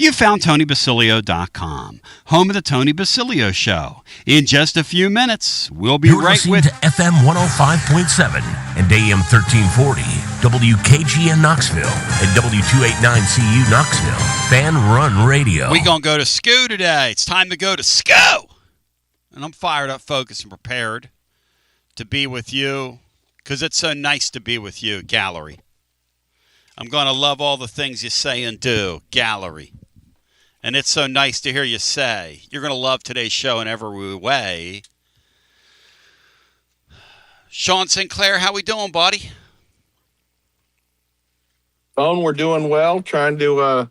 You found TonyBasilio.com, home of the Tony Basilio Show. In just a few minutes, we'll be right with to FM 105.7 and AM 1340, WKGN Knoxville, and W289CU Knoxville, Fan Run Radio. We're going to go to SCO today. It's time to go to SCO. And I'm fired up, focused, and prepared to be with you because it's so nice to be with you, Gallery. I'm going to love all the things you say and do, Gallery. And it's so nice to hear you say. You're going to love today's show in every way. Sean Sinclair, how we doing, buddy? We're doing well. Trying to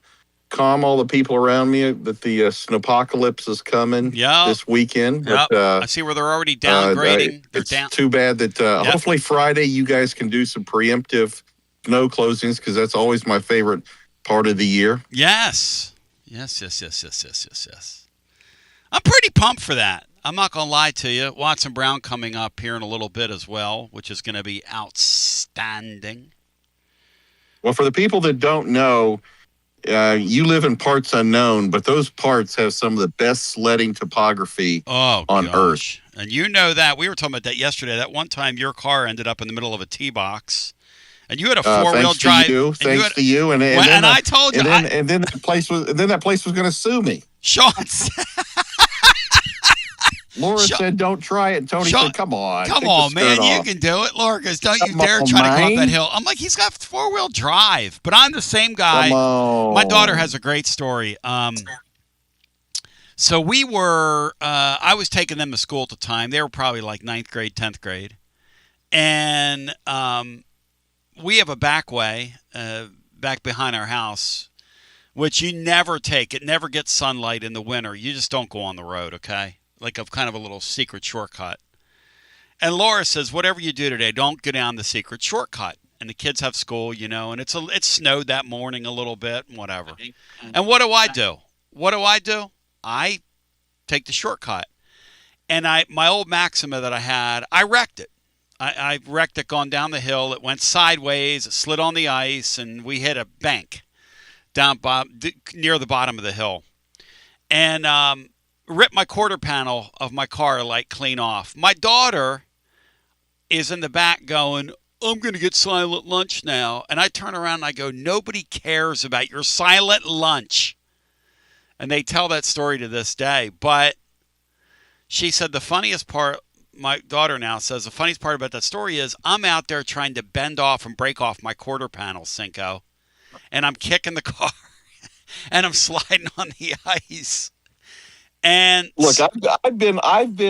calm all the people around me that the snowpocalypse is coming this weekend. Yep. But, I see where they're already downgrading. It's too bad that hopefully Friday you guys can do some preemptive snow closings because that's always my favorite part of the year. Yes. I'm pretty pumped for that. I'm not going to lie to you. Watson Brown coming up here in a little bit as well, which is going to be outstanding. Well, for the people that don't know, you live in parts unknown, but those parts have some of the best sledding topography on Earth. And you know that. We were talking about that yesterday. That one time your car ended up in the middle of a tee box. And you had a four-wheel drive. Thanks to you. And I told you. And then that place was going to sue me. Sean. Laura said, "Don't try it." And Tony said, "Come on, man, you can do it." Laura goes, "Don't you dare try to go up that hill." I'm like, he's got four-wheel drive, but I'm the same guy. My daughter has a great story. So we were. I was taking them to school at the time. They were probably like 9th grade, 10th grade, and we have a back way back behind our house, which you never take. It never gets sunlight in the winter. You just don't go on the road, okay? Like a kind of a little secret shortcut. And Laura says, whatever you do today, don't go down the secret shortcut. And the kids have school, you know, and it snowed that morning a little bit and whatever. And what do? I take the shortcut. And my old Maxima that I had, I wrecked it. I wrecked it going down the hill. It went sideways. It slid on the ice, and we hit a bank down near the bottom of the hill. And ripped my quarter panel of my car like clean off. My daughter is in the back going, I'm going to get silent lunch now. And I turn around and I go, nobody cares about your silent lunch. And they tell that story to this day. But she said the funniest part, my daughter now says, the funniest part about that story is I'm out there trying to bend off and break off my quarter panel, Cinco. And I'm kicking the car. And I'm sliding on the ice. And look, I've been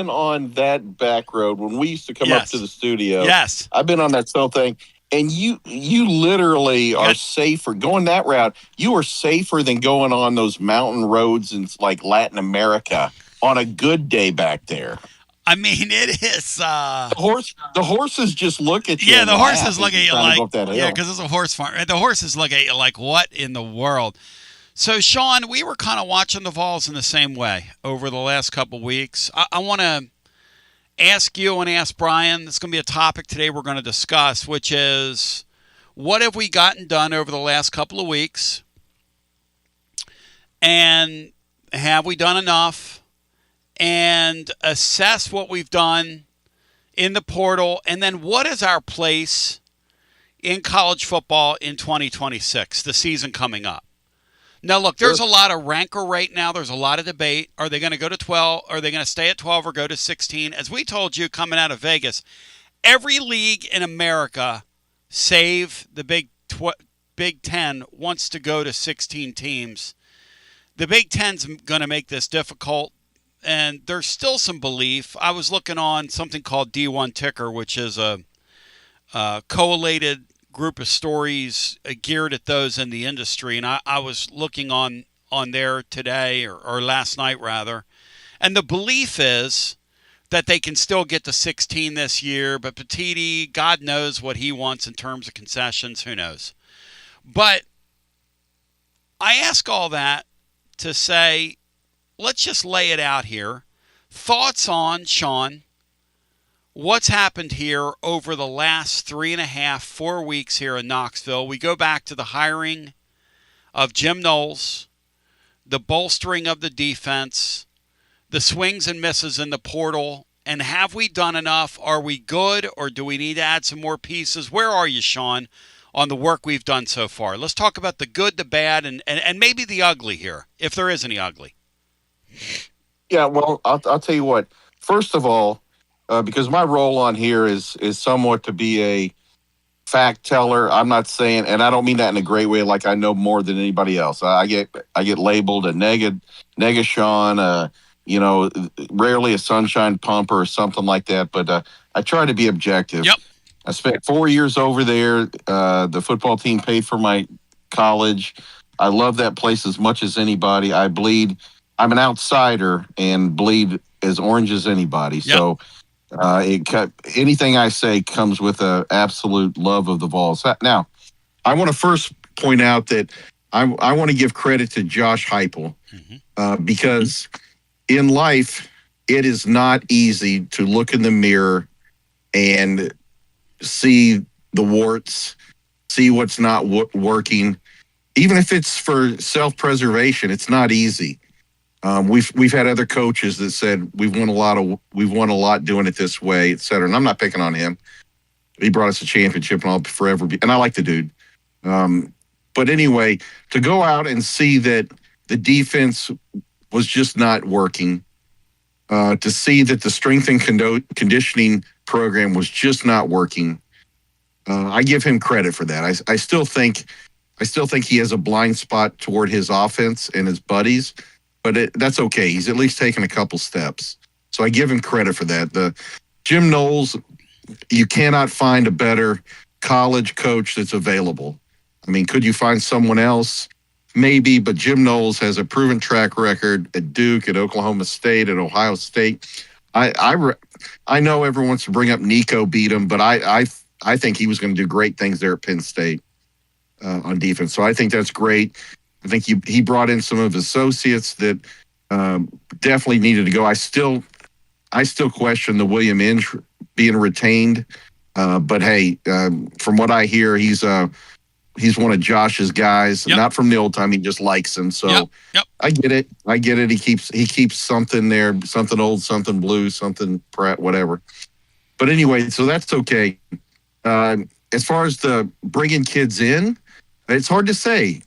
on that back road when we used to come up to the studio. Yes, I've been on that snow thing, and you literally are safer going that route. You are safer than going on those mountain roads in like Latin America on a good day back there. I mean, it is. The horses just look at you. Yeah, the horses look at you like, because it's a horse farm. The horses look at you like, what in the world? So, Sean, we were kind of watching the Vols in the same way over the last couple of weeks. I want to ask you and ask Brian, it's going to be a topic today we're going to discuss, which is what have we gotten done over the last couple of weeks? And have we done enough? And assess what we've done in the portal. And then what is our place in college football in 2026, the season coming up? Now, look, there's a lot of rancor right now. There's a lot of debate. Are they going to go to 12? Are they going to stay at 12 or go to 16? As we told you coming out of Vegas, every league in America, save the Big Ten, wants to go to 16 teams. The Big Ten's going to make this difficult, and there's still some belief. I was looking on something called D1 Ticker, which is a collated group of stories geared at those in the industry, and I was looking on there today or last night rather, and the belief is that they can still get to 16 this year, but Petiti, God knows what he wants in terms of concessions, who knows. But I ask all that to say, let's just lay it out here. Thoughts on, Sean, what's happened here over the last 3.5, 4 weeks here in Knoxville? We go back to the hiring of Jim Knowles, the bolstering of the defense, the swings and misses in the portal, and have we done enough? Are we good, or do we need to add some more pieces? Where are you, Sean, on the work we've done so far? Let's talk about the good, the bad, and maybe the ugly here, if there is any ugly. Yeah, well, I'll tell you what. First of all, because my role on here is somewhat to be a fact teller. I'm not saying, and I don't mean that in a great way, like I know more than anybody else. I get labeled a nega Sean, rarely a sunshine pumper or something like that. But I try to be objective. Yep. I spent 4 years over there. The football team paid for my college. I love that place as much as anybody. I bleed. I'm an outsider and bleed as orange as anybody. Yep. So anything I say comes with an absolute love of the Vols. Now, I want to first point out that I want to give credit to Josh Heupel because in life, it is not easy to look in the mirror and see the warts, see what's not working. Even if it's for self-preservation, it's not easy. We've had other coaches that said we've won a lot doing it this way, et cetera. And I'm not picking on him. He brought us a championship, and I'll forever be. And I like the dude. But anyway, to go out and see that the defense was just not working, to see that the strength and conditioning program was just not working, I give him credit for that. I still think he has a blind spot toward his offense and his buddies. But that's okay. He's at least taken a couple steps. So I give him credit for that. The Jim Knowles, you cannot find a better college coach that's available. I mean, could you find someone else? Maybe, but Jim Knowles has a proven track record at Duke, at Oklahoma State, at Ohio State. I know everyone wants to bring up Nico beat him, but I think he was going to do great things there at Penn State on defense. So I think that's great. I think he brought in some of his associates that definitely needed to go. I still question the William Inge being retained, but hey, from what I hear, he's one of Josh's guys. Yep. Not from the old time. He just likes him. So yep. I get it. He keeps something there, something old, something blue, something Pratt, whatever. But anyway, so that's okay. As far as the bringing kids in, it's hard to say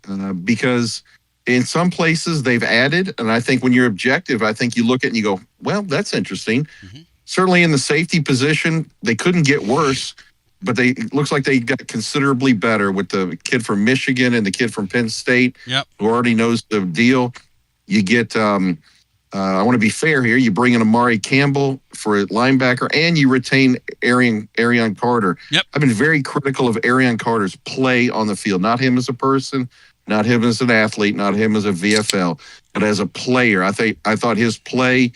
because in some places they've added, and I think when you're objective, I think you look at it and you go, well, that's interesting. Mm-hmm. Certainly in the safety position, they couldn't get worse, but it looks like they got considerably better with the kid from Michigan and the kid from Penn State, who already knows the deal. You get, I want to be fair here, you bring in Amari Campbell for a linebacker, and you retain Arion Carter. Yep. I've been very critical of Arion Carter's play on the field, not him as a person, not him as an athlete, not him as a VFL, but as a player. I thought his play,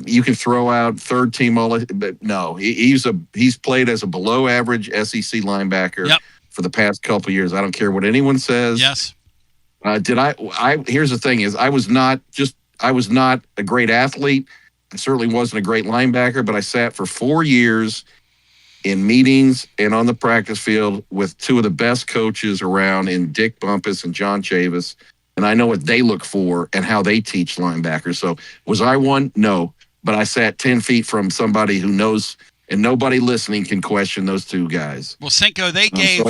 you can throw out third team all, but no, he's played as a below average SEC linebacker for the past couple of years. I don't care what anyone says. Yes. Here's the thing is I was not a great athlete. I certainly wasn't a great linebacker, but I sat for 4 years in meetings and on the practice field with two of the best coaches around in Dick Bumpus and John Chavis. And I know what they look for and how they teach linebackers. So was I one? No. But I sat 10 feet from somebody who knows, and nobody listening can question those two guys. Well, Cinco, they gave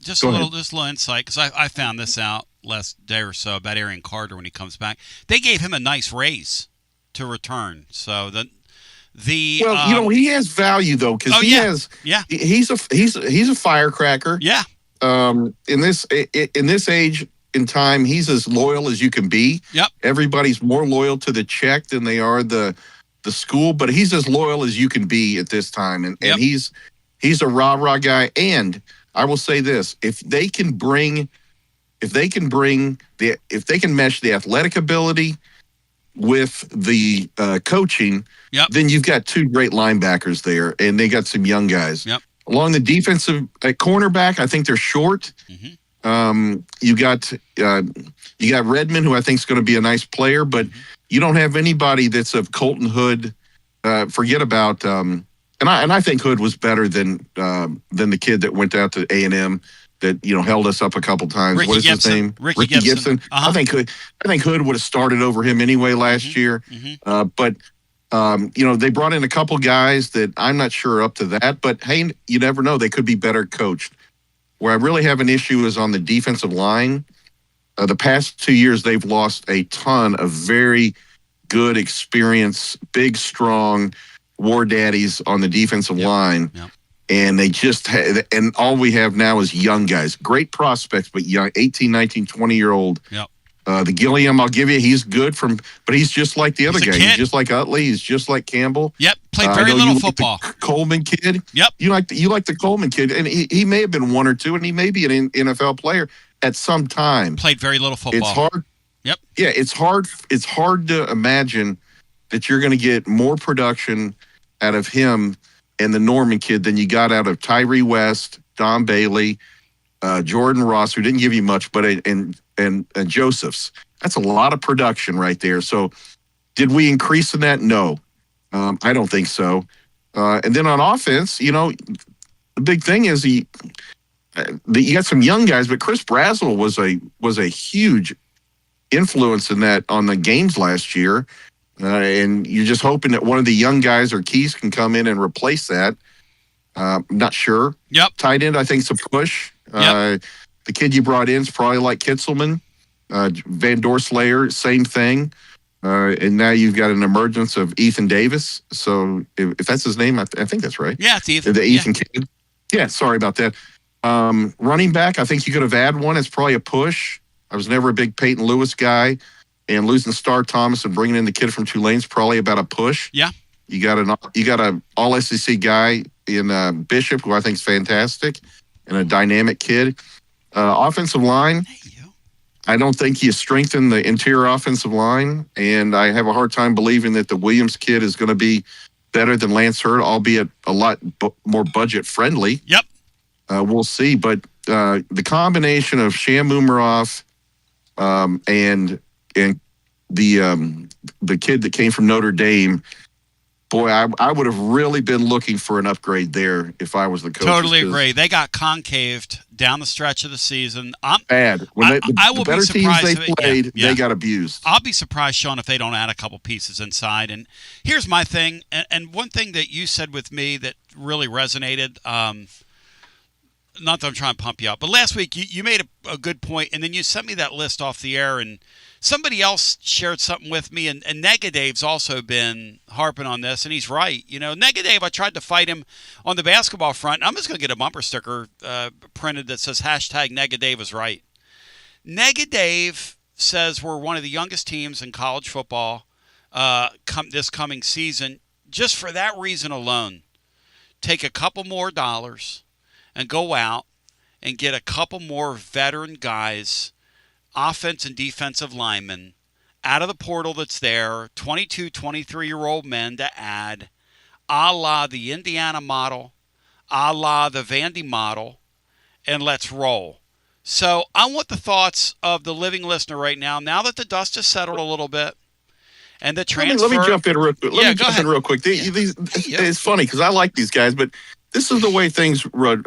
just a little insight, because I found this out last day or so about Arion Carter when he comes back. They gave him a nice raise to return. So he has value though, because he's a firecracker. Yeah. In this age in time, he's as loyal as you can be. Yep. Everybody's more loyal to the check than they are the school, but he's as loyal as you can be at this time, and he's a rah-rah guy. And I will say this: if they can mesh the athletic ability with the coaching, then you've got two great linebackers there, and they got some young guys. Yep. Along the defensive at cornerback, I think they're short. Mm-hmm. You got Redmond, who I think is going to be a nice player, but you don't have anybody that's of Colton Hood. Forget about and I think Hood was better than the kid that went out to A&M. that held us up a couple times. Ricky What is Gibson. his name? Ricky Gibson. I think Hood would have started over him anyway last year. But they brought in a couple guys that I'm not sure are up to that. But hey, you never know; they could be better coached. Where I really have an issue is on the defensive line. The past 2 years, they've lost a ton of very good, experienced, big, strong war daddies on the defensive line. Yep. And they just and all we have now is young guys, great prospects, but young, 18, 19, 20-year-old. Yep. The Gilliam, I'll give you, he's good but he's just like the other guy. He's just like Utley. He's just like Campbell. Yep. Played very little football. Like the Coleman kid. Yep. You like the Coleman kid, and he may have been one or two, and he may be an NFL player at some time. Played very little football. It's hard. Yep. Yeah, it's hard. It's hard to imagine that you're going to get more production out of him and the Norman kid than you got out of Tyree West, Don Bailey, Jordan Ross, who didn't give you much, but and Josephs. That's a lot of production right there. So, did we increase in that? No, I don't think so. And then on offense, the big thing is you got some young guys, but Chris Brazzell was a huge influence in that on the games last year. And you're just hoping that one of the young guys or Keys can come in and replace that. Not sure. Yep. Tight end, I think, is a push. Yep. The kid you brought in is probably like Kitzelman. Van Dorslayer, same thing. And now you've got an emergence of Ethan Davis. So if that's his name, I think that's right. Yeah, it's Ethan. The Ethan kid. Yeah, sorry about that. Running back, I think you could have added one. It's probably a push. I was never a big Peyton Lewis guy. And losing Star Thomas and bringing in the kid from Tulane's probably about a push. Yeah, you got an all SEC guy in Bishop, who I think is fantastic, and a dynamic kid. Offensive line, I don't think you strengthen the interior offensive line, and I have a hard time believing that the Williams kid is going to be better than Lance Hurd, albeit a lot more budget friendly. Yep, we'll see, but the combination of Sham Umaroff and the kid that came from Notre Dame, boy, I would have really been looking for an upgrade there if I was the coach. Totally agree. They got concaved down the stretch of the season. Bad. I will be surprised they played, they got abused. I'll be surprised, Sean, if they don't add a couple pieces inside. And here's my thing, and one thing that you said with me that really resonated, not that I'm trying to pump you up, but last week you made a good point, and then you sent me that list off the air, and somebody else shared something with me, and Negadave's also been harping on this, and he's right. Negadave, I tried to fight him on the basketball front. I'm just going to get a bumper sticker printed that says #Negadave is right. Negadave says we're one of the youngest teams in college football this coming season. Just for that reason alone, take a couple more dollars and go out and get a couple more veteran guys, offense and defensive linemen, out of the portal that's there, 22, 23-year-old men to add, a la the Indiana model, a la the Vandy model, and let's roll. So I want the thoughts of the living listener right now that the dust has settled a little bit, and the transfer. Let me jump in real quick. It's funny because I like these guys, but this is the way things run.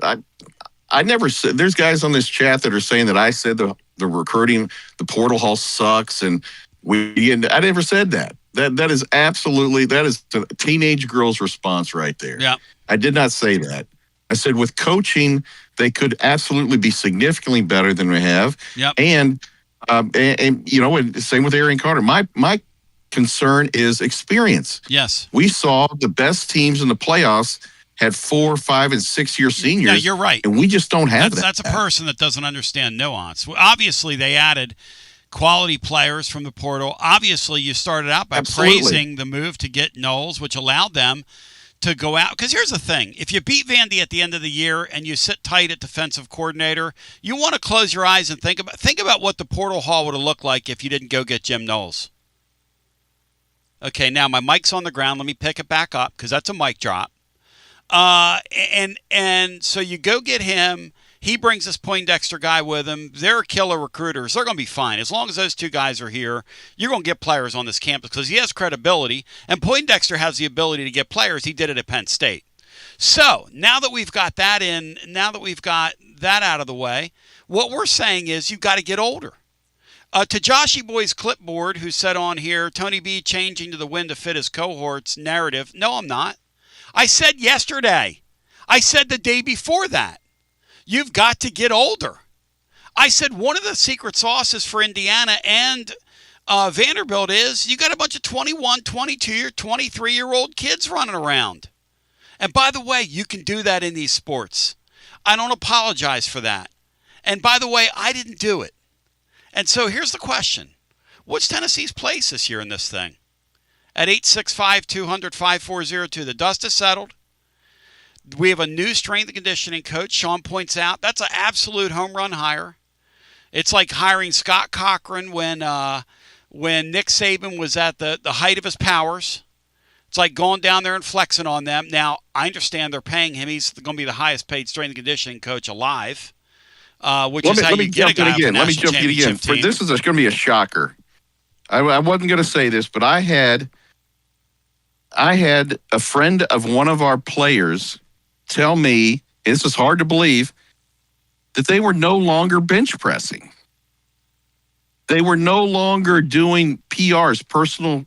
I never said, there's guys on this chat that are saying that I said the recruiting, the portal hall sucks, and I never said that. That is a teenage girl's response right there. Yeah. I did not say that. I said with coaching, they could absolutely be significantly better than we have. Yep. And same with Aaron Carter. My concern is experience. Yes. We saw the best teams in the playoffs had 4, 5, and 6-year seniors. Yeah, you're right. And we just don't have that. That's a person that doesn't understand nuance. Obviously, they added quality players from the portal. Obviously, you started out by praising the move to get Knowles, which allowed them to go out. Because here's the thing. If you beat Vandy at the end of the year and you sit tight at defensive coordinator, you want to close your eyes and think about what the portal hall would have looked like if you didn't go get Jim Knowles. Okay, now my mic's on the ground. Let me pick it back up because that's a mic drop. And so you go get him. He brings this Poindexter guy with him. They're killer recruiters. They're going to be fine. As long as those two guys are here, you're going to get players on this campus because he has credibility. And Poindexter has the ability to get players. He did it at Penn State. So now that we've got that in, now that we've got that out of the way. What we're saying is you've got to get older. To Joshy Boy's clipboard, who said on here, Tony B changing to the win to fit his cohorts narrative. No, I'm not. I said yesterday. I said the day before that. You've got to get older. I said one of the secret sauces for Indiana and Vanderbilt is you got a bunch of 21, 22, 23-year-old kids running around. And by the way, you can do that in these sports. I don't apologize for that. And by the way, I didn't do it. And so here's the question. What's Tennessee's place this year in this thing? At 865-200-5402, the dust is settled. We have a new strength and conditioning coach. Sean points out that's an absolute home run hire. It's like hiring Scott Cochran when Nick Saban was at the height of his powers. It's like going down there and flexing on them. Now, I understand they're paying him. He's going to be the highest paid strength and conditioning coach alive, which is how you get a guy off the national championship team. This is going to be a shocker. I wasn't going to say this, but I had a friend of one of our players tell me, this is hard to believe, that they were no longer bench pressing. They were no longer doing PRs, personal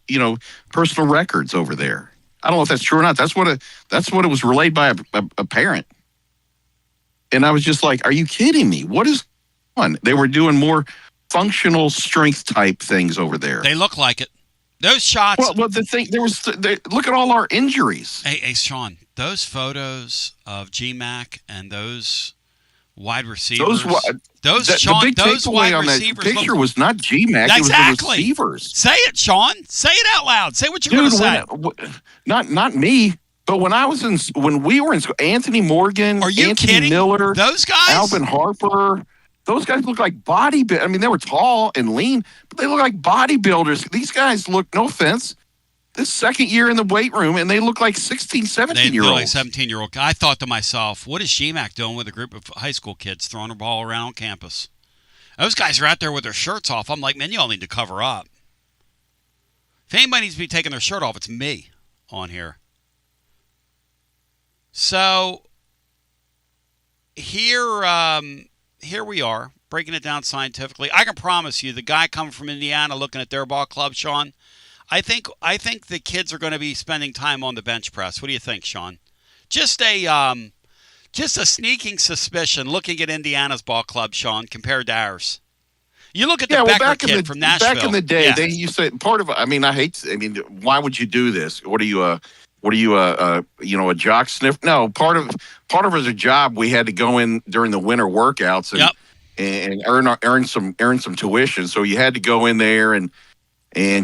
records over there. I don't know if that's true or not. That's what it was relayed by a parent. And I was just like, are you kidding me? What is on? They were doing more functional strength type things over there. They look like it. Those shots. Well, the thing look at all our injuries. Hey, Sean, those photos of GMAC and those wide receivers. Those wide on receivers. That picture was not GMAC. Exactly. It was the receivers. Say it, Sean. Say it out loud. Say what you're going to say. Not me. But when we were in school, Anthony Morgan, Are you Anthony kidding? Miller, Those guys, Alvin Harper, those guys look like bodybuilders. I mean, they were tall and lean, but they look like bodybuilders. These guys look, no offense, this second year in the weight room, and they look like 16, 17-year-olds. They look like 17-year-old. I thought to myself, what is GMAC doing with a group of high school kids throwing a ball around on campus? Those guys are out there with their shirts off. I'm like, man, you all need to cover up. If anybody needs to be taking their shirt off, it's me on here. So here we are, breaking it down scientifically. I can promise you, the guy coming from Indiana looking at their ball club, Sean, I think the kids are going to be spending time on the bench press. What do you think, Sean? Just a sneaking suspicion looking at Indiana's ball club, Sean, compared to ours. You look at the Becker kid from Nashville. Back in the day, they used to why would you do this? What are you a jock sniff? No, part of it was a job. We had to go in during the winter workouts and earn some tuition. So you had to go in there and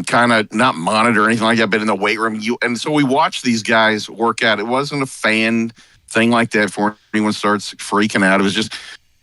kind of not monitor or anything like that, but in the weight room. And so we watched these guys work out. It wasn't a fan thing like that before anyone starts freaking out. It was just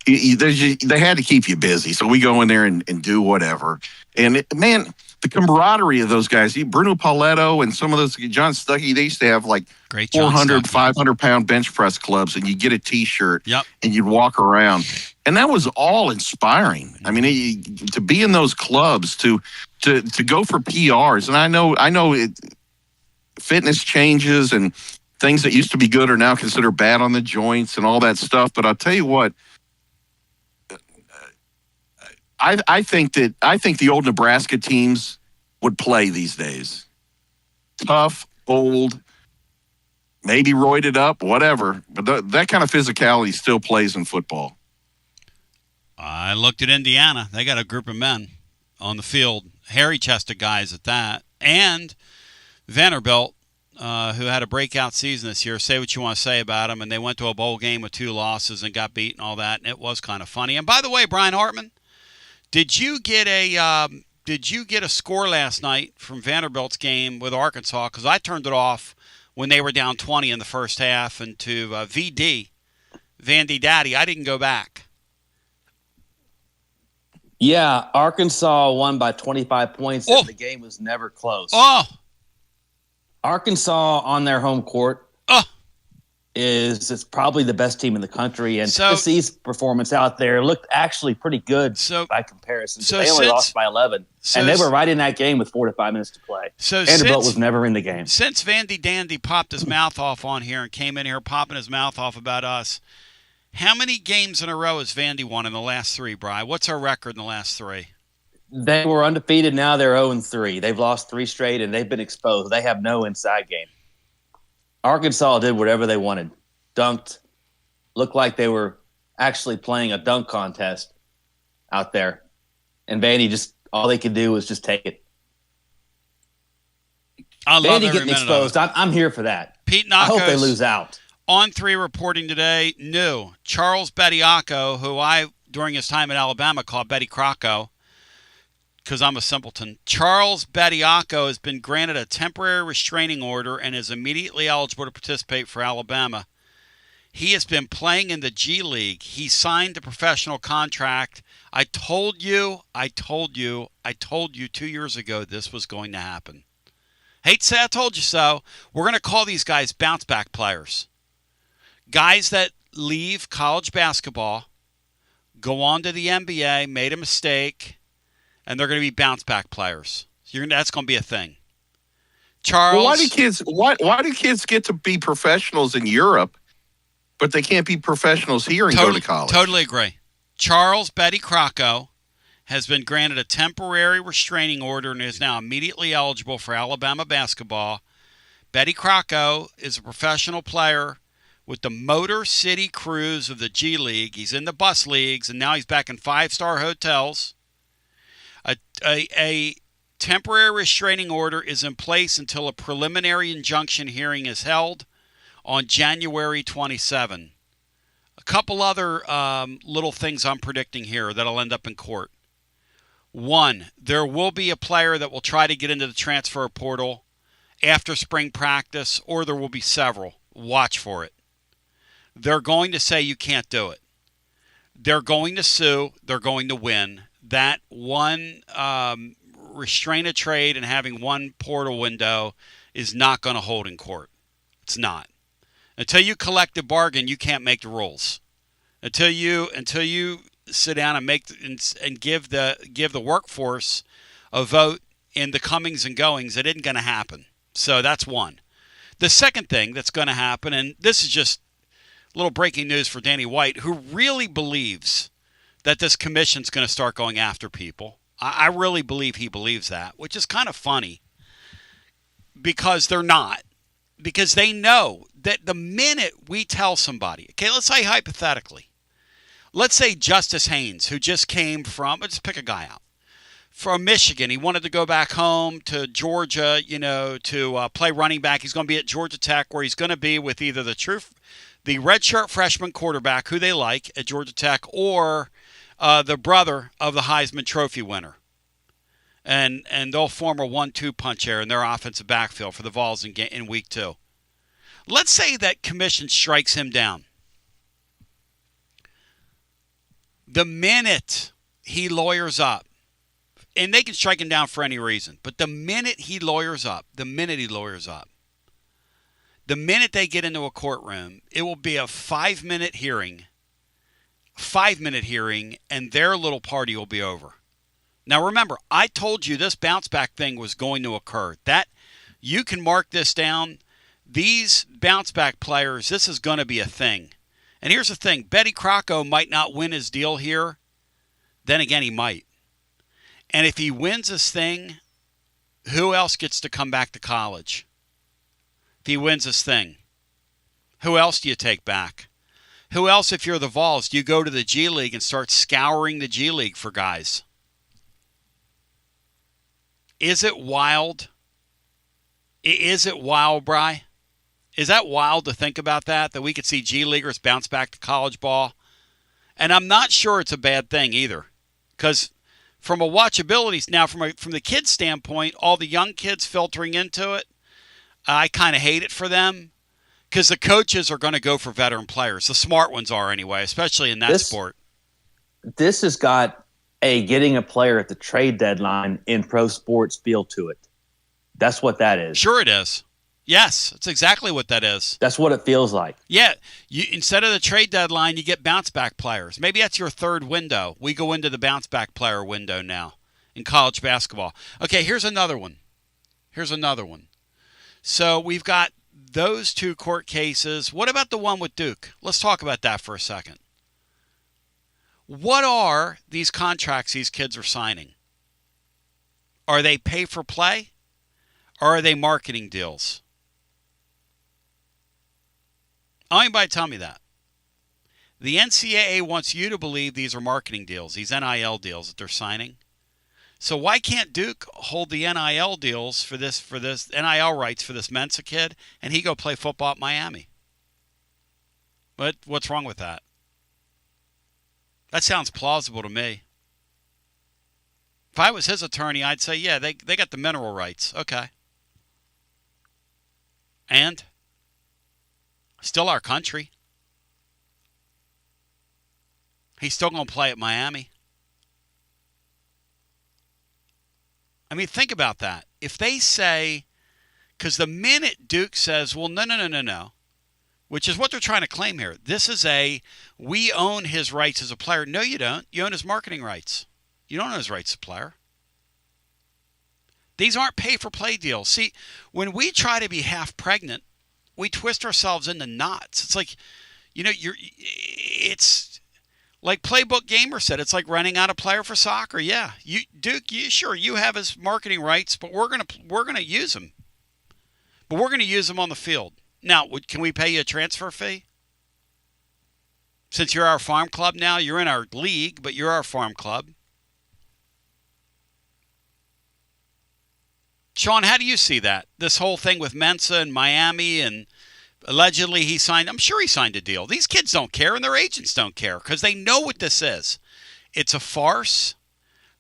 they had to keep you busy. So we go in there and do whatever. And the camaraderie of those guys, Bruno Pauletto and some of those, John Stuckey, they used to have like 400, 500-pound bench press clubs, and you get a T-shirt and you'd walk around. And that was all inspiring. I mean, to be in those clubs, to go for PRs. And I know fitness changes and things that used to be good are now considered bad on the joints and all that stuff. But I'll tell you what, I think the old Nebraska teams would play these days. Tough, old, maybe roided up, whatever. But that kind of physicality still plays in football. I looked at Indiana. They got a group of men on the field, hairy-chested guys at that, and Vanderbilt, who had a breakout season this year. Say what you want to say about them, and they went to a bowl game with 2 losses and got beat and all that, and it was kind of funny. And by the way, Brian Hartman, did you get a score last night from Vanderbilt's game with Arkansas? Because I turned it off when they were down 20 in the first half, and to VD, Vandy Daddy, I didn't go back. Yeah, Arkansas won by 25 points, and the game was never close. Arkansas on their home court is probably the best team in the country, and Tennessee's performance out there looked actually pretty good by comparison. So they only lost by 11, and they were right in that game with 4 to 5 minutes to play. So Vanderbilt was never in the game. Since Vandy Dandy popped his mouth off on here and came in here popping his mouth off about us, How many games in a row has Vandy won in the last 3, Bri? What's our record in the last 3? They were undefeated. Now they're 0-3. They've lost 3 straight, and they've been exposed. They have no inside game. Arkansas did whatever they wanted. Dunked. Looked like they were actually playing a dunk contest out there. And Vandy just, all they could do was just take it. I love Vandy getting exposed. I'm here for that. Pete Nakos, I hope they lose out. On 3 reporting today, new. Charles Bediako, who I, during his time at Alabama, called Betty Croco, because I'm a simpleton. Charles Bediako has been granted a temporary restraining order and is immediately eligible to participate for Alabama. He has been playing in the G League. He signed a professional contract. I told you 2 years ago this was going to happen. Hate to say I told you so. We're going to call these guys bounce-back players. Guys that leave college basketball, go on to the NBA, made a mistake, and they're going to be bounce-back players. That's going to be a thing. Charles, well, why do kids get to be professionals in Europe, but they can't be professionals here and go to college? Totally agree. Charles Betty Croco has been granted a temporary restraining order and is now immediately eligible for Alabama basketball. Betty Croco is a professional player with the Motor City Cruise of the G League. He's in the bus leagues, and now he's back in 5-star hotels. A temporary restraining order is in place until a preliminary injunction hearing is held on January 27. A couple other little things I'm predicting here that'll end up in court. 1, there will be a player that will try to get into the transfer portal after spring practice, or there will be several. Watch for it. They're going to say you can't do it. They're going to sue. They're going to win. That one restrain a trade and having one portal window is not going to hold in court. It's not. Until you collect a bargain, you can't make the rules. Until you sit down and make and give the workforce a vote in the comings and goings, it isn't going to happen. So that's one. The second thing that's going to happen, and this is just a little breaking news for Danny White, who really believes that this commission's going to start going after people. I really believe he believes that, which is kind of funny because they're not. Because they know that the minute we tell somebody, okay, let's say hypothetically, let's say Justice Haynes, who just came from, let's pick a guy out, from Michigan. He wanted to go back home to Georgia, to play running back. He's going to be at Georgia Tech, where he's going to be with either the redshirt freshman quarterback, who they like at Georgia Tech, or the brother of the Heisman Trophy winner. And they'll form a 1-2 punch here in their offensive backfield for the Vols in week 2. Let's say that commission strikes him down. The minute he lawyers up, and they can strike him down for any reason, but the minute he lawyers up, the minute they get into a courtroom, it will be a 5-minute hearing, and their little party will be over. Now remember, I told you this bounce back thing was going to occur. That you can mark this down. These bounce back players, this is going to be a thing. And here's the thing, Betty Croco might not win his deal here. Then again, he might. And if he wins this thing, who else gets to come back to college? If he wins this thing, who else do you take back? Who else, if you're the Vols, do you go to the G League and start scouring the G League for guys? Is it wild? Is it wild, Bri? Is that wild to think about that we could see G Leaguers bounce back to college ball? And I'm not sure it's a bad thing either. Because from a watchability, now from the kids' standpoint, all the young kids filtering into it, I kind of hate it for them. Because the coaches are going to go for veteran players. The smart ones are anyway, especially in that sport. This has got getting a player at the trade deadline in pro sports feel to it. That's what that is. Sure it is. Yes, that's exactly what that is. That's what it feels like. Yeah, instead of the trade deadline, you get bounce back players. Maybe that's your third window. We go into the bounce back player window now in college basketball. Okay, here's another one. So we've got those 2 court cases. What about the one with Duke? Let's talk about that for a second. What are these contracts these kids are signing? Are they pay for play, or are they marketing deals? Anybody tell me that? The NCAA wants you to believe these are marketing deals, these NIL deals that they're signing. So why can't Duke hold the NIL deals for this NIL rights for this Mensa kid, and he go play football at Miami? What's wrong with that? That sounds plausible to me. If I was his attorney, I'd say, yeah, they got the mineral rights. Okay. And still our country. He's still going to play at Miami. I mean, think about that. If they say, because the minute Duke says, well, no, which is what they're trying to claim here. This is we own his rights as a player. No, you don't. You own his marketing rights. You don't own his rights as a player. These aren't pay-for-play deals. See, when we try to be half pregnant, we twist ourselves into knots. It's like, it's like Playbook Gamer said, it's like renting out a player for soccer. Yeah, Duke, you have his marketing rights, but we're gonna use him. But we're gonna use him on the field. Now, can we pay you a transfer fee? Since you're our farm club now, you're in our league, but you're our farm club. Sean, how do you see that? This whole thing with Mensa and Miami, and allegedly I'm sure he signed a deal. These kids don't care, and their agents don't care, because they know what this is. It's a farce.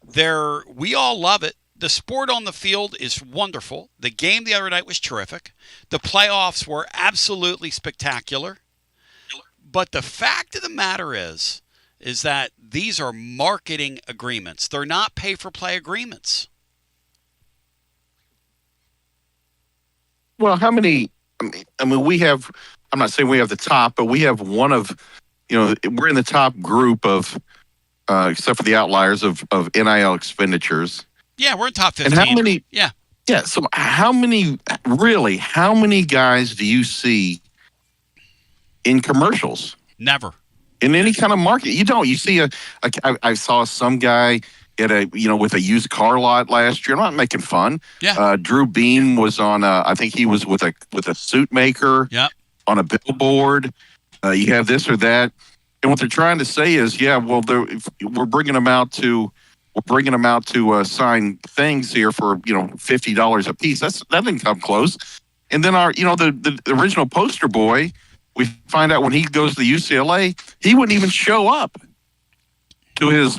We all love it. The sport on the field is wonderful. The game the other night was terrific. The playoffs were absolutely spectacular. But the fact of the matter is that these are marketing agreements. They're not pay-for-play agreements. Well, how many? I mean, we have. I'm not saying we have the top, but we have one of. We're in the top group of, except for the outliers of NIL expenditures. Yeah, we're in top 15. And how many? Yeah. Yeah. So how many guys do you see in commercials? Never. In any kind of market, you don't. You see I saw some guy at with a used car lot last year. I'm not making fun. Yeah. Drew Beam was on. I think he was with a suit maker. Yep. On a billboard. You have this or that, and what they're trying to say is, yeah, well, we're bringing them out to sign things here for $50 a piece. That didn't come close. And then the original poster boy, we find out when he goes to the UCLA, he wouldn't even show up to his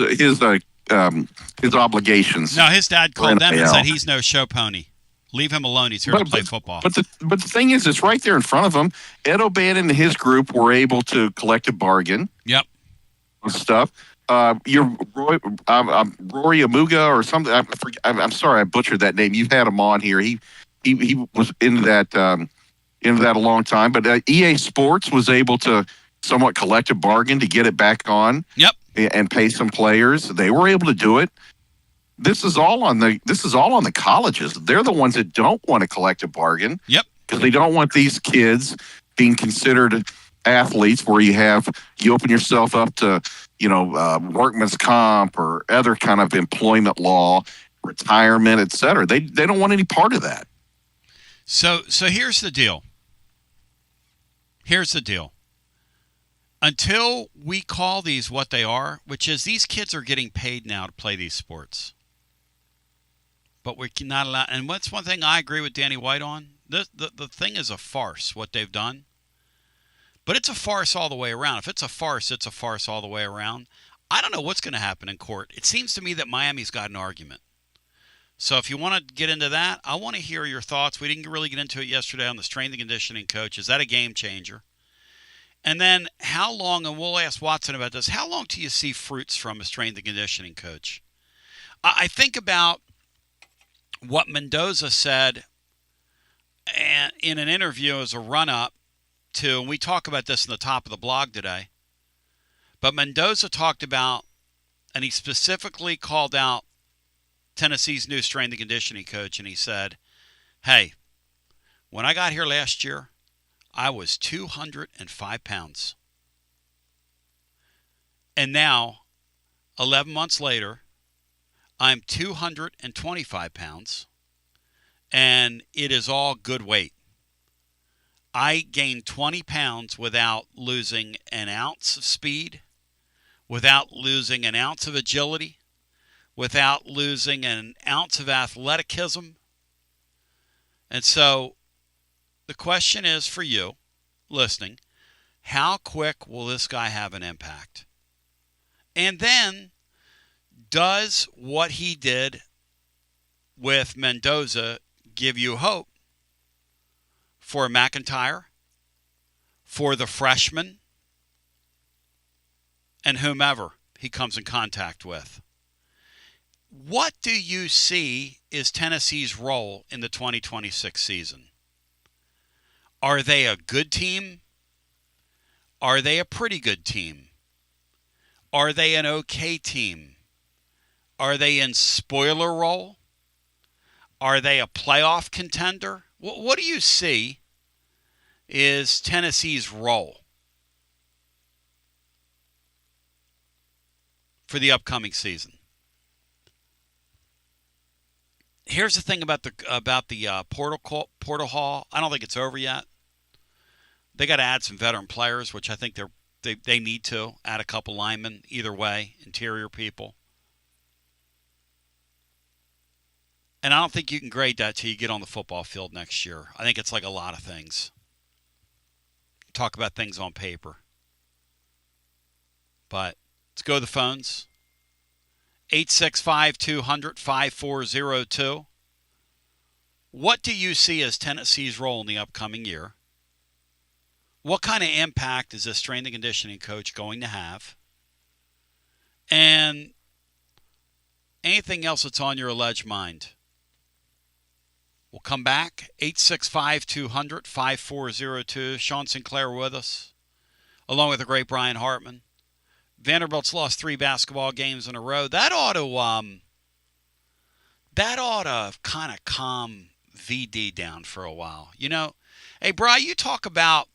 obligations. No, his dad called them and said he's no show pony. Leave him alone. He's here to play football. But the thing is, it's right there in front of him. Ed O'Bannon and his group were able to collect a bargain. Yep. Stuff. You're Rory Amuga or something. I'm sorry, I butchered that name. You've had him on here. He was into that a long time. But EA Sports was able to somewhat collect a bargain to get it back on. Yep. And pay some players. They were able to do it. This is all on the colleges. They're the ones that don't want to collect a bargain. Yep. Because they don't want these kids being considered athletes where you open yourself up to workman's comp or other kind of employment law, retirement, et cetera. They don't want any part of that. So here's the deal. Until we call these what they are, which is these kids are getting paid now to play these sports. But we're not allowed. And what's one thing I agree with Danny White on? The thing is a farce, what they've done. But it's a farce all the way around. If it's a farce, it's a farce all the way around. I don't know what's going to happen in court. It seems to me that Miami's got an argument. So if you want to get into that, I want to hear your thoughts. We didn't really get into it yesterday on the strength and conditioning coach. Is that a game changer? And then how long, and we'll ask Watson about this, how long do you see fruits from a strength and conditioning coach? I think about what Mendoza said in an interview as a run-up to, and we talk about this in the top of the blog today, but Mendoza talked about, and he specifically called out Tennessee's new strength and conditioning coach, and he said, hey, when I got here last year, I was 205 pounds. And now 11 months later, I'm 225 pounds, and it is all good weight. I gained 20 pounds without losing an ounce of speed, without losing an ounce of agility, without losing an ounce of athleticism. And so the question is for you listening, how quick will this guy have an impact? And then, does what he did with Mendoza give you hope for McIntyre, for the freshman, and whomever he comes in contact with? What do you see is Tennessee's role in the 2026 season? Are they a good team? Are they a pretty good team? Are they an okay team? Are they in spoiler role? Are they a playoff contender? What do you see is Tennessee's role for the upcoming season? Here's the thing about the portal haul. I don't think it's over yet. They got to add some veteran players, which I think they need to add a couple linemen either way, interior people. And I don't think you can grade that till you get on the football field next year. I think it's like a lot of things. Talk about things on paper. But let's go to the phones. 865-200-5402. What do you see as Tennessee's role in the upcoming year? What kind of impact is this strength and conditioning coach going to have? And anything else that's on your alleged mind? We'll come back. 865-200-5402. Sean Sinclair with us, along with the great Brian Hartman. Vanderbilt's lost 3 basketball games in a row. That ought to kind of calm VD down for a while. You know, hey, Brian, you talk about,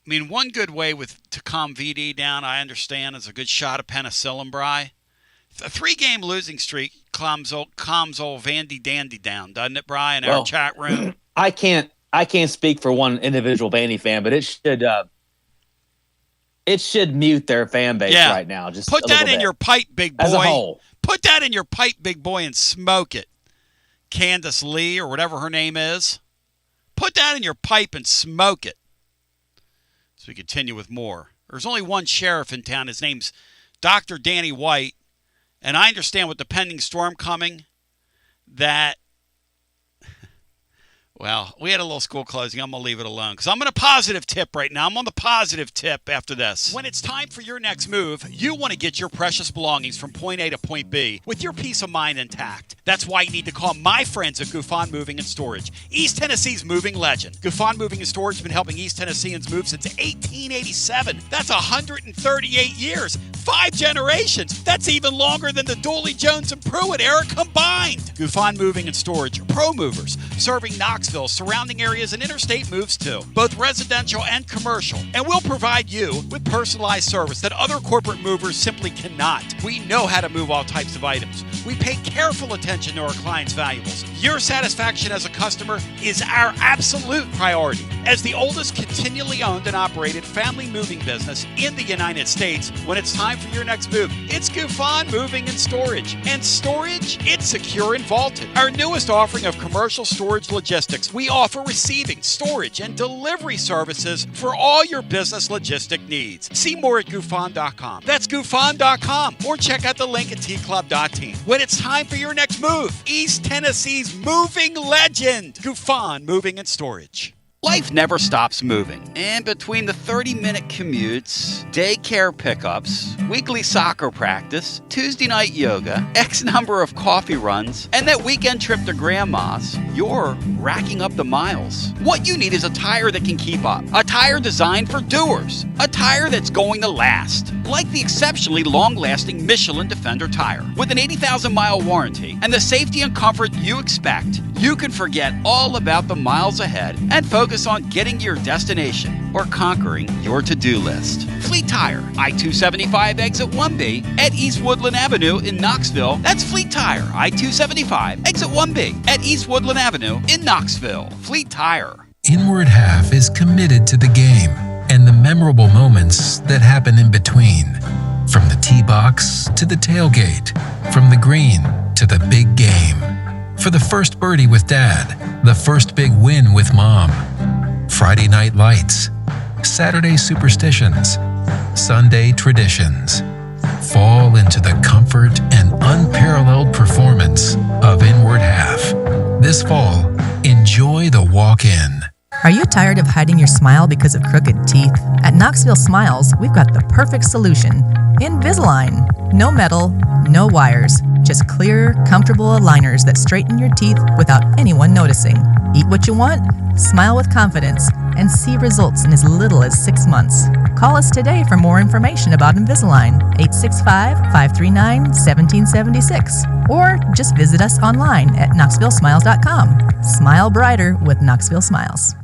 I mean, one good way to calm VD down, I understand, is a good shot of penicillin, Brian. A 3-game losing streak calms old Vandy Dandy down, doesn't it, Brian, in our chat room? I can't speak for one individual Vandy fan, but it should mute their fan base right now. Just put that in your pipe, big boy. As a whole. Put that in your pipe, big boy, and smoke it. Candace Lee, or whatever her name is. Put that in your pipe and smoke it. So we continue with more. There's only one sheriff in town. His name's Dr. Danny White. And I understand with the pending storm coming that, well, we had a little school closing. I'm going to leave it alone because I'm on a positive tip right now. I'm on the positive tip after this. When it's time for your next move, you want to get your precious belongings from point A to point B with your peace of mind intact. That's why you need to call my friends at Gufon Moving and Storage, East Tennessee's moving legend. Gufon Moving and Storage has been helping East Tennesseans move since 1887. That's 138 years. 5 generations. That's even longer than the Dooley, Jones, and Pruitt era combined. Gufon Moving and Storage are pro movers, serving Knoxville, surrounding areas, and interstate moves too, both residential and commercial. And we'll provide you with personalized service that other corporate movers simply cannot. We know how to move all types of items. We pay careful attention to our clients' valuables. Your satisfaction as a customer is our absolute priority. As the oldest continually owned and operated family moving business in the United States, when it's time for your next move, it's Gufon Moving and Storage. And storage, it's secure and vaulted. Our newest offering of commercial storage logistics, we offer receiving, storage, and delivery services for all your business logistic needs. See more at Gufon.com. That's Gufon.com. Or check out the link at tclub.team. When it's time for your next move, East Tennessee's moving legend, Gufon Moving and Storage. Life never stops moving. And between the 30-minute commutes, daycare pickups, weekly soccer practice, Tuesday night yoga, X number of coffee runs, and that weekend trip to Grandma's, you're racking up the miles. What you need is a tire that can keep up. A tire designed for doers. A tire that's going to last. Like the exceptionally long-lasting Michelin Defender tire. With an 80,000-mile warranty and the safety and comfort you expect, you can forget all about the miles ahead and focus on getting to your destination or conquering your to-do list. Fleet Tire, I-275 exit 1B at East Woodland Avenue in Knoxville. That's Fleet Tire, I-275 exit 1B at East Woodland Avenue in Knoxville. Fleet Tire. Inward Half is committed to the game and the memorable moments that happen in between. From the tee box to the tailgate, from the green to the big game. For the first birdie with Dad, the first big win with Mom. Friday night lights, Saturday superstitions, Sunday traditions. Fall into the comfort and unparalleled performance of Inward Half. This fall, enjoy the walk-in. Are you tired of hiding your smile because of crooked teeth? At Knoxville Smiles, we've got the perfect solution. Invisalign. No metal, no wires, just clear, comfortable aligners that straighten your teeth without anyone noticing. Eat what you want, smile with confidence, and see results in as little as 6 months. Call us today for more information about Invisalign, 865-539-1776, or just visit us online at knoxvillesmiles.com. Smile brighter with Knoxville Smiles.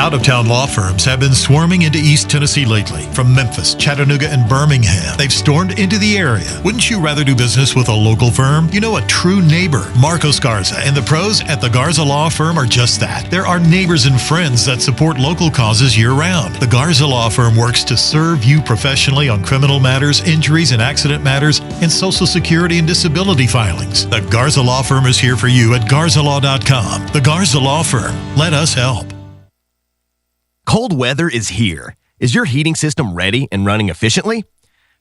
Out-of-town law firms have been swarming into East Tennessee lately. From Memphis, Chattanooga, and Birmingham, they've stormed into the area. Wouldn't you rather do business with a local firm? You know, a true neighbor. Marcos Garza and the pros at the Garza Law Firm are just that. There are neighbors and friends that support local causes year-round. The Garza Law Firm works to serve you professionally on criminal matters, injuries and accident matters, and Social Security and disability filings. The Garza Law Firm is here for you at garzalaw.com. The Garza Law Firm. Let us help. Cold weather is here. Is your heating system ready and running efficiently?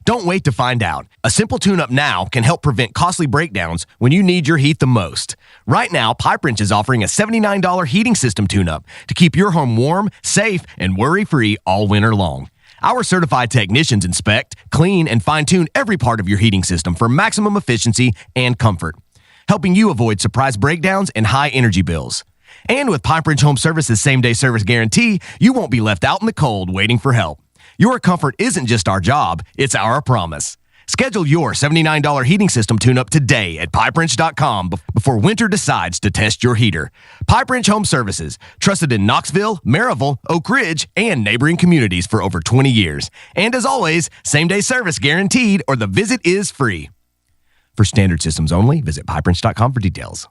Don't wait to find out. A simple tune-up now can help prevent costly breakdowns when you need your heat the most. Right now, PipeWrench is offering a $79 heating system tune-up to keep your home warm, safe, and worry-free all winter long. Our certified technicians inspect, clean, and fine-tune every part of your heating system for maximum efficiency and comfort, helping you avoid surprise breakdowns and high energy bills. And with PipeWrench Home Service's same-day service guarantee, you won't be left out in the cold waiting for help. Your comfort isn't just our job, it's our promise. Schedule your $79 heating system tune-up today at PipeWrench.com before winter decides to test your heater. PipeWrench Home Services, trusted in Knoxville, Maryville, Oak Ridge, and neighboring communities for over 20 years. And as always, same-day service guaranteed or the visit is free. For standard systems only, visit PipeWrench.com for details.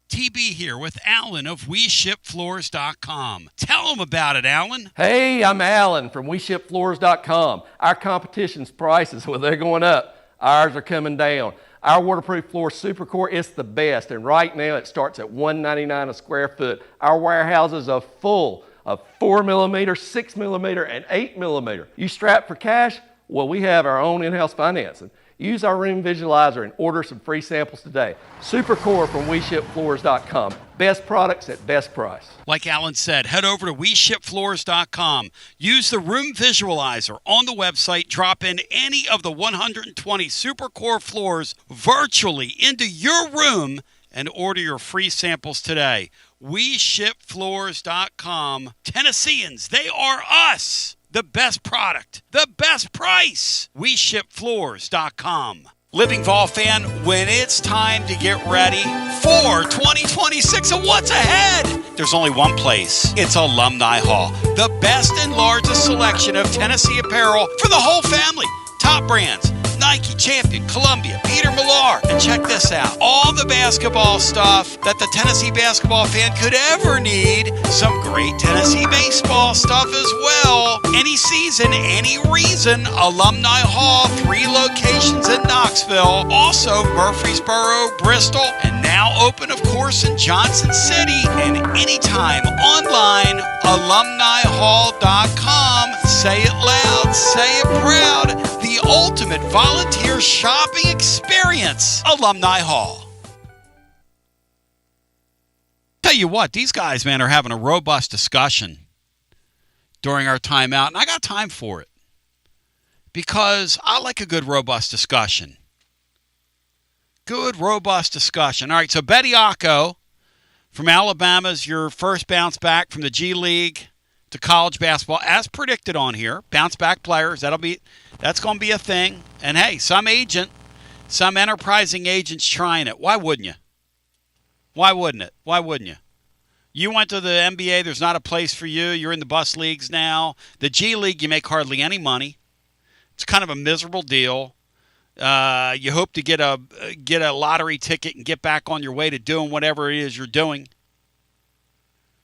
TB here with Alan of WeShipFloors.com. Tell them about it, Alan. Hey, I'm Alan from WeShipFloors.com. Our competition's prices, well, they're going up. Ours are coming down. Our waterproof floor Supercore is the best, and right now it starts at $199 a square foot. Our warehouses are full of 4mm, 6mm, and 8mm. You strapped for cash? Well, we have our own in-house financing. Use our room visualizer and order some free samples today. Supercore from WeShipFloors.com. Best products at best price. Like Alan said, head over to WeShipFloors.com. Use the room visualizer on the website. Drop in any of the 120 Supercore floors virtually into your room and order your free samples today. WeShipFloors.com. Tennesseans, they are us. The best product, the best price. WeShipFloors.com. Living Vol fan, when it's time to get ready for 2026 and what's ahead, there's only one place. It's Alumni Hall. The best and largest selection of Tennessee apparel for the whole family. Top brands, Nike, Champion, Columbia, Peter Millar. And check this out. All the basketball stuff that the Tennessee basketball fan could ever need. Some great Tennessee baseball stuff as well. Any season, any reason. Alumni Hall, 3 locations in Knoxville. Also Murfreesboro, Bristol, and now open, of course, in Johnson City. And anytime online, alumnihall.com. Say it loud, say it proud. The ultimate volunteer shopping experience, Alumni Hall. Tell you what, these guys, man, are having a robust discussion during our timeout, and I got time for it because I like a good, robust discussion. Good, robust discussion. All right, so Betty Acco from Alabama's your first bounce back from the G League to college basketball, as predicted on here. Bounce back players, that's going to be a thing. And hey, some enterprising agent's trying it. Why wouldn't you? Why wouldn't it? Why wouldn't you? You went to the NBA, there's not a place for you. You're in the bus leagues now. The G League, you make hardly any money. It's kind of a miserable deal. You hope to get a lottery ticket and get back on your way to doing whatever it is you're doing.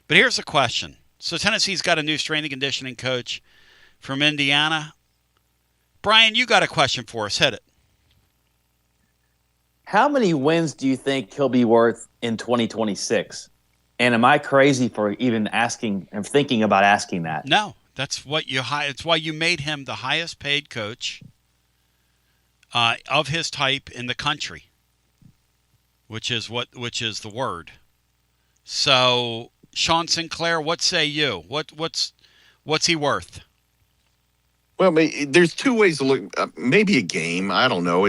But here's the question. So Tennessee's got a new strength and conditioning coach from Indiana. Brian, you got a question for us. Hit it. How many wins do you think he'll be worth in 2026? And am I crazy for even asking and thinking about asking that? No, it's why you made him the highest paid coach of his type in the country, which is the word. So, Sean Sinclair, what say you? What's he worth? Well, there's two ways to look. Maybe a game. I don't know.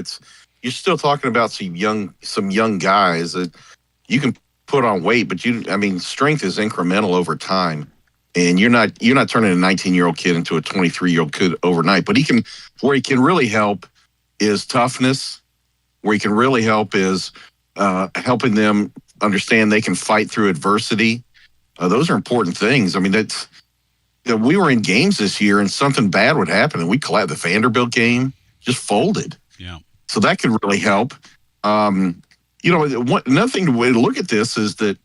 You're still talking about some young guys that you can put on weight, but strength is incremental over time, and you're not turning a 19-year-old kid into a 23-year-old kid overnight. But where he can really help is toughness. Where he can really help is helping them understand they can fight through adversity. Those are important things. We were in games this year and something bad would happen, and we collapsed. The Vanderbilt game just folded. Yeah. So that could really help. Another thing to look at this is that,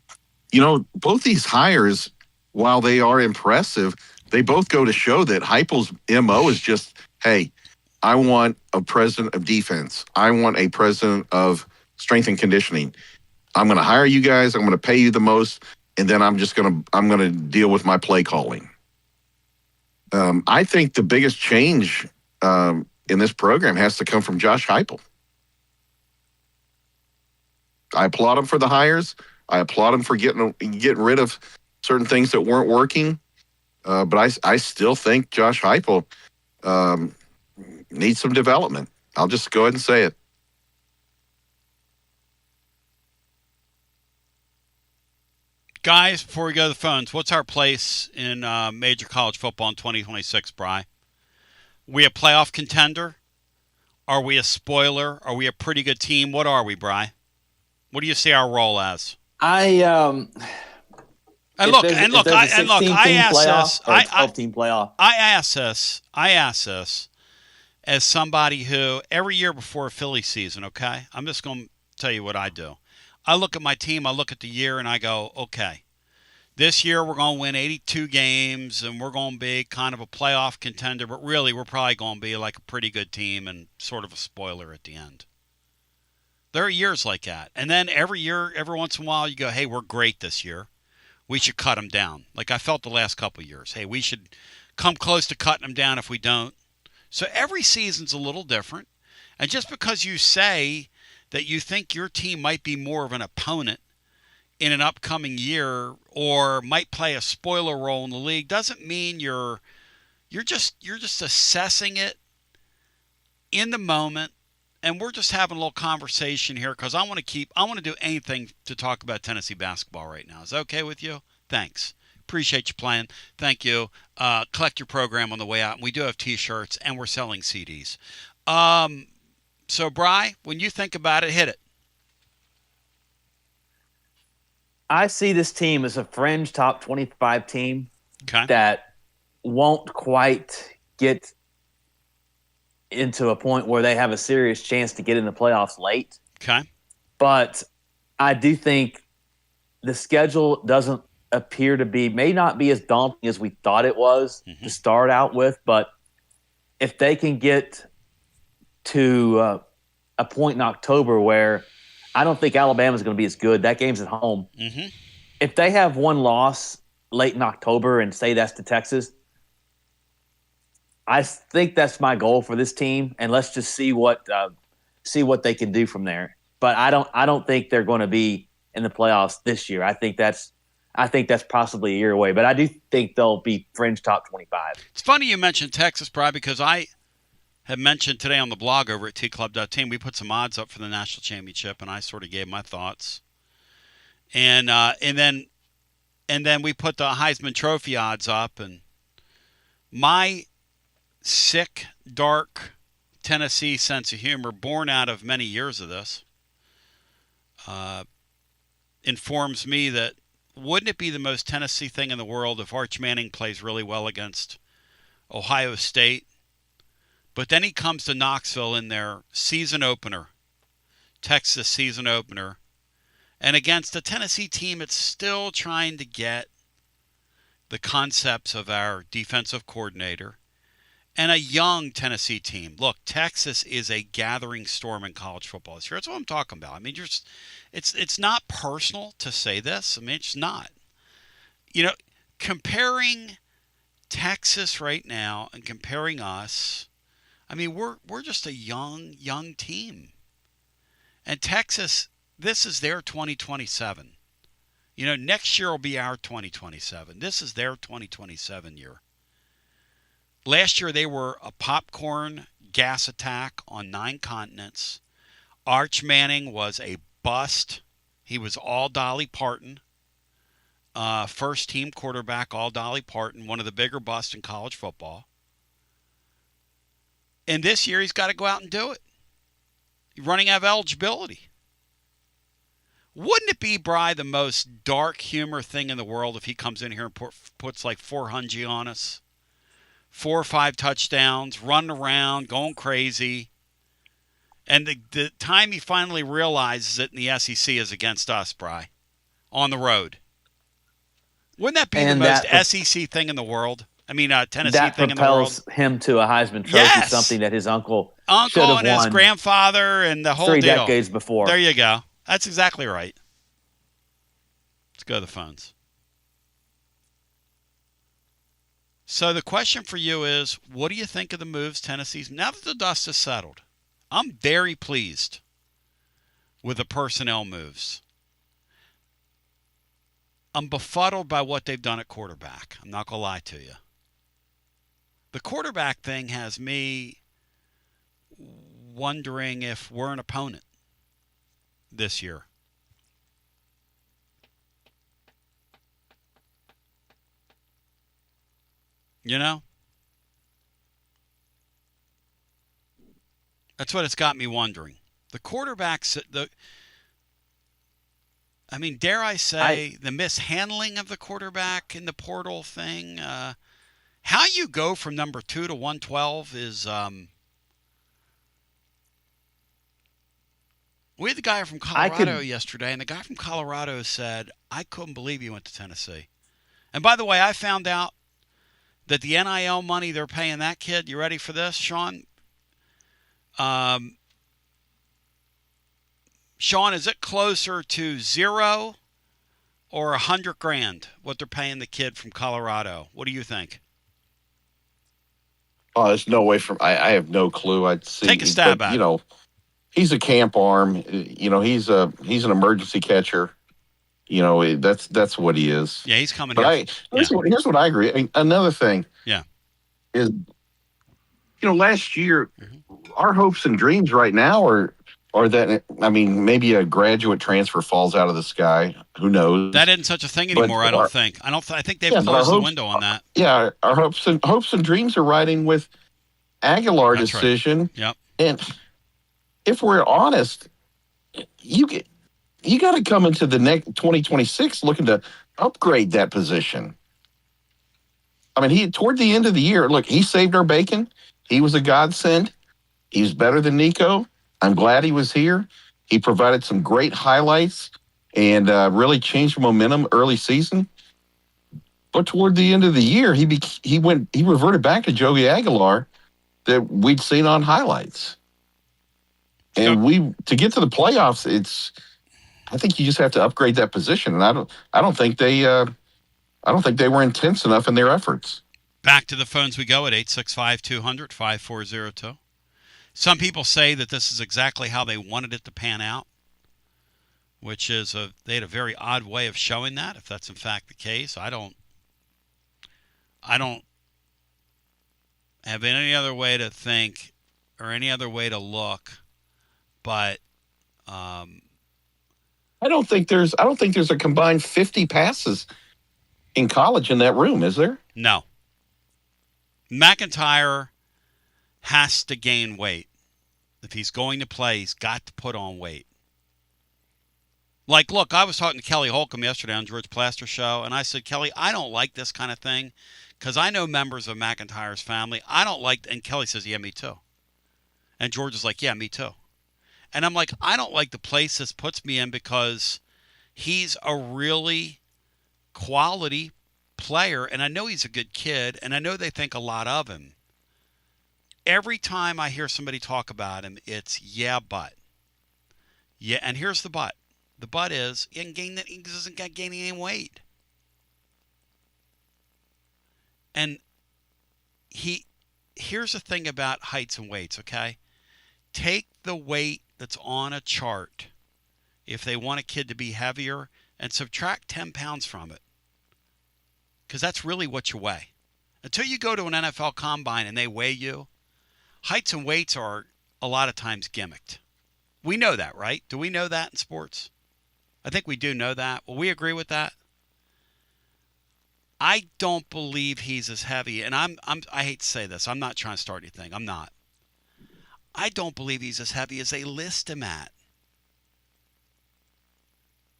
both these hires, while they are impressive, they both go to show that Heupel's MO is just, hey, I want a president of defense. I want a president of strength and conditioning. I'm going to hire you guys. I'm going to pay you the most, and then I'm going to deal with my play calling. I think the biggest change in this program has to come from Josh Heupel. I applaud him for the hires. I applaud him for getting rid of certain things that weren't working. But I still think Josh Heupel needs some development. I'll just go ahead and say it. Guys, before we go to the phones, what's our place in major college football in 2026, Bri? We a playoff contender? Are we a spoiler? Are we a pretty good team? What are we, Bri? What do you see our role as? I ask this as somebody who every year before a Philly season, okay? I'm just going to tell you what I do. I look at my team, I look at the year, and I go, okay, this year we're going to win 82 games, and we're going to be kind of a playoff contender, but really we're probably going to be like a pretty good team and sort of a spoiler at the end. There are years like that. And then every year, every once in a while, you go, hey, we're great this year. We should cut them down. Like I felt the last couple of years. Hey, we should come close to cutting them down if we don't. So every season's a little different. And just because you say that you think your team might be more of an opponent in an upcoming year or might play a spoiler role in the league doesn't mean you're just assessing it in the moment. And we're just having a little conversation here because I want to do anything to talk about Tennessee basketball right now. Is that okay with you? Thanks. Appreciate you playing. Thank you. Collect your program on the way out. And we do have T-shirts and we're selling CDs. So, Bri, when you think about it, hit it. I see this team as a fringe top 25 team that won't quite get into a point where they have a serious chance to get in the playoffs late. Okay. But I do think the schedule doesn't appear to may not be as daunting as we thought it was to start out with. But if they can get to a point in October where I don't think Alabama's going to be as good. That game's at home. Mm-hmm. If they have one loss late in October and say that's to Texas, I think that's my goal for this team, and let's just see what they can do from there. But I don't think they're going to be in the playoffs this year. I think that's possibly a year away. But I do think they'll be fringe top 25. It's funny you mentioned Texas, Brian, because I have mentioned today on the blog over at tclub.team, we put some odds up for the national championship, and I sort of gave my thoughts. And then we put the Heisman Trophy odds up, and my sick, dark Tennessee sense of humor, born out of many years of this, informs me that wouldn't it be the most Tennessee thing in the world if Arch Manning plays really well against Ohio State, but then he comes to Knoxville in their season opener, Texas season opener, and against a Tennessee team that's still trying to get the concepts of our defensive coordinator, and a young Tennessee team. Look, Texas is a gathering storm in college football this year. That's what I'm talking about. I mean, it's not personal to say this. I mean, it's not. You know, comparing Texas right now and comparing us, I mean, we're just a young team. And Texas, this is their 2027. You know, next year will be our 2027. This is their 2027 year. Last year, they were a popcorn gas attack on 9 continents. Arch Manning was a bust. He was all Dolly Parton. First-team quarterback, all Dolly Parton, one of the bigger busts in college football. And this year, he's got to go out and do it. He's running out of eligibility. Wouldn't it be, Bri, the most dark humor thing in the world if he comes in here and puts like 400 on us? 4 or 5 touchdowns, running around, going crazy. And the time he finally realizes it in the SEC is against us, Bri, on the road. Wouldn't that be the most SEC thing in the world? I mean, Tennessee thing in the world? That propels him to a Heisman Trophy, yes! Something that his uncle should have and won his grandfather and the whole 3 deal. decades before. There you go. That's exactly right. Let's go to the phones. So the question for you is, what do you think of the moves Tennessee's? Now that the dust has settled, I'm very pleased with the personnel moves. I'm befuddled by what they've done at quarterback. I'm not going to lie to you. The quarterback thing has me wondering if we're an opponent this year. You know? That's what it's got me wondering. The quarterbacks, dare I say, the mishandling of the quarterback in the portal thing, how you go from number 2 to 112 is, we had the guy from Colorado yesterday, and the guy from Colorado said, I couldn't believe he went to Tennessee. And by the way, I found out that the NIL money they're paying that kid, you ready for this, Sean? Sean, is it closer to 0 or $100,000 what they're paying the kid from Colorado? What do you think? Oh, there's no way I have no clue. I'd see. Take a stab at it. You know, he's a camp arm. You know, he's an emergency catcher. You know, that's what he is. Yeah, he's coming. But here's what I agree. I mean, another thing. Yeah. Is, you know, last year, our hopes and dreams right now are that, I mean, maybe a graduate transfer falls out of the sky. Who knows? That isn't such a thing anymore. I don't think. I think they've closed the window on that. Yeah, our hopes and dreams are riding with Aguilar decision. Right. Yep. And if we're honest, you got to come into the next 2026 looking to upgrade that position. I mean, toward the end of the year, look, he saved our bacon. He was a godsend. He's better than Nico. I'm glad he was here. He provided some great highlights and really changed momentum early season. But toward the end of the year, he reverted back to Joey Aguilar that we'd seen on highlights. And to get to the playoffs, I think you just have to upgrade that position. And I don't think they were intense enough in their efforts. Back to the phones we go at 865-200-5402. Some people say that this is exactly how they wanted it to pan out, which is they had a very odd way of showing that, if that's in fact the case. I don't have any other way to think or any other way to look, but I don't think there's a combined 50 passes in college in that room, is there? No. McIntyre has to gain weight. If he's going to play, he's got to put on weight. Like, look, I was talking to Kelly Holcomb yesterday on George Plaster's show, and I said, Kelly, I don't like this kind of thing because I know members of McIntyre's family. I don't like, and Kelly says, yeah, me too. And George is like, yeah, me too. And I'm like, I don't like the place this puts me in because he's a really quality player, and I know he's a good kid, and I know they think a lot of him. Every time I hear somebody talk about him, it's yeah, but. Yeah, and here's the but. The but is he doesn't get gaining any weight. And here's the thing about heights and weights, okay? Take the weight that's on a chart if they want a kid to be heavier and subtract 10 pounds from it. Because that's really what you weigh. Until you go to an NFL combine and they weigh you, heights and weights are a lot of times gimmicked. We know that, right? Do we know that in sports? I think we do know that. Will we agree with that? I don't believe he's as heavy, and I hate to say this. I'm not trying to start anything. I'm not. I don't believe he's as heavy as they list him at.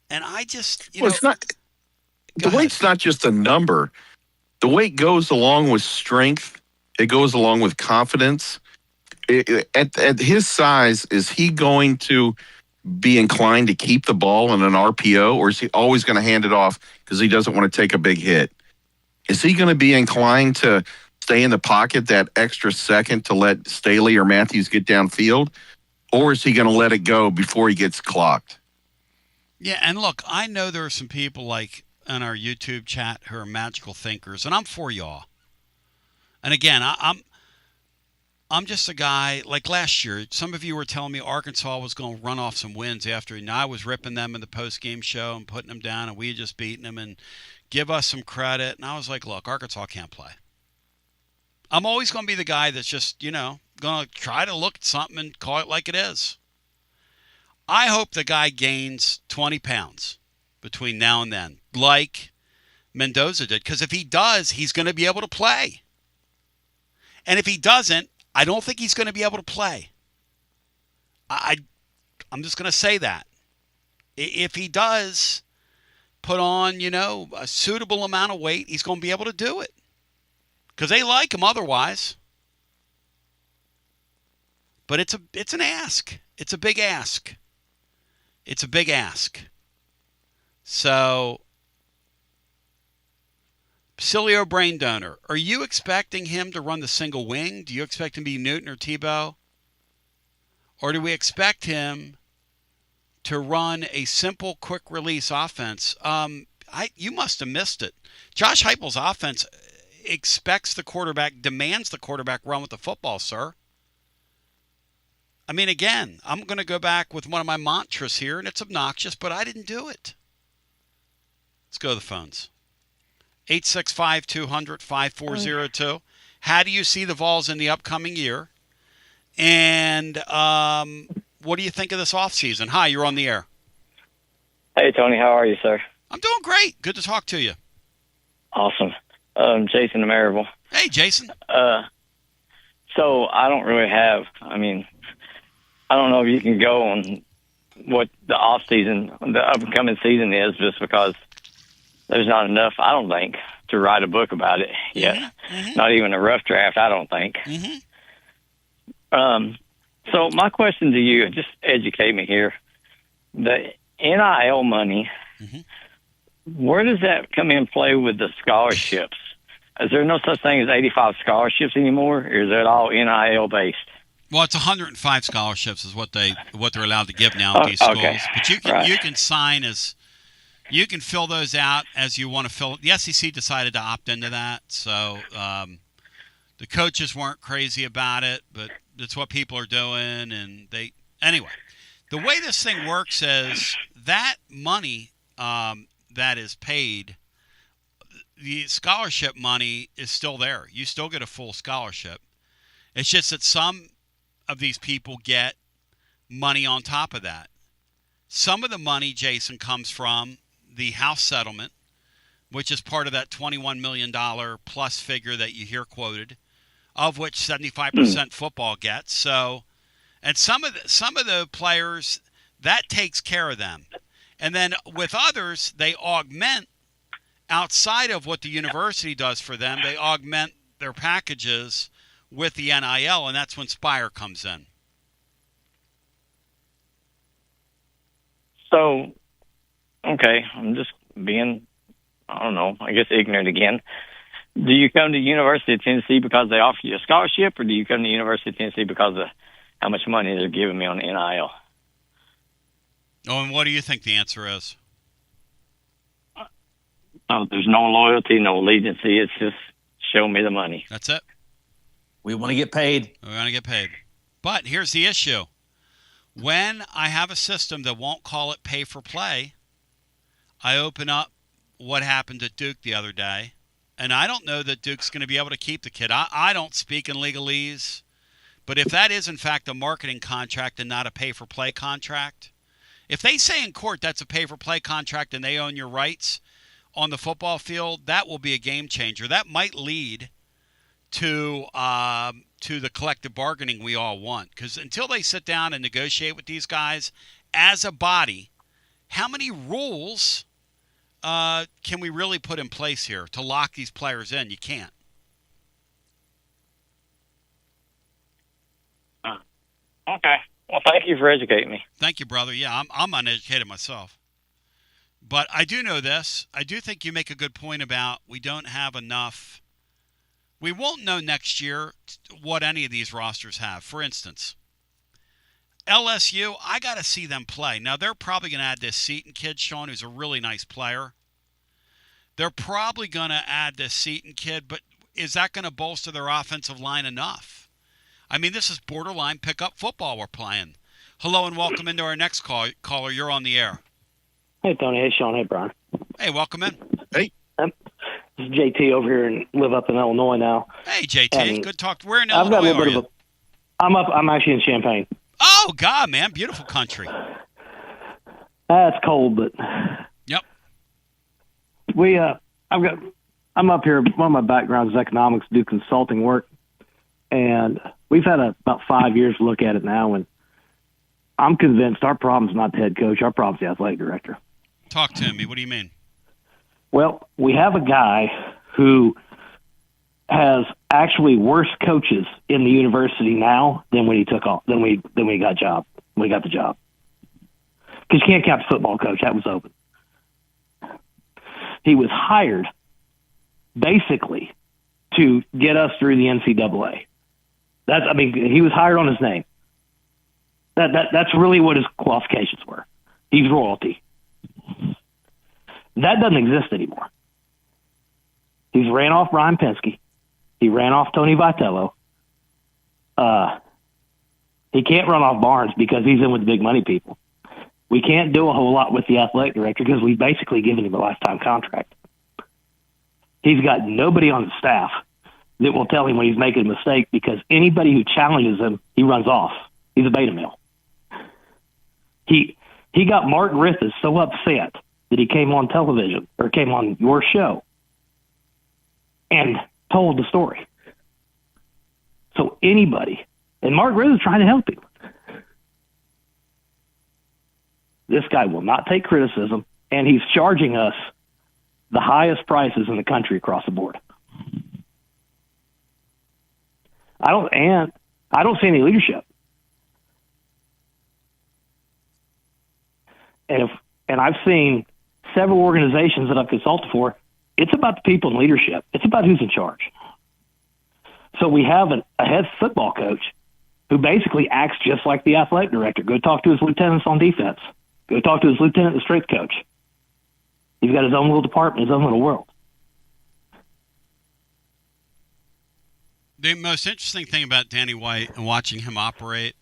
And I just, it's not. The weight's not just a number. The weight goes along with strength. It goes along with confidence. At his size, is he going to be inclined to keep the ball in an RPO, or is he always going to hand it off because he doesn't want to take a big hit? Is he going to be inclined to stay in the pocket that extra second to let Staley or Matthews get downfield, or is he going to let it go before he gets clocked? Yeah, and look, I know there are some people like on our YouTube chat who are magical thinkers, and I'm for y'all. And again, I'm just a guy, like last year, some of you were telling me Arkansas was going to run off some wins after, and I was ripping them in the post-game show and putting them down, and we had just beaten them, and give us some credit. And I was like, look, Arkansas can't play. I'm always going to be the guy that's just, going to try to look at something and call it like it is. I hope the guy gains 20 pounds between now and then, like Mendoza did, because if he does, he's going to be able to play. And if he doesn't, I don't think he's going to be able to play. I'm just going to say that. If he does put on, a suitable amount of weight, he's going to be able to do it. Because they like him otherwise. But it's an ask. It's a big ask. It's a big ask. So, Basilio brain donor. Are you expecting him to run the single wing? Do you expect him to be Newton or Tebow? Or do we expect him to run a simple, quick release offense? You must have missed it. Josh Heupel's offense expects the quarterback, demands the quarterback run with the football, sir. I mean, again, I'm going to go back with one of my mantras here, and it's obnoxious, but I didn't do it. Let's go to the phones. 865-200-5402. How do you see the Vols in the upcoming year? And what do you think of this offseason? Hi, you're on the air. Hey, Tony. How are you, sir? I'm doing great. Good to talk to you. Awesome. Jason Maryville. Hey, Jason. So I don't really have, I don't know if you can go on what the upcoming season is, just because there's not enough, I don't think, to write a book about it yet. Mm-hmm. Not even a rough draft, I don't think. Mm-hmm. So my question to you, just educate me here. The NIL money, where does that come in play with the scholarships? Is there no such thing as 85 scholarships anymore, or is it all NIL based? Well, it's 105 scholarships is what they're allowed to give now at these schools. Okay. But you can sign you can fill those out as you want to fill. The SEC decided to opt into that, so the coaches weren't crazy about it, but that's what people are doing. And anyway, the way this thing works is that money that is paid, the scholarship money is still there. You still get a full scholarship. It's just that some of these people get money on top of that. Some of the money, Jason, comes from the house settlement, which is part of that $21 million plus figure that you hear quoted, of which 75% football gets. So, and some of the players, that takes care of them. And then with others, they augment outside of what the university does for them. They augment their packages with the NIL, and that's when Spire comes in. So, okay, I'm just being, I don't know, I guess ignorant again. Do you come to University of Tennessee because they offer you a scholarship, or do you come to University of Tennessee because of how much money they're giving me on the NIL? Oh, and what do you think the answer is? Oh, there's no loyalty, no allegiance. It's just show me the money. That's it. We want to get paid. We want to get paid. But here's the issue. When I have a system that won't call it pay for play, I open up what happened at Duke the other day, and I don't know that Duke's going to be able to keep the kid. I don't speak in legalese, but if that is in fact a marketing contract and not a pay for play contract, if they say in court that's a pay for play contract and they own your rights on the football field, that will be a game changer. That might lead to the collective bargaining we all want. Because until they sit down and negotiate with these guys as a body, how many rules can we really put in place here to lock these players in? You can't. Okay. Well, thank you for educating me. Thank you, brother. Yeah, I'm uneducated myself. But I do know this. I do think you make a good point about we don't have enough. We won't know next year what any of these rosters have. For instance, LSU, I got to see them play. Now, they're probably going to add this Seton kid, Sean, who's a really nice player. They're probably going to add this Seton kid, but is that going to bolster their offensive line enough? I mean, this is borderline pickup football we're playing. Hello and welcome into our next caller. You're on the air. Hey, Tony. Hey, Sean. Hey, Brian. Hey, welcome in. Hey. This is JT over here and live up in Illinois now. Hey, JT. And good talk. Where in Illinois are you? I'm actually in Champaign. Oh, God, man. Beautiful country. It's cold, but. Yep. I'm up here. One of my backgrounds is economics, do consulting work. And we've had about 5 years to look at it now. And I'm convinced our problem's not the head coach. Our problem's the athletic director. Talk to me. What do you mean? Well, we have a guy who has actually worse coaches in the university now than when he took off, than we got the job. Because you can't count the football coach. That was open. He was hired basically to get us through the NCAA. He was hired on his name. That's really what his qualifications were. He's royalty. That doesn't exist anymore. He's ran off Brian Penske. He ran off Tony Vitello. He can't run off Barnes because he's in with the big money people. We can't do a whole lot with the athletic director because we've basically given him a lifetime contract. He's got nobody on the staff that will tell him when he's making a mistake because anybody who challenges him, he runs off. He's a beta male. He got Mark Griffiths so upset that he came on television or came on your show and told the story. So anybody, and Mark Griffiths is trying to help him. This guy will not take criticism, and he's charging us the highest prices in the country across the board. I don't see any leadership. And I've seen several organizations that I've consulted for. It's about the people in leadership. It's about who's in charge. So we have a head football coach who basically acts just like the athletic director. Go talk to his lieutenants on defense. Go talk to his lieutenant, the strength coach. He's got his own little department, his own little world. The most interesting thing about Danny White and watching him operate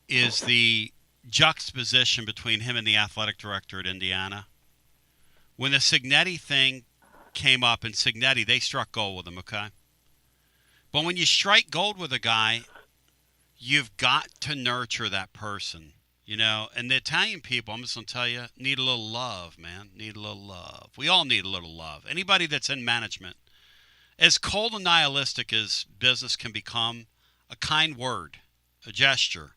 is the juxtaposition between him and the athletic director at Indiana. When the Cignetti thing came up in Cignetti, they struck gold with him, okay? But when you strike gold with a guy, you've got to nurture that person. And the Italian people, I'm just going to tell you, need a little love, man. Need a little love. We all need a little love. Anybody that's in management, as cold and nihilistic as business can become, a kind word, a gesture,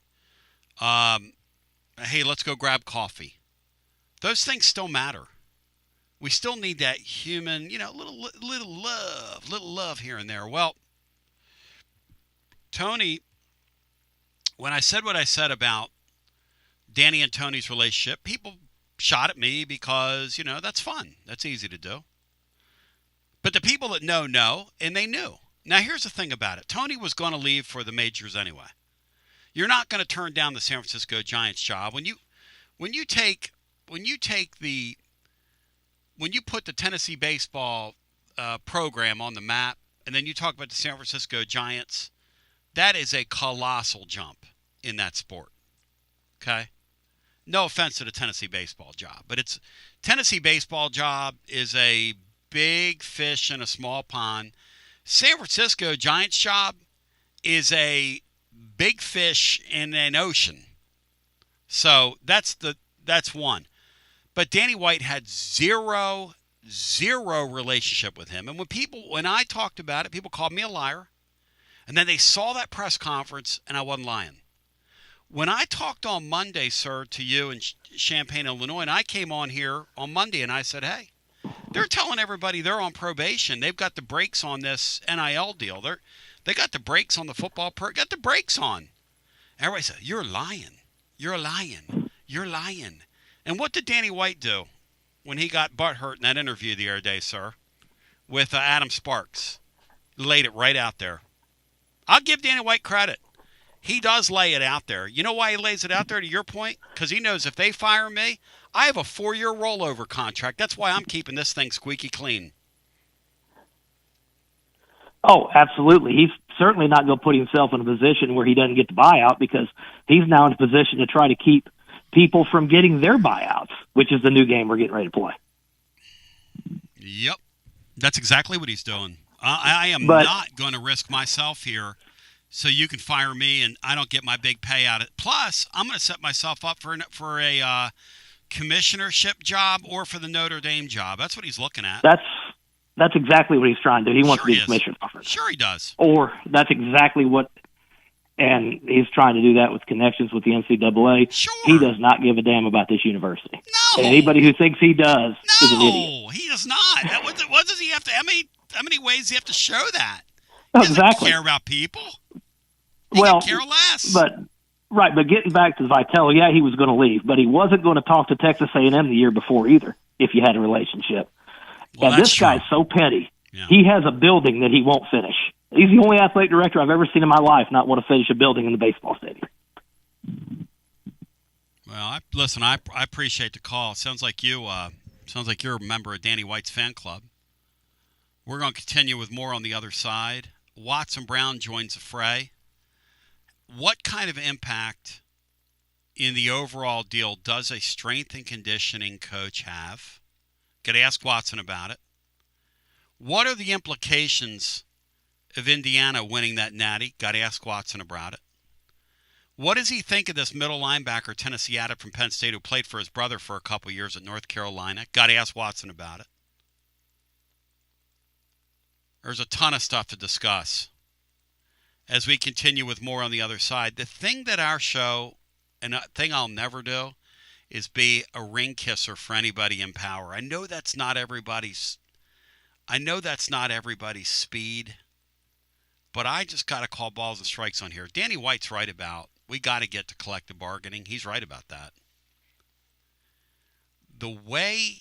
hey, let's go grab coffee. Those things still matter. We still need that human, little love here and there. Well, Tony, when I said what I said about Danny and Tony's relationship, people shot at me because, that's fun. That's easy to do. But the people that know, and they knew. Now, here's the thing about it. Tony was going to leave for the majors anyway. You're not going to turn down the San Francisco Giants job. When you put the Tennessee baseball program on the map, and then you talk about the San Francisco Giants, that is a colossal jump in that sport. Okay? No offense to the Tennessee baseball job, but Tennessee baseball job is a big fish in a small pond. San Francisco Giants job is a big fish in an ocean. So that's one. But Danny White had zero relationship with him. And when I talked about it, people called me a liar. And then they saw that press conference, and I wasn't lying. When I talked on Monday, sir, to you in Champaign, Illinois, and I came on here on Monday and I said, hey, they're telling everybody they're on probation. They've got the brakes on this NIL deal. They got the brakes on the football got the brakes on. Everybody said, you're lying. You're lying. You're lying. And what did Danny White do when he got butthurt in that interview the other day, sir, with Adam Sparks? Laid it right out there. I'll give Danny White credit. He does lay it out there. You know why he lays it out there, to your point? Because he knows if they fire me, I have a 4-year rollover contract. That's why I'm keeping this thing squeaky clean. Oh, absolutely. He's certainly not going to put himself in a position where he doesn't get the buyout, because he's now in a position to try to keep people from getting their buyouts, which is the new game we're getting ready to play. Yep. That's exactly what he's doing. I am not going to risk myself here so you can fire me and I don't get my big payout. Plus, I'm going to set myself up for a commissionership job or for the Notre Dame job. That's what he's looking at. That's exactly what he's trying to do. He wants to be a commissioner. Sure he does. Or that's exactly what, and he's trying to do that with connections with the NCAA. Sure. He does not give a damn about this university. No. And anybody who thinks he does is an idiot. No, he does not. What does he have to, how many ways does he have to show that? He doesn't care about people. He can care less. But getting back to Vitale, yeah, he was going to leave, but he wasn't going to talk to Texas A&M the year before either, if you had a relationship. Well, and this guy's so petty. Yeah. He has a building that he won't finish. He's the only athletic director I've ever seen in my life not want to finish a building in the baseball stadium. Well, I appreciate the call. Sounds like you're a member of Danny White's fan club. We're going to continue with more on the other side. Watson Brown joins the fray. What kind of impact in the overall deal does a strength and conditioning coach have? Got to ask Watson about it. What are the implications of Indiana winning that natty? Got to ask Watson about it. What does he think of this middle linebacker Tennessee added from Penn State who played for his brother for a couple years at North Carolina? Got to ask Watson about it. There's a ton of stuff to discuss as we continue with more on the other side. The thing that our show, and a thing I'll never do, is be a ring kisser for anybody in power. I know that's not everybody's speed, but I just got to call balls and strikes on here. Danny White's right about we got to get to collective bargaining. He's right about that. The way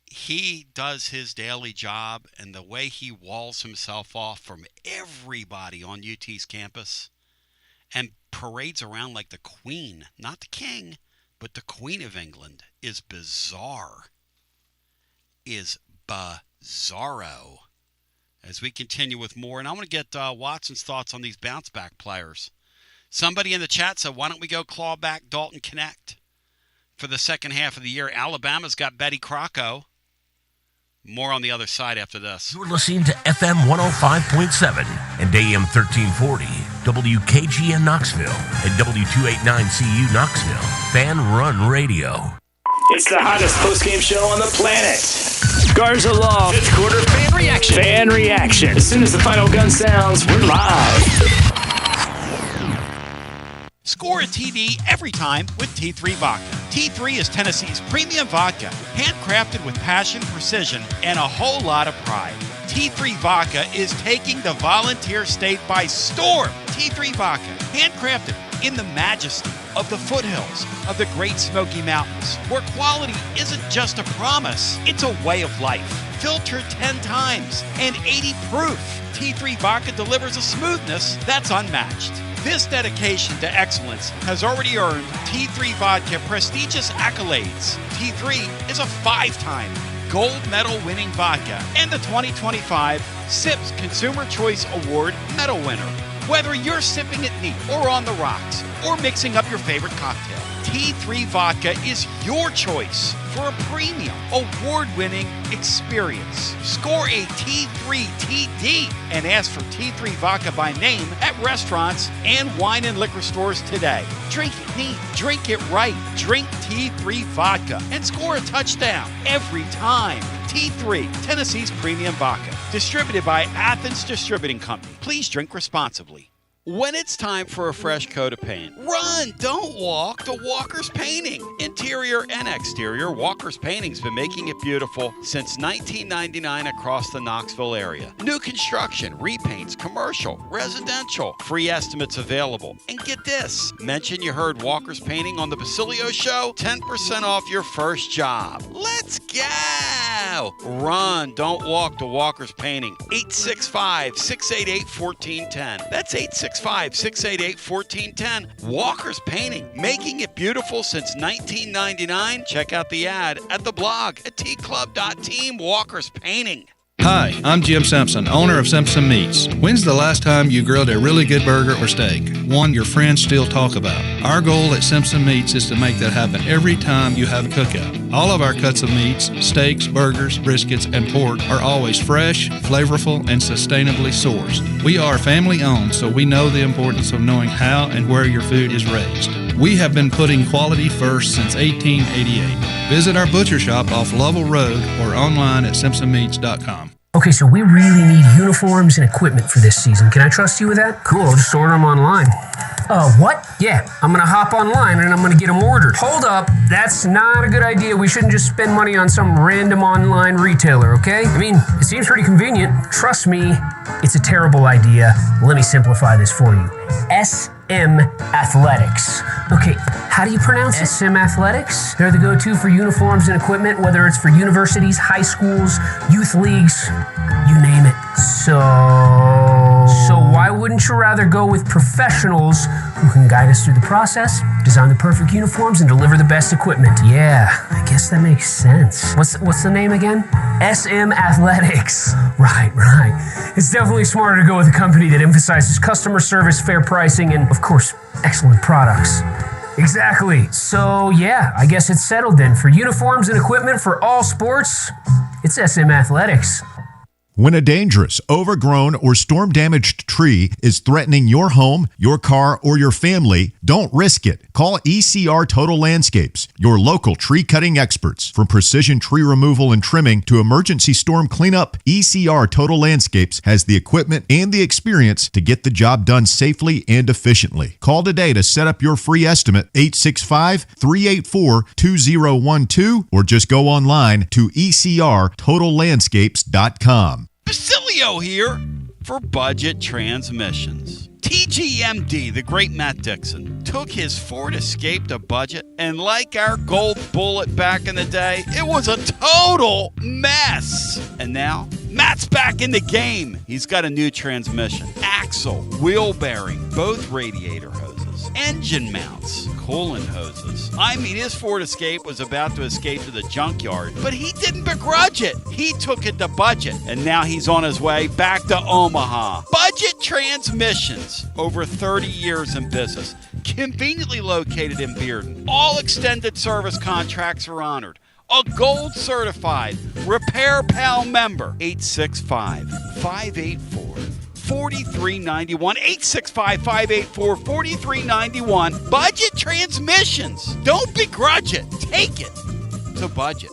he does his daily job and the way he walls himself off from everybody on UT's campus and parades around like the queen, not the king, but the Queen of England, is bizarre. Is bizarro. As we continue with more, and I want to get Watson's thoughts on these bounce-back players. Somebody in the chat said, why don't we go claw back Dalton Connect for the second half of the year? Alabama's got Betty Crocco. More on the other side after this. You're listening to FM 105.7 and AM 1340. WKGN Knoxville and W289CU Knoxville. Fan Run Radio. It's the hottest post-game show on the planet. Garza Law, fifth quarter fan reaction. Fan reaction. As soon as the final gun sounds, we're live. Score a TD every time with T3 Vodka. T3 is Tennessee's premium vodka, handcrafted with passion, precision, and a whole lot of pride. T3 Vodka is taking the Volunteer State by storm. T3 Vodka, handcrafted in the majesty of the foothills of the Great Smoky Mountains, where quality isn't just a promise, it's a way of life. Filtered 10 times and 80 proof, T3 Vodka delivers a smoothness that's unmatched. This dedication to excellence has already earned T3 Vodka prestigious accolades. T3 is a 5-time gold medal winning vodka and the 2025 SIPS Consumer Choice Award medal winner. Whether you're sipping it neat or on the rocks or mixing up your favorite cocktail, T3 Vodka is your choice for a premium, award-winning experience. Score a T3 TD and ask for T3 Vodka by name at restaurants and wine and liquor stores today. Drink it neat, drink it right, drink T3 Vodka and score a touchdown every time. T3, Tennessee's premium vodka. Distributed by Athens Distributing Company. Please drink responsibly. When it's time for a fresh coat of paint, run, don't walk to Walker's Painting. Interior and exterior, Walker's Painting's been making it beautiful since 1999 across the Knoxville area. New construction, repaints, commercial, residential, free estimates available. And get this, mention you heard Walker's Painting on the Basilio show, 10% off your first job. Let's go! Run, don't walk to Walker's Painting. 865-688-1410. That's 865-688-1410. Walker's Painting, making it beautiful since 1999. Check out the ad at the blog at tclub.team. Walker's Painting. Hi, I'm Jim Simpson, owner of Simpson Meats. When's the last time you grilled a really good burger or steak? One your friends still talk about. Our goal at Simpson Meats is to make that happen every time you have a cookout. All of our cuts of meats, steaks, burgers, briskets, and pork are always fresh, flavorful, and sustainably sourced. We are family owned, so we know the importance of knowing how and where your food is raised. We have been putting quality first since 1888. Visit our butcher shop off Lovell Road or online at simpsonmeats.com. Okay, so we really need uniforms and equipment for this season. Can I trust you with that? Cool, I'll just order them online. What? Yeah, I'm gonna hop online and I'm gonna get them ordered. Hold up, that's not a good idea. We shouldn't just spend money on some random online retailer, okay? I mean, it seems pretty convenient. Trust me, it's a terrible idea. Let me simplify this for you. SM Athletics. Okay, how do you pronounce it? SM Athletics? They're the go-to for uniforms and equipment, whether it's for universities, high schools, youth leagues, you name it. So why wouldn't you rather go with professionals who can guide us through the process, design the perfect uniforms, and deliver the best equipment? Yeah, I guess that makes sense. What's the name again? SM Athletics. Right. It's definitely smarter to go with a company that emphasizes customer service, fair pricing, and, of course, excellent products. Exactly. So, yeah, I guess it's settled then. For uniforms and equipment for all sports, it's SM Athletics. When a dangerous, overgrown, or storm-damaged tree is threatening your home, your car, or your family, don't risk it. Call ECR Total Landscapes, your local tree-cutting experts. From precision tree removal and trimming to emergency storm cleanup, ECR Total Landscapes has the equipment and the experience to get the job done safely and efficiently. Call today to set up your free estimate, 865-384-2012, or just go online to ecrtotallandscapes.com. Basilio here for Budget Transmissions. TGMD, the great Matt Dixon, took his Ford Escape to budget, and like our gold bullet back in the day, it was a total mess. And now, Matt's back in the game. He's got a new transmission, axle, wheel bearing, both radiator hoses, engine mounts, coolant hoses. I mean, his Ford Escape was about to escape to the junkyard, but he didn't begrudge it. He took it to budget, and now he's on his way back to Omaha. Budget Transmissions, over 30 years in business, conveniently located in Bearden. All extended service contracts are honored. A gold certified Repair Pal member. 865-584-46 4391. 865-584-4391. Budget Transmissions. Don't begrudge it. Take it. It's a budget.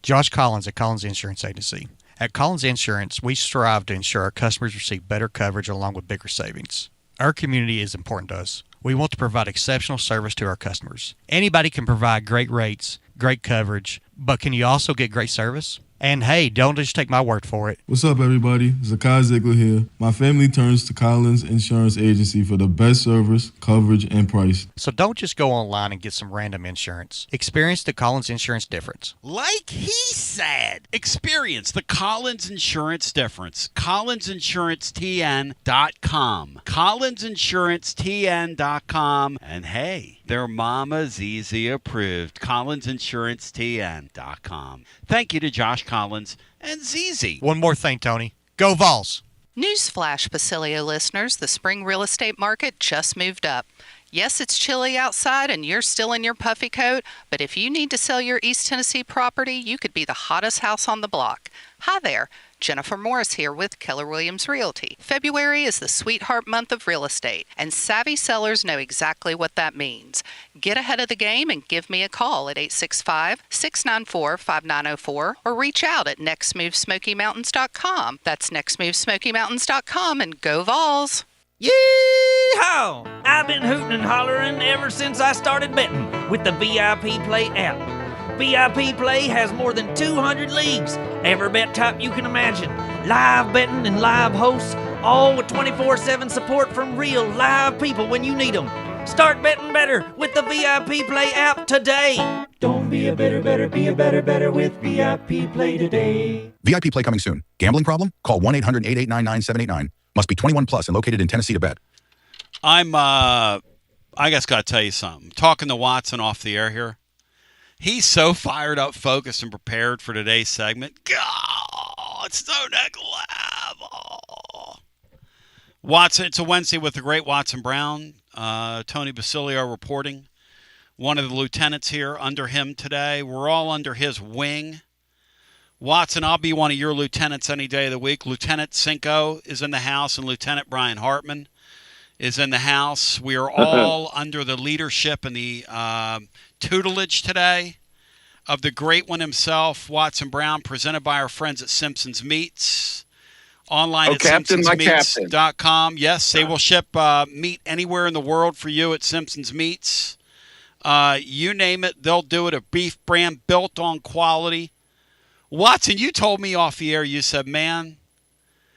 Josh Collins at Collins Insurance Agency. At Collins Insurance, we strive to ensure our customers receive better coverage along with bigger savings. Our community is important to us. We want to provide exceptional service to our customers. Anybody can provide great rates, great coverage, but can you also get great service? And hey, don't just take my word for it. What's up, everybody? Zakai Ziegler here. My family turns to Collins Insurance Agency for the best service, coverage, and price. So don't just go online and get some random insurance. Experience the Collins Insurance difference. Like he said, experience the Collins Insurance difference. CollinsInsuranceTN.com. CollinsInsuranceTN.com. And hey, their Mama Zizi approved. CollinsInsuranceTN.com. Thank you to Josh Collins and Zizi. One more thing, Tony. Go Vols! Newsflash, Basilio listeners, the spring real estate market just moved up. Yes, it's chilly outside and you're still in your puffy coat, but if you need to sell your East Tennessee property, you could be the hottest house on the block. Hi there. Jennifer Morris here with Keller Williams Realty. February is the sweetheart month of real estate, and savvy sellers know exactly what that means. Get ahead of the game and give me a call at 865-694-5904 or reach out at nextmovesmokymountains.com. That's nextmovesmokymountains.com, and go Vols! Yee-haw! I've been hooting and hollering ever since I started betting with the VIP Play app. VIP Play has more than 200 leagues, every bet type you can imagine, live betting and live hosts, all with 24/7 support from real live people when you need them. Start betting better with the VIP Play app today. Don't be a better, be a better with VIP Play today. VIP Play coming soon. Gambling problem? Call 1-800-889-9789. Must be 21 plus and located in Tennessee to bet. I guess got to tell you something. Talking to Watson off the air here. He's so fired up, focused, and prepared for today's segment. God, it's so next level. Watson, it's a Wednesday with the great Watson Brown. Tony Basilio reporting. One of the lieutenants here under him today. We're all under his wing. Watson, I'll be one of your lieutenants any day of the week. Lieutenant Cinco is in the house, and Lieutenant Brian Hartman is in the house. We are all under the leadership and the tutelage today of the great one himself, Watson Brown, presented by our friends at Simpson's Meats. Online at simpsonsmeats.com. Yes, they will ship meat anywhere in the world for you at Simpson's Meats. You name it, they'll do it. A beef brand built on quality. Watson, you told me off the air, you said, man,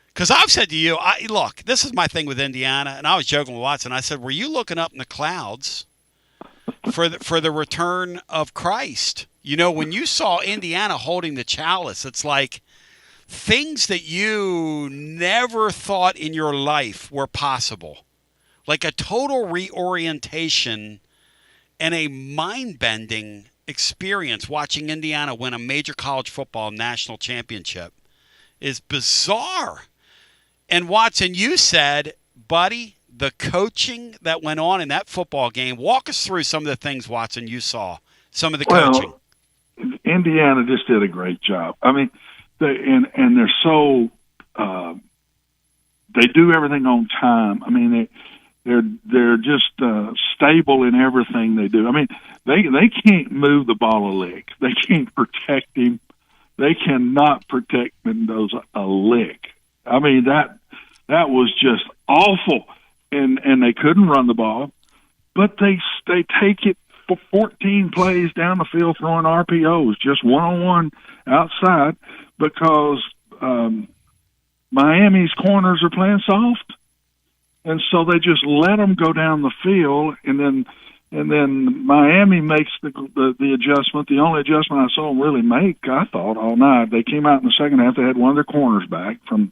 because I've said to you, look, this is my thing with Indiana, and I was joking with Watson. I said, were you looking up in the clouds for the return of Christ? You know, when you saw Indiana holding the chalice, it's like things that you never thought in your life were possible. Like a total reorientation and a mind-bending experience watching Indiana win a major college football national championship is bizarre. And Watson, you said, buddy, the coaching that went on in that football game, walk us through some of the things, Watson, you saw, some of the coaching. Indiana just did a great job. I mean, they're so they do everything on time. I mean, they're just stable in everything they do. I mean, they can't move the ball a lick. They can't protect him. They cannot protect Mendoza a lick. I mean, that was just awful. And they couldn't run the ball, but they take it for 14 plays down the field throwing RPOs, just one-on-one outside, because Miami's corners are playing soft. And so they just let them go down the field, and then Miami makes the adjustment. The only adjustment I saw them really make, I thought, all night. They came out in the second half. They had one of their corners back from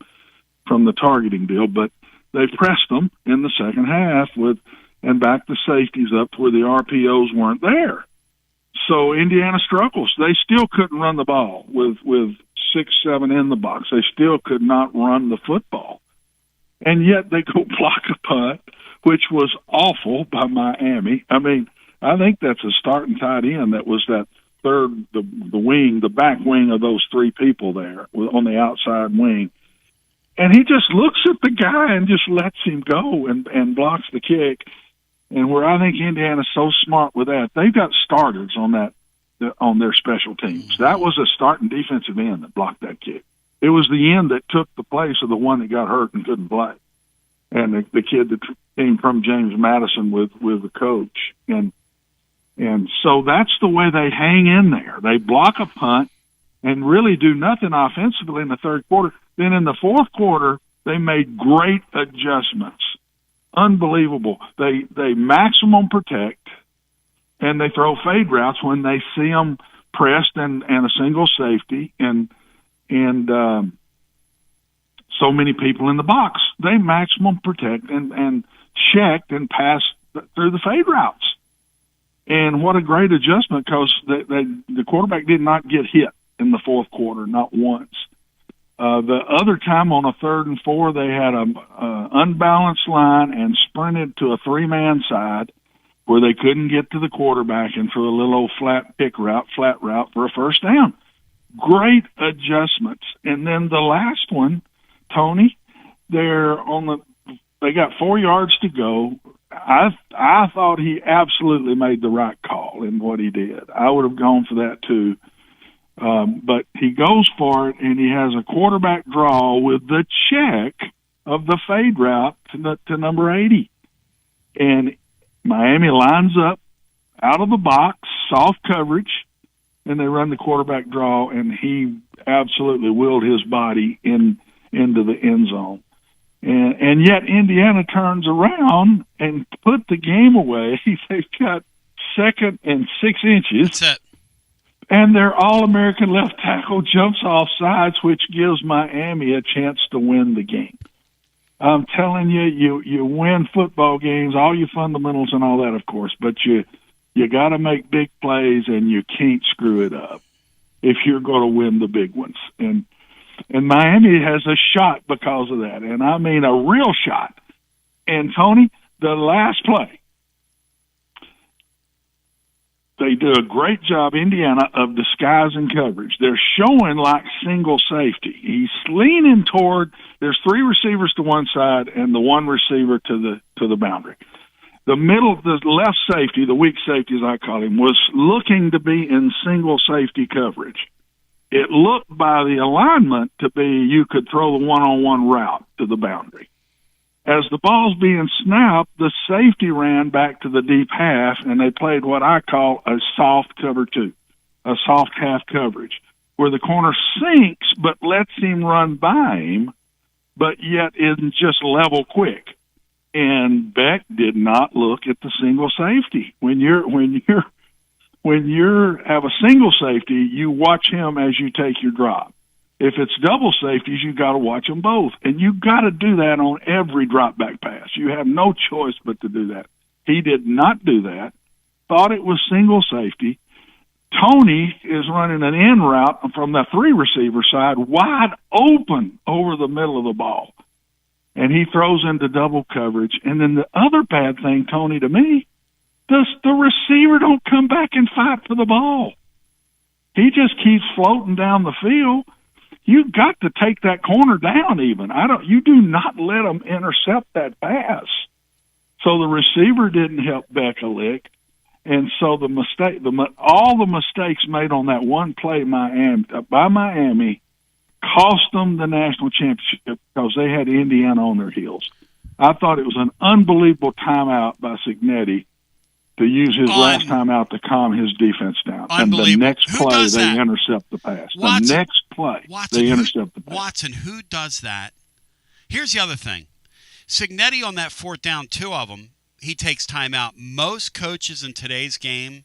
the targeting deal, but they pressed them in the second half and backed the safeties up to where the RPOs weren't there. So Indiana struggles. They still couldn't run the ball with 6-7 in the box. They still could not run the football. And yet they go block a punt, which was awful by Miami. I mean, I think that's a starting tight end that was that third, the back wing of those three people there on the outside wing. And he just looks at the guy and just lets him go and blocks the kick. And where I think Indiana's so smart with that, they've got starters on their special teams. That was a starting defensive end that blocked that kick. It was the end that took the place of the one that got hurt and couldn't play. And the kid that came from James Madison with the coach. And so that's the way they hang in there. They block a punt and really do nothing offensively in the third quarter. Then in the fourth quarter, they made great adjustments. Unbelievable. They maximum protect, and they throw fade routes when they see them pressed and a single safety and so many people in the box. They maximum protect and checked and passed through the fade routes. And what a great adjustment, because the quarterback did not get hit in the fourth quarter, not once. The other time on a 3rd and 4, they had a unbalanced line and sprinted to a 3-man side where they couldn't get to the quarterback and threw a little old flat route for a first down. Great adjustments. And then the last one, Tony, they got 4 yards to go. I thought he absolutely made the right call in what he did. I would have gone for that too. But he goes for it, and he has a quarterback draw with the check of the fade route to number 80. And Miami lines up out of the box, soft coverage, and they run the quarterback draw, and he absolutely willed his body into the end zone. And yet Indiana turns around and put the game away. They've got 2nd and 6 inches. That's it. And their All-American left tackle jumps off sides, which gives Miami a chance to win the game. I'm telling you, you win football games, all your fundamentals and all that, of course, but you got to make big plays, and you can't screw it up if you're going to win the big ones. And Miami has a shot because of that, and I mean a real shot. And, Tony, the last play, they do a great job, Indiana, of disguising coverage. They're showing like single safety. He's leaning toward, there's 3 receivers to one side and the 1 receiver to the boundary. The left safety, the weak safety as I call him, was looking to be in single safety coverage. It looked by the alignment to be you could throw the one-on-one route to the boundary. As the ball's being snapped, the safety ran back to the deep half, and they played what I call a soft cover 2, a soft half coverage, where the corner sinks but lets him run by him, but yet isn't just level quick. And Beck did not look at the single safety. When you have a single safety, you watch him as you take your drop. If it's double safeties, you got to watch them both. And you got to do that on every drop back pass. You have no choice but to do that. He did not do that. Thought it was single safety. Tony is running an in route from the 3 receiver side, wide open over the middle of the ball. And he throws into double coverage. And then the other bad thing, Tony, to me, the receiver don't come back and fight for the ball. He just keeps floating down the field. You've got to take that corner down even. You do not let them intercept that pass. So the receiver didn't help Beck a lick. And so all the mistakes made on that one play by Miami cost them the national championship because they had Indiana on their heels. I thought it was an unbelievable timeout by Signetti to use his last timeout to calm his defense down. And the next play, they intercept the pass. Watson, the next play, they intercept the pass. Watson, who does that? Here's the other thing. Signetti on that 4th down, 2 of them, he takes timeout. Most coaches in today's game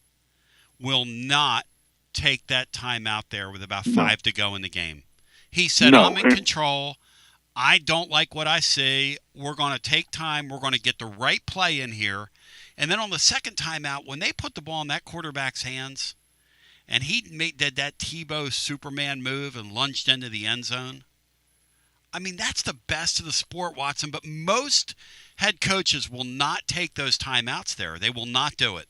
will not take that timeout there with about 5 to go in the game. He said, I'm in control. I don't like what I see. We're going to take time. We're going to get the right play in here. And then on the second timeout, when they put the ball in that quarterback's hands, and he did that Tebow Superman move and lunged into the end zone, I mean, that's the best of the sport, Watson. But most head coaches will not take those timeouts there. They will not do it.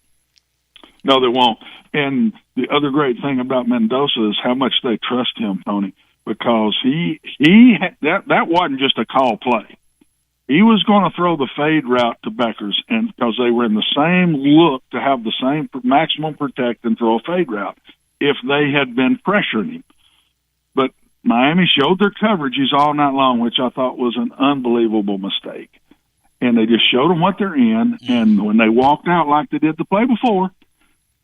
No, they won't. And the other great thing about Mendoza is how much they trust him, Tony. because that wasn't just a call play. He was going to throw the fade route to Beckers, and because they were in the same look to have the same maximum protect and throw a fade route if they had been pressuring him. But Miami showed their coverages all night long, which I thought was an unbelievable mistake. And they just showed them what they're in, and when they walked out like they did the play before,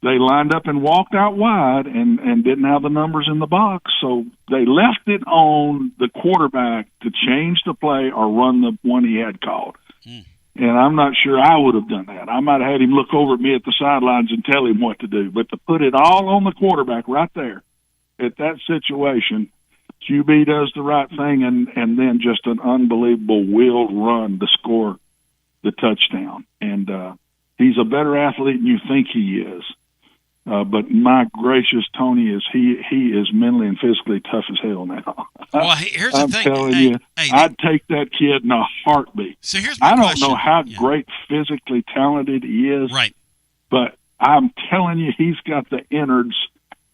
they lined up and walked out wide and didn't have the numbers in the box. So they left it on the quarterback to change the play or run the one he had called. And I'm not sure I would have done that. I might have had him look over at me at the sidelines and tell him what to do. But to put it all on the quarterback right there at that situation, QB does the right thing, and then just an unbelievable willed run to score the touchdown. And he's a better athlete than you think he is. But my gracious, Tony, he is mentally and physically tough as hell now. Well, here's the thing. I'm telling you, I'd take that kid in a heartbeat. So here's my question. I don't know how great physically talented he is, right? But I'm telling you, he's got the innards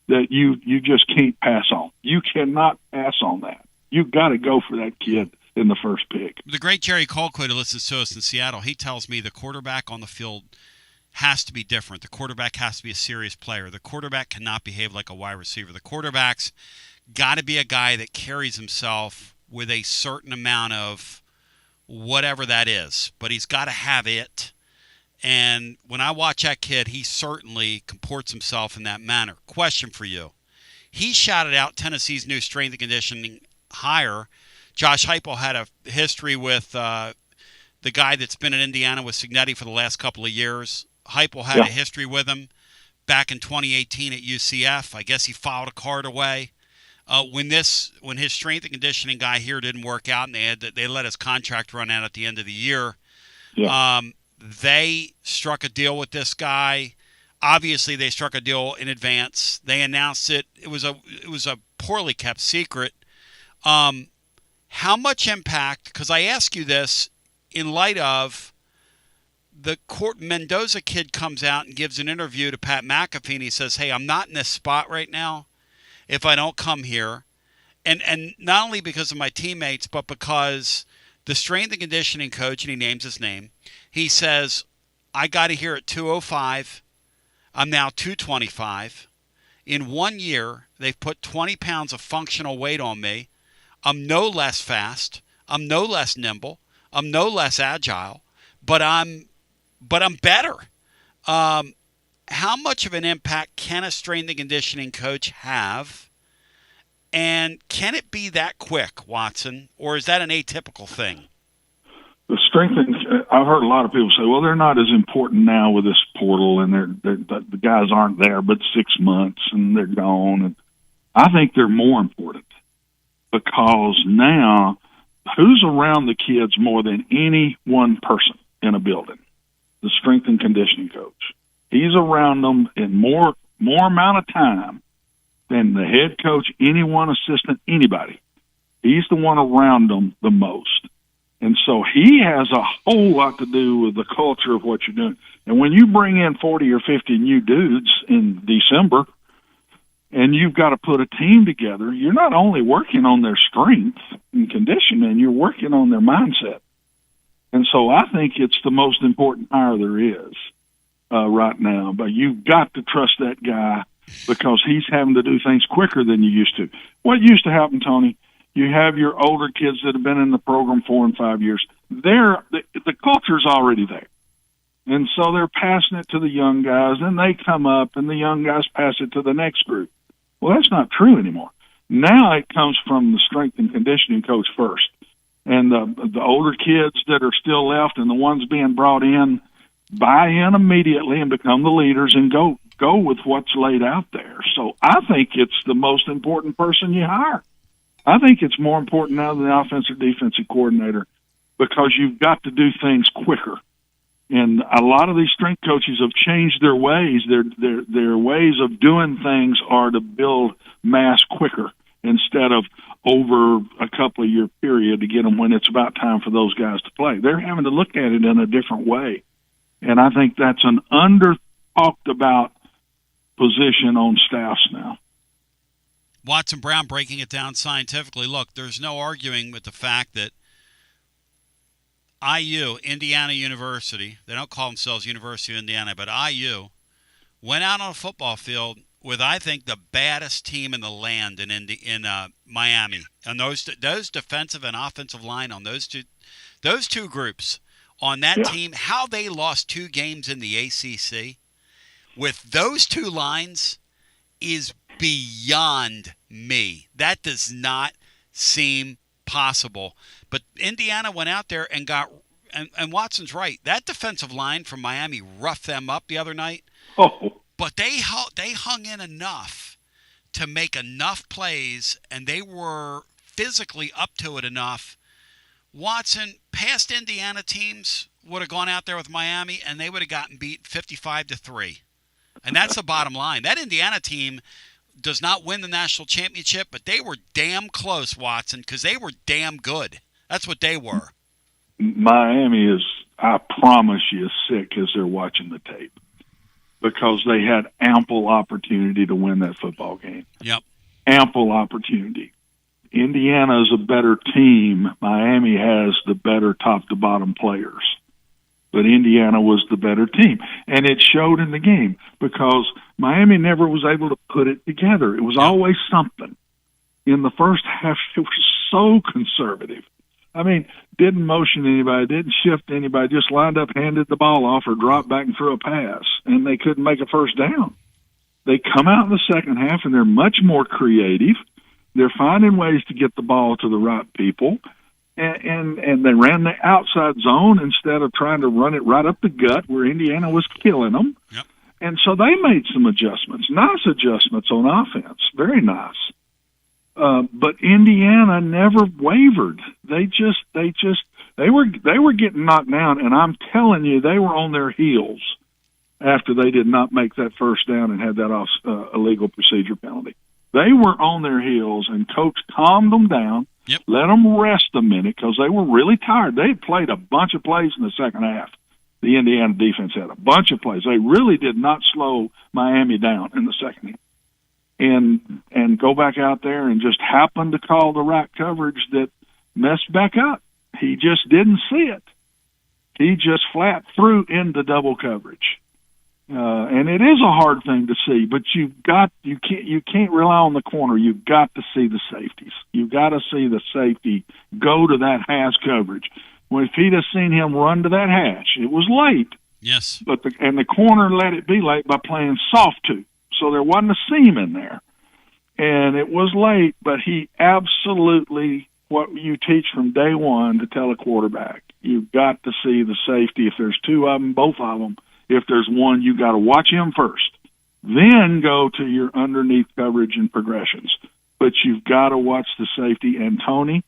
that you just can't pass on. You cannot pass on that. You've got to go for that kid in the first pick. The great Jerry Colquitt, who listens to us in Seattle, he tells me the quarterback on the field has to be different. The quarterback has to be a serious player. The quarterback cannot behave like a wide receiver. The quarterback's got to be a guy that carries himself with a certain amount of whatever that is, but he's got to have it. And when I watch that kid, he certainly comports himself in that manner. Question for you. He shouted out Tennessee's new strength and conditioning hire. Josh Heupel had a history with the guy that's been in Indiana with Cignetti for the last couple of years. Heupel had a history with him back in 2018 at UCF. I guess he filed a card away. When his strength and conditioning guy here didn't work out, and they let his contract run out at the end of the year, they struck a deal with this guy. Obviously, they struck a deal in advance. They announced it. It was a poorly kept secret. How much impact? Because I ask you this in light of the Mendoza kid comes out and gives an interview to Pat McAfee, and he says, "Hey, I'm not in this spot right now if I don't come here," and not only because of my teammates, but because the strength and conditioning coach, and he names his name, he says, "I got here at 205. I'm now 225. In 1 year, they've put 20 pounds of functional weight on me. I'm no less fast. I'm no less nimble. I'm no less agile, but I'm better." How much of an impact can a strength and conditioning coach have? And can it be that quick, Watson? Or is that an atypical thing? The strength, I've heard a lot of people say, well, they're not as important now with this portal, and the guys aren't there but 6 months, and they're gone. And I think they're more important because now who's around the kids more than any one person in a building? The strength and conditioning coach. He's around them in more amount of time than the head coach, any one assistant, anybody. He's the one around them the most. And so he has a whole lot to do with the culture of what you're doing. And when you bring in 40 or 50 new dudes in December and you've got to put a team together, you're not only working on their strength and conditioning, you're working on their mindset. And so I think it's the most important hire there is right now. But you've got to trust that guy because he's having to do things quicker than you used to. What used to happen, Tony, you have your older kids that have been in the program 4 and 5 years. The culture's already there. And so they're passing it to the young guys, and they come up, and the young guys pass it to the next group. Well, that's not true anymore. Now it comes from the strength and conditioning coach first. And the older kids that are still left and the ones being brought in buy in immediately and become the leaders and go with what's laid out there. So I think it's the most important person you hire. I think it's more important now than the offensive defensive coordinator because you've got to do things quicker. And a lot of these strength coaches have changed their ways. Their ways of doing things are to build mass quicker instead of over a couple of year period to get them when it's about time for those guys to play. They're having to look at it in a different way. And I think that's an under talked about position on staffs now. Watson Brown breaking it down scientifically. Look, there's no arguing with the fact that IU, Indiana University, they don't call themselves University of Indiana, but IU went out on a football field with, I think, the baddest team in the land in Miami. And those defensive and offensive line on those two groups on that team, how they lost 2 games in the ACC with those 2 lines is beyond me. That does not seem possible. But Indiana went out there and got and Watson's right. That defensive line from Miami roughed them up the other night. Oh. But they hung in enough to make enough plays, and they were physically up to it enough. Watson, past Indiana teams would have gone out there with Miami, and they would have gotten beat 55-3. And that's the bottom line. That Indiana team does not win the national championship, but they were damn close, Watson, because they were damn good. That's what they were. Miami is, I promise you, sick as they're watching the tape because they had ample opportunity to win that football game. Yep. Ample opportunity. Indiana is a better team. Miami has the better top-to-bottom players. But Indiana was the better team. And it showed in the game because Miami never was able to put it together. It was always something. In the first half, it was so conservative. I mean, didn't motion anybody, didn't shift anybody, just lined up, handed the ball off, or dropped back and threw a pass, and they couldn't make a first down. They come out in the second half, and they're much more creative. They're finding ways to get the ball to the right people. And they ran the outside zone instead of trying to run it right up the gut where Indiana was killing them. Yep. And so they made some adjustments, nice adjustments on offense, very nice. But Indiana never wavered. They were getting knocked down, and I'm telling you, they were on their heels after they did not make that first down and had that illegal procedure penalty. They were on their heels, and Coach calmed them down. Yep. Let them rest a minute because they were really tired. They had played a bunch of plays in the second half. The Indiana defense had a bunch of plays. They really did not slow Miami down in the second half. And go back out there and just happened to call the right coverage that messed back up. He just didn't see it. He just flat threw into double coverage. And it is a hard thing to see, but you can't rely on the corner. You've got to see the safeties. You've got to see the safety go to that hash coverage. Well, if he'd have seen him run to that hash, it was late. Yes. But the corner let it be late by playing soft two, so there wasn't a seam in there. And it was late, but he absolutely, what you teach from day one to tell a quarterback, you've got to see the safety. If there's 2 of them, both of them. If there's one, you got to watch him first. Then go to your underneath coverage and progressions. But you've got to watch the safety. And, Tony,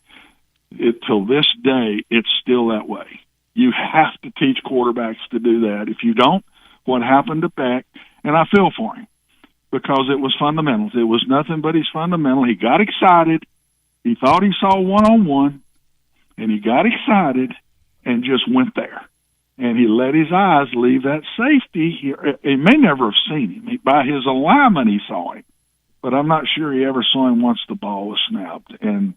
till this day, it's still that way. You have to teach quarterbacks to do that. If you don't, what happened to Beck, and I feel for him, because it was fundamentals. It was nothing but his fundamental. He got excited. He thought he saw one-on-one, and he got excited and just went there. And he let his eyes leave that safety. He may never have seen him. By his alignment, he saw him. But I'm not sure he ever saw him once the ball was snapped. And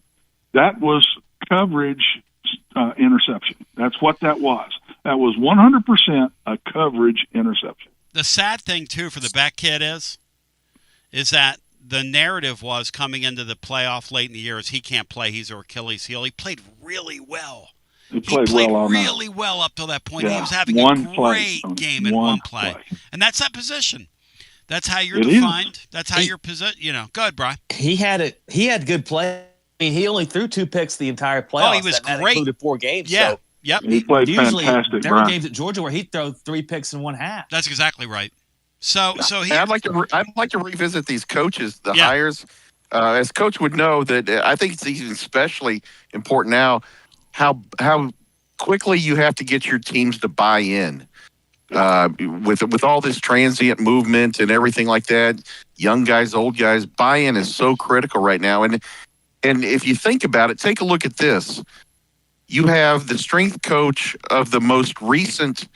that was coverage interception. That's what that was. That was 100% a coverage interception. The sad thing, too, for the Beck kid is that the narrative was coming into the playoff late in the year is he can't play. He's an Achilles heel. He played really well. He played really well up till that point. Yeah. He was having a great game in one play. And that's that position. That's how you're defined. That's how you're positioned. Go ahead, Brian. He had good play. I mean, he only threw 2 picks the entire playoffs. Oh, he was that great. Included 4 games. Yeah. So yep. He played fantastic. There were games at Georgia where he'd throw 3 picks in one half. That's exactly right. So I'd like to revisit these coaches, the hires. As coach would know that I think it's even especially important now how quickly you have to get your teams to buy in with all this transient movement and everything like that. Young guys, old guys, buy-in is so critical right now. And if you think about it, take a look at this. You have the strength coach of the most recent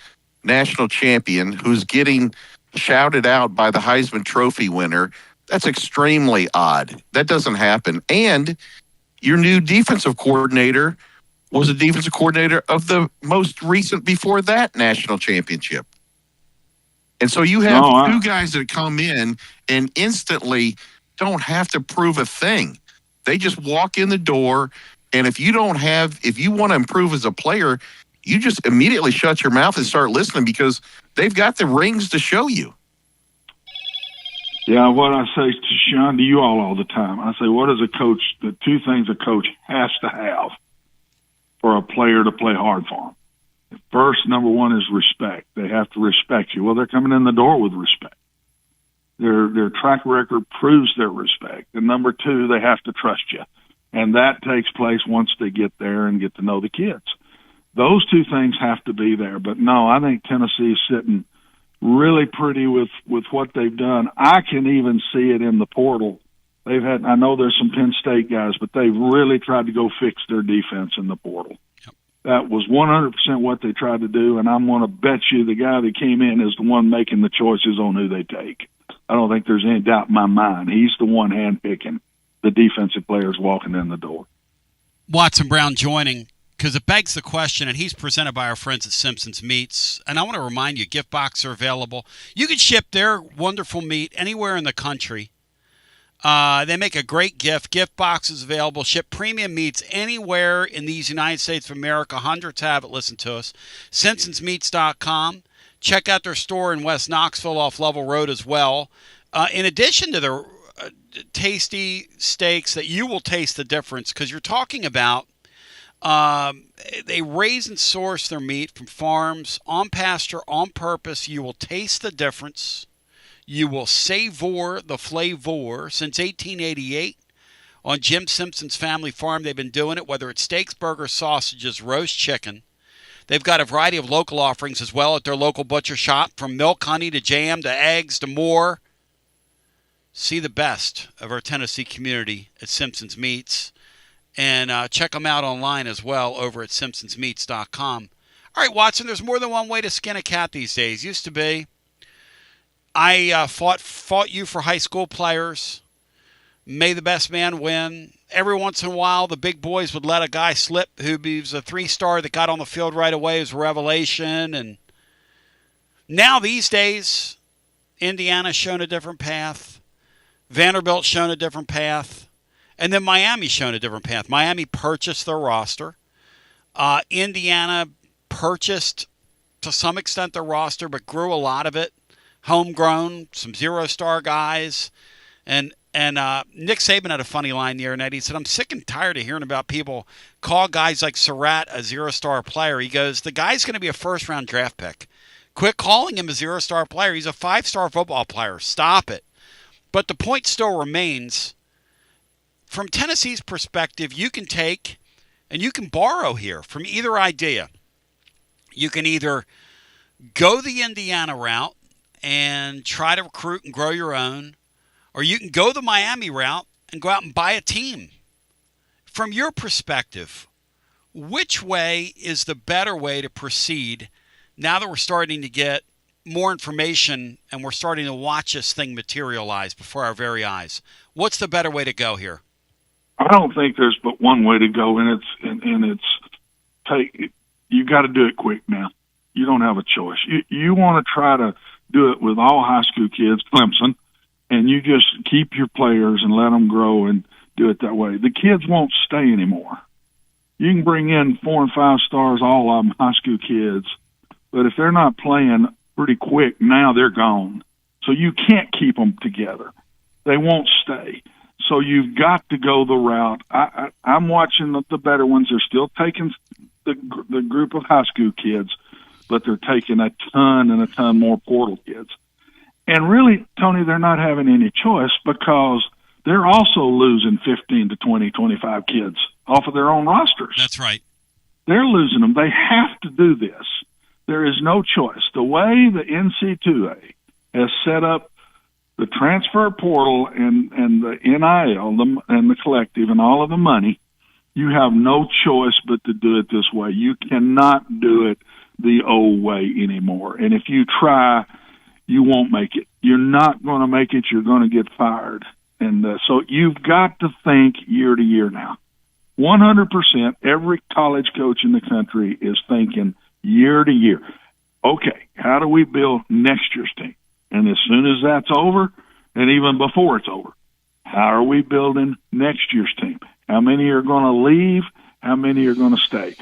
national champion who's getting shouted out by the Heisman Trophy winner That's extremely odd. That doesn't happen. And your new defensive coordinator was a defensive coordinator of the most recent before that national championship. And so you have two guys that come in and instantly don't have to prove a thing. They just walk in the door, and if you want to improve as a player, you just immediately shut your mouth and start listening because they've got the rings to show you. Yeah, what I say to Sean, to you all the time, I say, what is a coach, the two things a coach has to have for a player to play hard for him? First, number one is respect. They have to respect you. Well, they're coming in the door with respect. Their track record proves their respect. And number two, they have to trust you. And that takes place once they get there and get to know the kids. Those two things have to be there. But no, I think Tennessee is sitting really pretty with what they've done. I can even see it in the portal. I know there's some Penn State guys, but they've really tried to go fix their defense in the portal. That was 100% what they tried to do, and I'm going to bet you the guy that came in is the one making the choices on who they take. I don't think there's any doubt in my mind. He's the one handpicking the defensive players walking in the door. Watson Brown joining, because it begs the question, and he's presented by our friends at Simpson's Meats. And I want to remind you, gift boxes are available. You can ship their wonderful meat anywhere in the country. They make a great gift. Gift boxes available. Ship premium meats anywhere in these United States of America. Hundreds have it. Listen to us. SimpsonsMeats.com. Check out their store in West Knoxville off Level Road as well. In addition to their tasty steaks that you will taste the difference, because you're talking about they raise and source their meat from farms on pasture on purpose. You will taste the difference. You will savor the flavor. Since 1888, on Jim Simpson's family farm, they've been doing it, whether it's steaks, burgers, sausages, roast chicken. They've got a variety of local offerings as well at their local butcher shop, from milk, honey, to jam, to eggs, to more. See the best of our Tennessee community at Simpson's Meats. And check them out online as well over at SimpsonsMeats.com. All right, Watson, there's more than one way to skin a cat these days. Used to be. I fought you for high school players. May the best man win. Every once in a while, the big boys would let a guy slip who was a 3-star that got on the field right away as a revelation. And now these days, Indiana's shown a different path. Vanderbilt's shown a different path. And then Miami's shown a different path. Miami purchased their roster. Indiana purchased, to some extent, their roster, but grew a lot of it. Homegrown, some 0-star guys. And Nick Saban had a funny line the other night. He said, I'm sick and tired of hearing about people call guys like Surratt a 0-star player. He goes, the guy's going to be a first-round draft pick. Quit calling him a 0-star player. He's a 5-star football player. Stop it. But the point still remains, from Tennessee's perspective, you can take and you can borrow here from either idea. You can either go the Indiana route and try to recruit and grow your own, or you can go the Miami route and go out and buy a team. From your perspective, which way is the better way to proceed now that we're starting to get more information and we're starting to watch this thing materialize before our very eyes? What's the better way to go here? I don't think there's but one way to go, and you got to do it quick now. You don't have a choice. You want to try to do it with all high school kids, Clemson, and you just keep your players and let them grow and do it that way. The kids won't stay anymore. You can bring in 4 and 5 stars, all of them high school kids, but if they're not playing pretty quick, now they're gone. So you can't keep them together. They won't stay. So you've got to go the route. I'm watching the better ones. They're still taking the group of high school kids, but they're taking a ton and a ton more portal kids. And really, Tony, they're not having any choice because they're also losing 15 to 20, 25 kids off of their own rosters. That's right. They're losing them. They have to do this. There is no choice. The way the NC2A has set up the transfer portal and the NIL and the collective and all of the money, you have no choice but to do it this way. You cannot do it the old way anymore. And if you try, you won't make it. You're not going to make it. You're going to get fired. And so you've got to think year to year now. 100%, every college coach in the country is thinking year to year. Okay, how do we build next year's team? And as soon as that's over, and even before it's over, how are we building next year's team? How many are going to leave? How many are going to stay?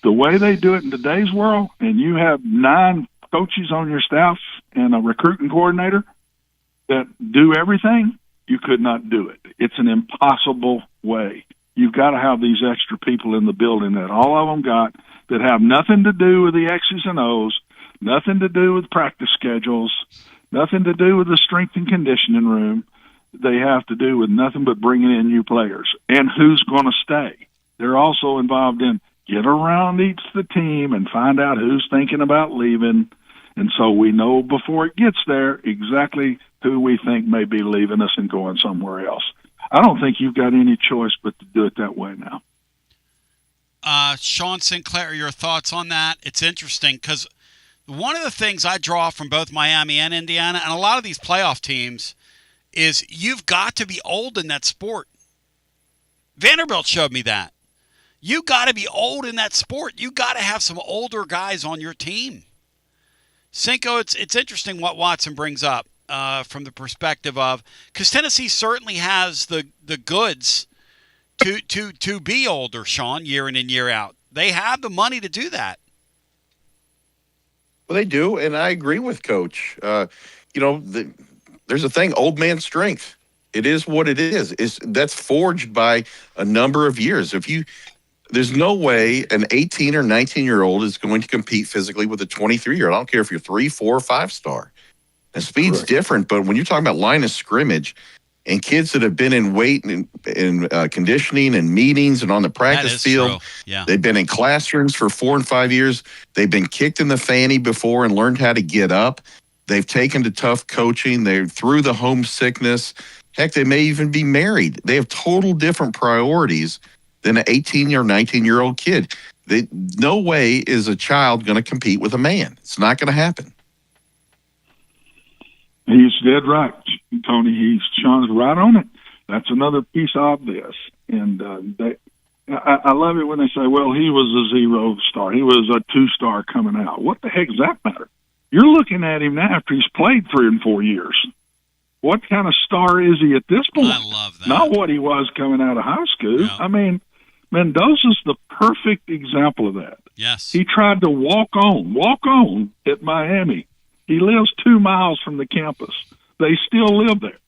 The way they do it in today's world, and you have 9 coaches on your staff and a recruiting coordinator that do everything, you could not do it. It's an impossible way. You've got to have these extra people in the building that all of them got that have nothing to do with the X's and O's, nothing to do with practice schedules, nothing to do with the strength and conditioning room. They have to do with nothing but bringing in new players and who's going to stay. They're also involved in get around each the team and find out who's thinking about leaving. And so we know before it gets there exactly who we think may be leaving us and going somewhere else. I don't think you've got any choice but to do it that way now. Sean Sinclair, your thoughts on that? It's interesting because one of the things I draw from both Miami and Indiana and a lot of these playoff teams is you've got to be old in that sport. Vanderbilt showed me that. You got to be old in that sport. You got to have some older guys on your team. Cinco, it's interesting what Watson brings up from the perspective of, because Tennessee certainly has the goods to be older, Sean, year in and year out. They have the money to do that. Well, they do, and I agree with Coach. There's a thing, old man strength. It is what it is. That's forged by a number of years. There's no way an 18 or 19-year-old is going to compete physically with a 23-year-old. I don't care if you're 3, 4, or 5-star. And speed's different, but when you're talking about line of scrimmage and kids that have been in weight and conditioning and meetings and on the practice field, they've been in classrooms for 4 and 5 years. They've been kicked in the fanny before and learned how to get up. They've taken to tough coaching. They're through the homesickness. Heck, they may even be married. They have total different priorities than an 18 or 19-year-old kid. No way is a child going to compete with a man. It's not going to happen. He's dead right, Tony. Sean's right on it. That's another piece of this. And I love it when they say, well, he was a 0-star. He was a 2-star coming out. What the heck does that matter? You're looking at him now after he's played 3 and 4 years. What kind of star is he at this point? I love that. Not what he was coming out of high school. No. I mean, Mendoza's the perfect example of that. Yes. He tried to walk on at Miami. He lives 2 miles from the campus. They still live there.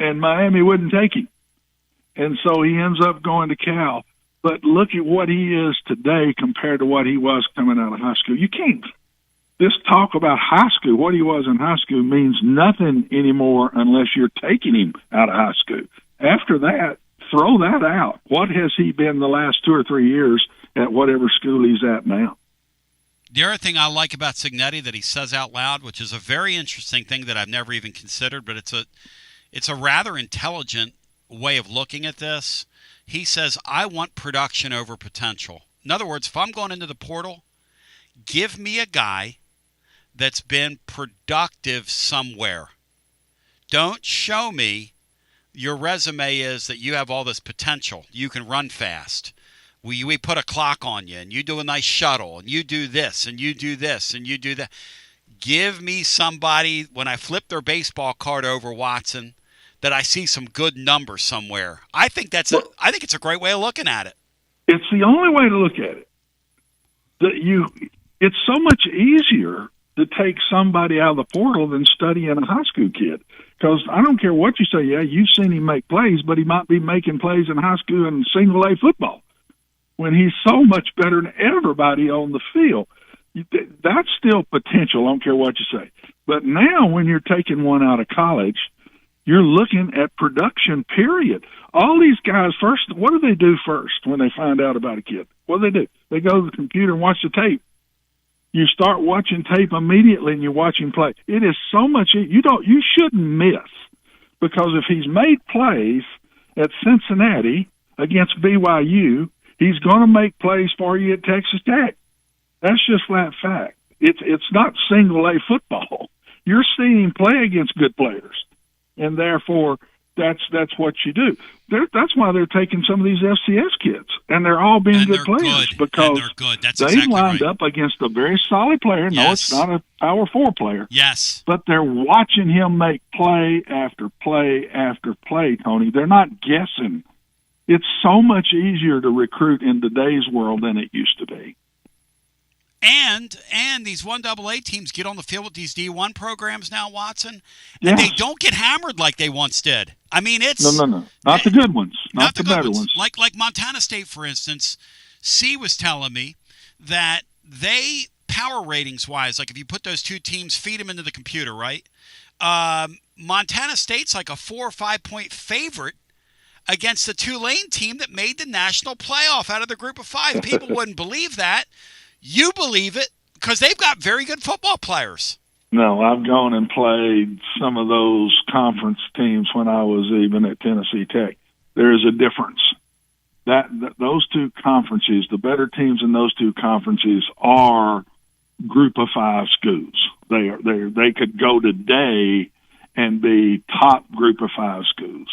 And Miami wouldn't take him. And so he ends up going to Cal. But look at what he is today compared to what he was coming out of high school. You can't. This talk about high school, what he was in high school, means nothing anymore unless you're taking him out of high school. After that, throw that out. What has he been the last 2 or 3 years at whatever school he's at now? The other thing I like about Cignetti that he says out loud, which is a very interesting thing that I've never even considered, but it's a rather intelligent way of looking at this. He says, I want production over potential. In other words, if I'm going into the portal, give me a guy that's been productive somewhere. Don't show me your resume is that you have all this potential. You can run fast. We put a clock on you, and you do a nice shuttle, and you do this, and you do this, and you do that. Give me somebody, when I flip their baseball card over, Watson, that I see some good numbers somewhere. I think I think it's a great way of looking at it. It's the only way to look at it. It's so much easier to take somebody out of the portal than studying a high school kid. Because I don't care what you say, you've seen him make plays, but he might be making plays in high school and single-A football when he's so much better than everybody on the field. That's still potential, I don't care what you say. But now when you're taking one out of college, you're looking at production, period. All these guys, first, what do they do first when they find out about a kid? What do? They go to the computer and watch the tape. You start watching tape immediately and you watch him play. It is so much you shouldn't miss, because if he's made plays at Cincinnati against BYU, he's going to make plays for you at Texas Tech. That's just flat fact. It's not single A football. You're seeing him play against good players, and therefore that's what you do. That's why they're taking some of these FCS kids, and they're all being good players because they've lined up against a very solid player. No, it's not a Power 4 player. Yes. But they're watching him make play after play after play, Tony. They're not guessing. It's so much easier to recruit in today's world than it used to be. And these 1AA teams get on the field with these D1 programs now, Watson, and they don't get hammered like they once did. I mean, it's no, not the good ones, not the better ones. Like Montana State, for instance, C was telling me that they power ratings wise, like if you put those two teams, feed them into the computer, right? Montana State's like a 4 or 5 point favorite against the Tulane team that made the national playoff out of the group of 5. People wouldn't believe that. You believe it because they've got very good football players. No, I've gone and played some of those conference teams when I was even at Tennessee Tech. There is a difference. That those two conferences, the better teams in those two conferences are group of 5 schools. They could go today and be top group of 5 schools.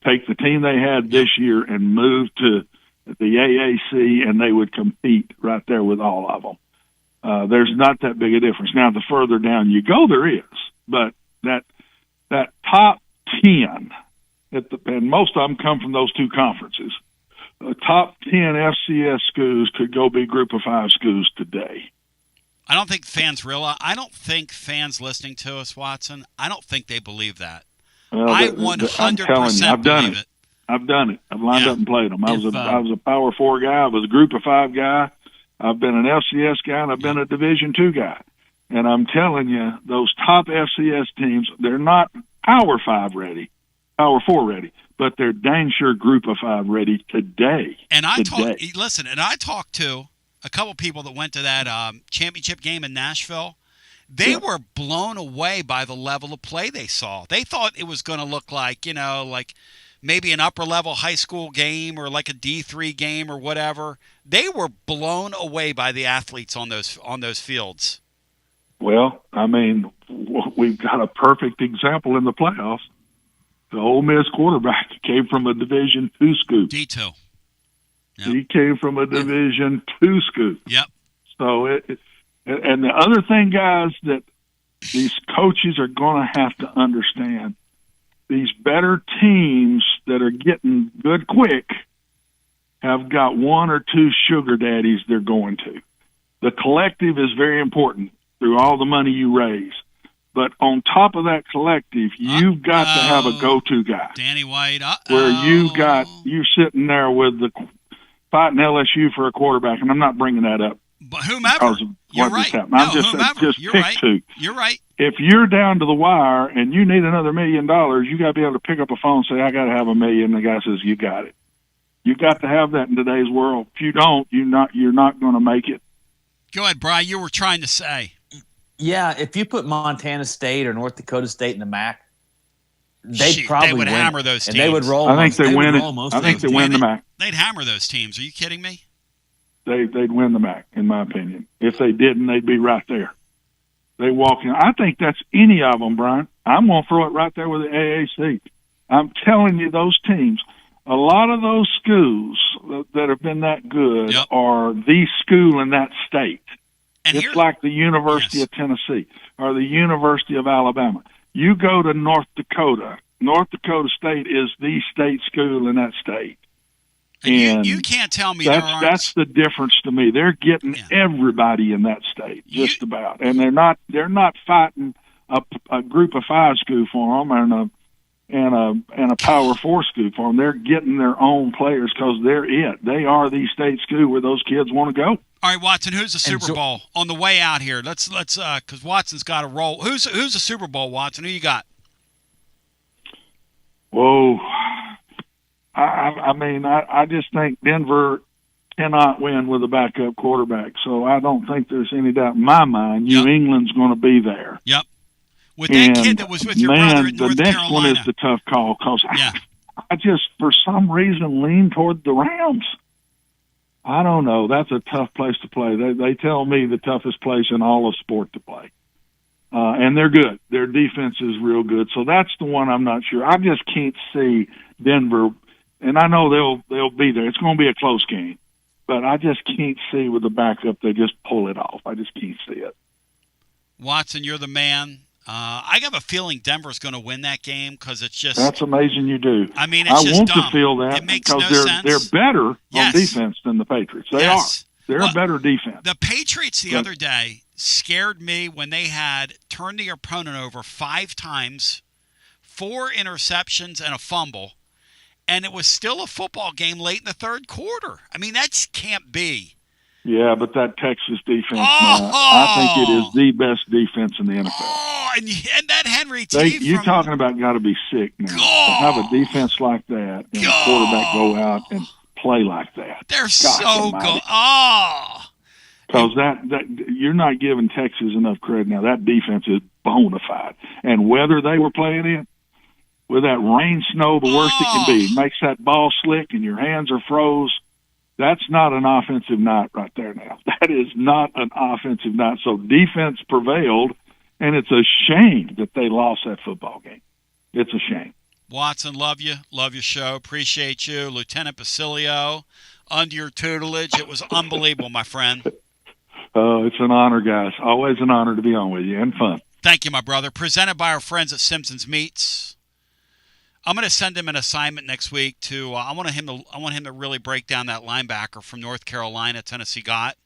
Take the team they had this year and move to the AAC, and they would compete right there with all of them. There's not that big a difference. Now, the further down you go, there is. But that top 10, and most of them come from those two conferences, the top 10 FCS schools could go be group of 5 schools today. I don't think fans realize. I don't think fans listening to us, Watson, I don't think they believe that. Well, I 100% I've done believe it. I've done it. I've lined up and played them. I was a Power 4 guy. I was a Group of 5 guy. I've been an FCS guy, and I've been a Division 2 guy. And I'm telling you, those top FCS teams, they're not Power 5 ready, Power 4 ready, but they're dang sure Group of 5 ready today. And I talked to a couple people that went to that championship game in Nashville. They were blown away by the level of play they saw. They thought it was going to look like, like maybe an upper-level high school game or like a D3 game or whatever. They were blown away by the athletes on those fields. Well, I mean, we've got a perfect example in the playoffs. The Ole Miss quarterback came from a Division II school. D2. Yep. He came from a Division II school. Yep. So, and the other thing, guys, that these coaches are going to have to understand, these better teams that are getting good quick have got 1 or 2 sugar daddies they're going to. The collective is very important through all the money you raise. But on top of that collective, you've got to have a go-to guy. Danny White. Where you're sitting there with the fighting LSU for a quarterback, and I'm not bringing that up. But whomever. You're right. I'm just You're pick right. 2. You're right. If you're down to the wire and you need another $1 million, you got to be able to pick up a phone and say, I got to have $1 million. And the guy says, you got it. You got to have that in today's world. If you don't, you're not going to make it. Go ahead, Brian. You were trying to say. Yeah, if you put Montana State or North Dakota State in the MAC, they would hammer those teams. And they would roll. I think they win it. I think they win the MAC. They'd hammer those teams. Are you kidding me? They'd win the MAC, in my opinion. If they didn't, they'd be right there. They walk in. I think that's any of them, Brian. I'm going to throw it right there with the AAC. I'm telling you, those teams, a lot of those schools that have been that good are the school in that state. And it's like the University of Tennessee or the University of Alabama. You go to North Dakota. North Dakota State is the state school in that state. And you can't tell me that's the difference to me. They're getting everybody in that state, just about, and they're not fighting a group of 5 school for them and a Power 4 school for them. They're getting their own players because they're it. They are the state school where those kids want to go. All right, Watson. Who's the Super Bowl on the way out here? Let's because Watson's got to roll. Who's the Super Bowl, Watson? Who you got? Whoa. I just think Denver cannot win with a backup quarterback. So I don't think there's any doubt in my mind New England's going to be there. Yep. With that kid that was with your brother at North the next Carolina. one is the tough call because I just, for some reason, lean toward the Rams. I don't know. That's a tough place to play. They tell me the toughest place in all of sport to play. And they're good. Their defense is real good. So that's the one I'm not sure. I just can't see Denver, and I know they'll be there. It's going to be a close game, but I just can't see with the backup they just pull it off. I just can't see it. Watson, you're the man. I have a feeling Denver's going to win that game because it's just... That's amazing you do. I mean, it's just dumb. I want to feel that it makes because no sense. They're better on defense than the Patriots. They are. They're a better defense. The Patriots the other day scared me when they had turned the opponent over 5 times, 4 interceptions and a fumble, and it was still a football game late in the third quarter. I mean, that can't be. Yeah, but that Texas defense, I think it is the best defense in the NFL. Oh, and that Henry T. You're talking about got to be sick now. To have a defense like that and a quarterback go out and play like that. They're so good. Oh. Because that you're not giving Texas enough credit now. That defense is bona fide. And whether they were playing in, with that rain, snow, the worst it can be, makes that ball slick and your hands are froze. That's not an offensive night right there now. That is not an offensive night. So defense prevailed, and it's a shame that they lost that football game. It's a shame. Watson, love you. Love your show. Appreciate you. Lieutenant Basilio, under your tutelage. It was unbelievable, my friend. It's an honor, guys. Always an honor to be on with you and fun. Thank you, my brother. Presented by our friends at Simpson's Meats. I'm going to send him an assignment next week to. I want him to really break down that linebacker from North Carolina, Tennessee got,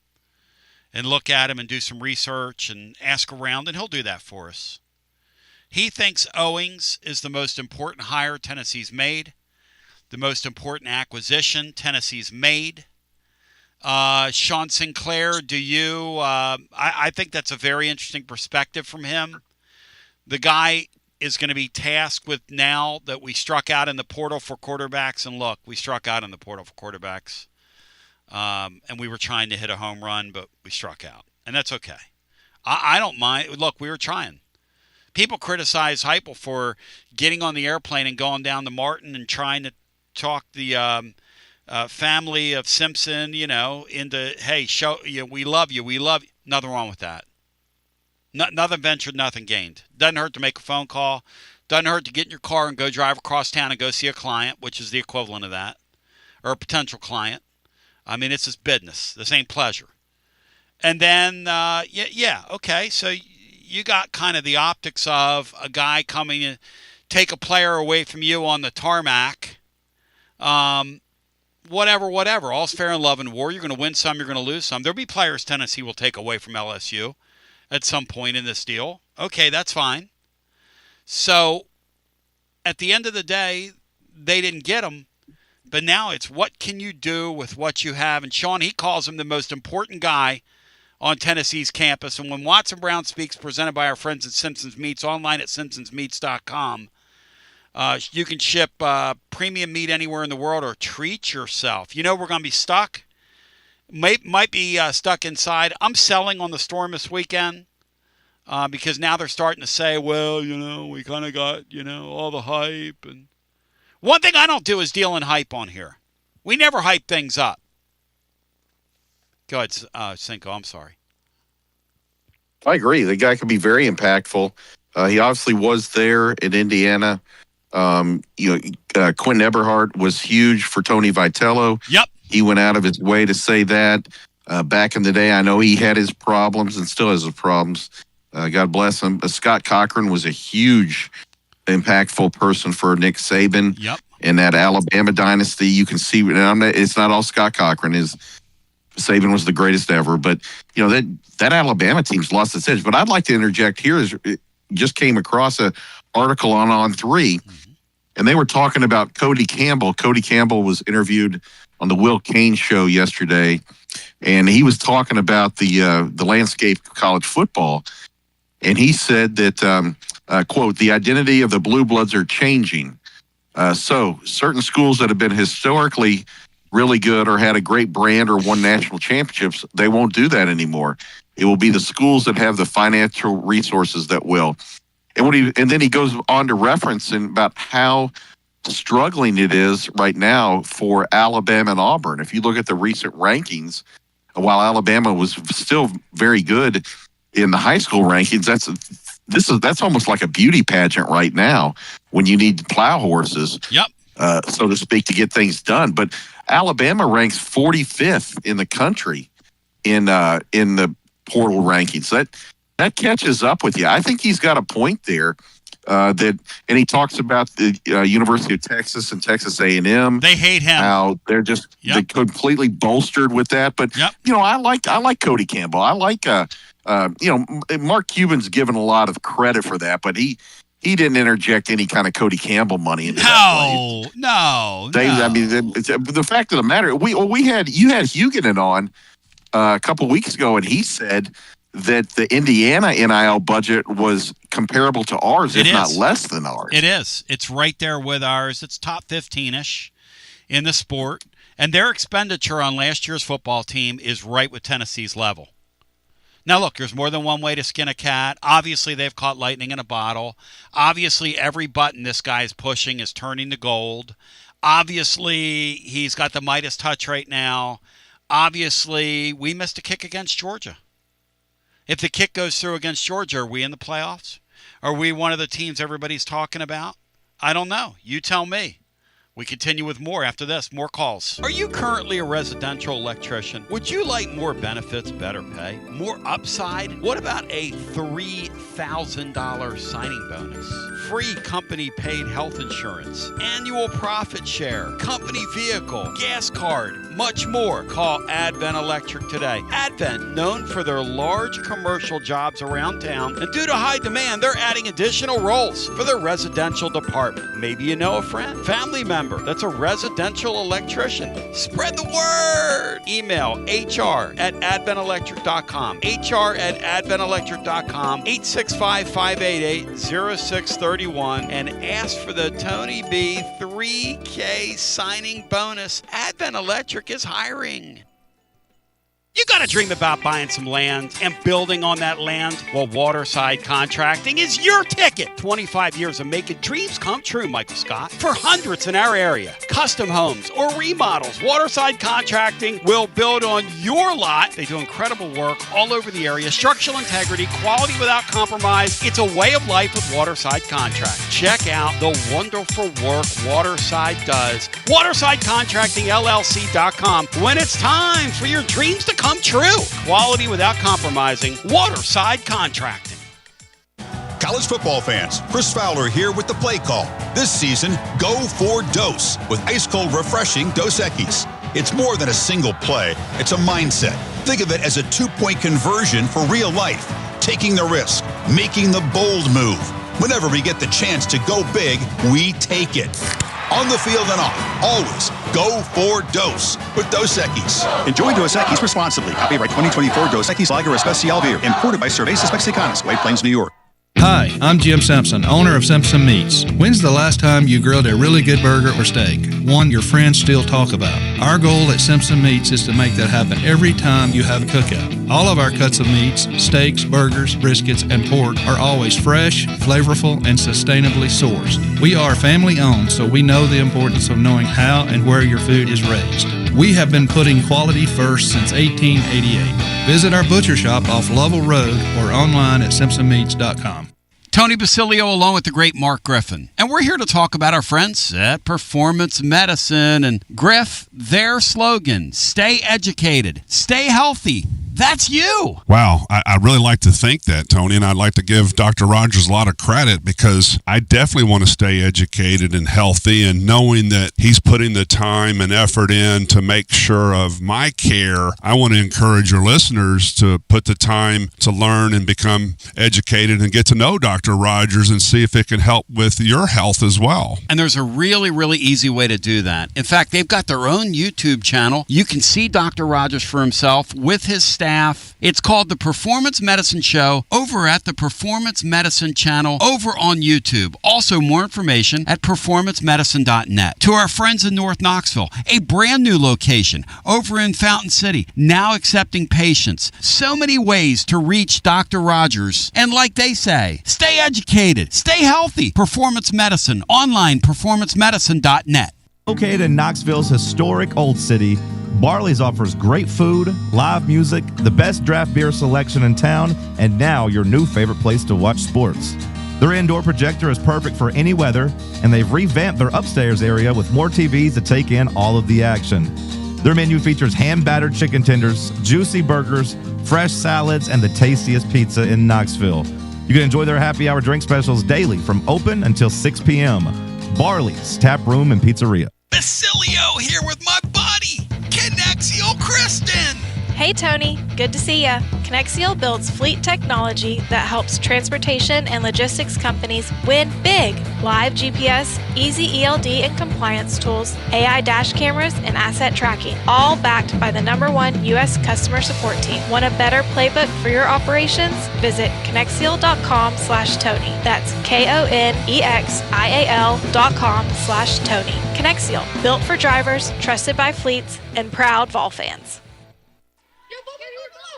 and look at him and do some research and ask around, and he'll do that for us. He thinks Owings is the most important hire Tennessee's made, the most important acquisition Tennessee's made. Sean Sinclair, do you? I think that's a very interesting perspective from him. The guy is going to be tasked with, now that we struck out in the portal for quarterbacks, and look, we struck out in the portal for quarterbacks, and we were trying to hit a home run, but we struck out, and that's okay. I don't mind. Look, we were trying. People criticize Heupel for getting on the airplane and going down to Martin and trying to talk the family of Simpson, into, hey, we love you, we love you. Nothing wrong with that. Nothing ventured, nothing gained. Doesn't hurt to make a phone call. Doesn't hurt to get in your car and go drive across town and go see a client, which is the equivalent of that, or a potential client. I mean, it's just business. This ain't pleasure. And then, okay, so you got kind of the optics of a guy coming to take a player away from you on the tarmac. Whatever. All's fair in love and war. You're going to win some, you're going to lose some. There'll be players Tennessee will take away from LSU at some point in this deal. Okay, that's fine. So, at the end of the day, they didn't get him. But now it's what can you do with what you have? And Sean, he calls him the most important guy on Tennessee's campus. And when Watson Brown Speaks, presented by our friends at Simpson's Meats, online at simpsonsmeats.com, you can ship premium meat anywhere in the world or treat yourself. We're going to be stuck. Might be stuck inside. I'm selling on the storm this weekend because now they're starting to say, well, we kind of got, all the hype. And one thing I don't do is deal in hype on here. We never hype things up. Go ahead, Cinco. I'm sorry. I agree. The guy could be very impactful. He obviously was there in Indiana. Quentin Eberhardt was huge for Tony Vitello. Yep. He went out of his way to say that. Back in the day, I know he had his problems and still has his problems. God bless him. Scott Cochran was a huge, impactful person for Nick Saban. Yep. In that Alabama dynasty. You can see, it's not all Scott Cochran. Saban was the greatest ever, but that Alabama team's lost its edge. But I'd like to interject here. Just came across an article on 3, and they were talking about Cody Campbell. Cody Campbell was interviewed on the Will Cain show yesterday, and he was talking about the landscape of college football, and he said that quote, the identity of the Blue Bloods are changing. So certain schools that have been historically really good or had a great brand or won national championships, they won't do that anymore. It will be the schools that have the financial resources that will. And then he goes on to reference about how struggling it is right now for Alabama and Auburn. If you look at the recent rankings, while Alabama was still very good in the high school rankings, that's almost like a beauty pageant right now when you need plow horses. Yep. So to speak, to get things done. But Alabama ranks 45th in the country in the portal rankings. That catches up with you. I think he's got a point there. And he talks about the University of Texas and Texas A&M. They hate him. How they're just they're completely bolstered with that. But I like Cody Campbell. I like Mark Cuban's given a lot of credit for that, but he didn't interject any kind of Cody Campbell money into that place. No. I mean, the fact of the matter, you had Huguenin on a couple weeks ago, and he said that the Indiana NIL budget was comparable to ours, if not less than ours. It is. It's right there with ours. It's top 15-ish in the sport, and their expenditure on last year's football team is right with Tennessee's level. Now, look, there's more than one way to skin a cat. Obviously, they've caught lightning in a bottle. Obviously, every button this guy is pushing is turning to gold. Obviously, he's got the Midas touch right now. Obviously, we missed a kick against Georgia. If the kick goes through against Georgia, are we in the playoffs? Are we one of the teams everybody's talking about? I don't know. You tell me. We continue with more after this. More calls. Are you currently a residential electrician? Would you like more benefits, better pay, more upside? What about a $3,000 signing bonus? Free company-paid health insurance, annual profit share, company vehicle, gas card, much more. Call Advent Electric today. Advent, known for their large commercial jobs around town, and due to high demand, they're adding additional roles for their residential department. Maybe you know a friend, family member that's a residential electrician. Spread the word. Email hr@adventelectric.com. hr@adventelectric.com. 865-588-0631 and ask for the Tony B 3K signing bonus. Advent Electric is hiring. You got to dream about buying some land and building on that land. Well, Waterside Contracting is your ticket. 25 years of making dreams come true, Michael Scott. For hundreds in our area, custom homes or remodels, Waterside Contracting will build on your lot. They do incredible work all over the area. Structural integrity, quality without compromise. It's a way of life with Waterside Contract. Check out the wonderful work Waterside does. WatersideContractingLLC.com. When it's time for your dreams to come true. Quality without compromising. Waterside Contracting. College football fans, Chris Fowler here with the play call. This season, go for Dose with ice-cold, refreshing Dos Equis. It's more than a single play. It's a mindset. Think of it as a 2-point conversion for real life. Taking the risk, making the bold move. Whenever we get the chance to go big, we take it. On the field and off, always go for Dose with Dos Equis. Enjoy Dos Equis responsibly. Copyright 2024 Dos Equis Lager Especial Beer. Imported by Cervezas Mexicanas, White Plains, New York. Hi, I'm Jim Simpson, owner of Simpson Meats. When's the last time you grilled a really good burger or steak? One your friends still talk about. Our goal at Simpson Meats is to make that happen every time you have a cookout. All of our cuts of meats, steaks, burgers, briskets, and pork are always fresh, flavorful, and sustainably sourced. We are family owned, so we know the importance of knowing how and where your food is raised. We have been putting quality first since 1888. Visit our butcher shop off Lovell Road or online at simpsonmeats.com. Tony Basilio along with the great Mark Griffin. And we're here to talk about our friends at Performance Medicine. And Griff, their slogan, stay educated, stay healthy. That's you. Wow. I really like to think that, Tony, and I'd like to give Dr. Rogers a lot of credit because I definitely want to stay educated and healthy, and knowing that he's putting the time and effort in to make sure of my care, I want to encourage your listeners to put the time to learn and become educated and get to know Dr. Rogers and see if it can help with your health as well. And there's a really, really easy way to do that. In fact, they've got their own YouTube channel. You can see Dr. Rogers for himself with his staff. It's called The Performance Medicine Show over at the Performance Medicine channel over on YouTube. Also, more information at performancemedicine.net. To our friends in North Knoxville, a brand new location over in Fountain City, now accepting patients. So many ways to reach Dr. Rogers. And like they say, stay educated, stay healthy. Performance Medicine, online, performancemedicine.net. Located in Knoxville's historic Old City, Barley's offers great food, live music, the best draft beer selection in town, and now your new favorite place to watch sports. Their indoor projector is perfect for any weather, and they've revamped their upstairs area with more TVs to take in all of the action. Their menu features hand-battered chicken tenders, juicy burgers, fresh salads, and the tastiest pizza in Knoxville. You can enjoy their happy hour drink specials daily from open until 6 p.m. Barley's Tap Room and Pizzeria. Basilio here with my buddy, Connexial Kristen. Hey Tony, good to see ya. Connexial builds fleet technology that helps transportation and logistics companies win big. Live GPS, easy ELD and compliance tools, AI dash cameras, and asset tracking, all backed by the #1 U.S. customer support team. Want a better playbook for your operations? Visit Connexial.com/Tony. That's KONEXIAL.com/Tony. Connexial, built for drivers, trusted by fleets, and proud Vol fans.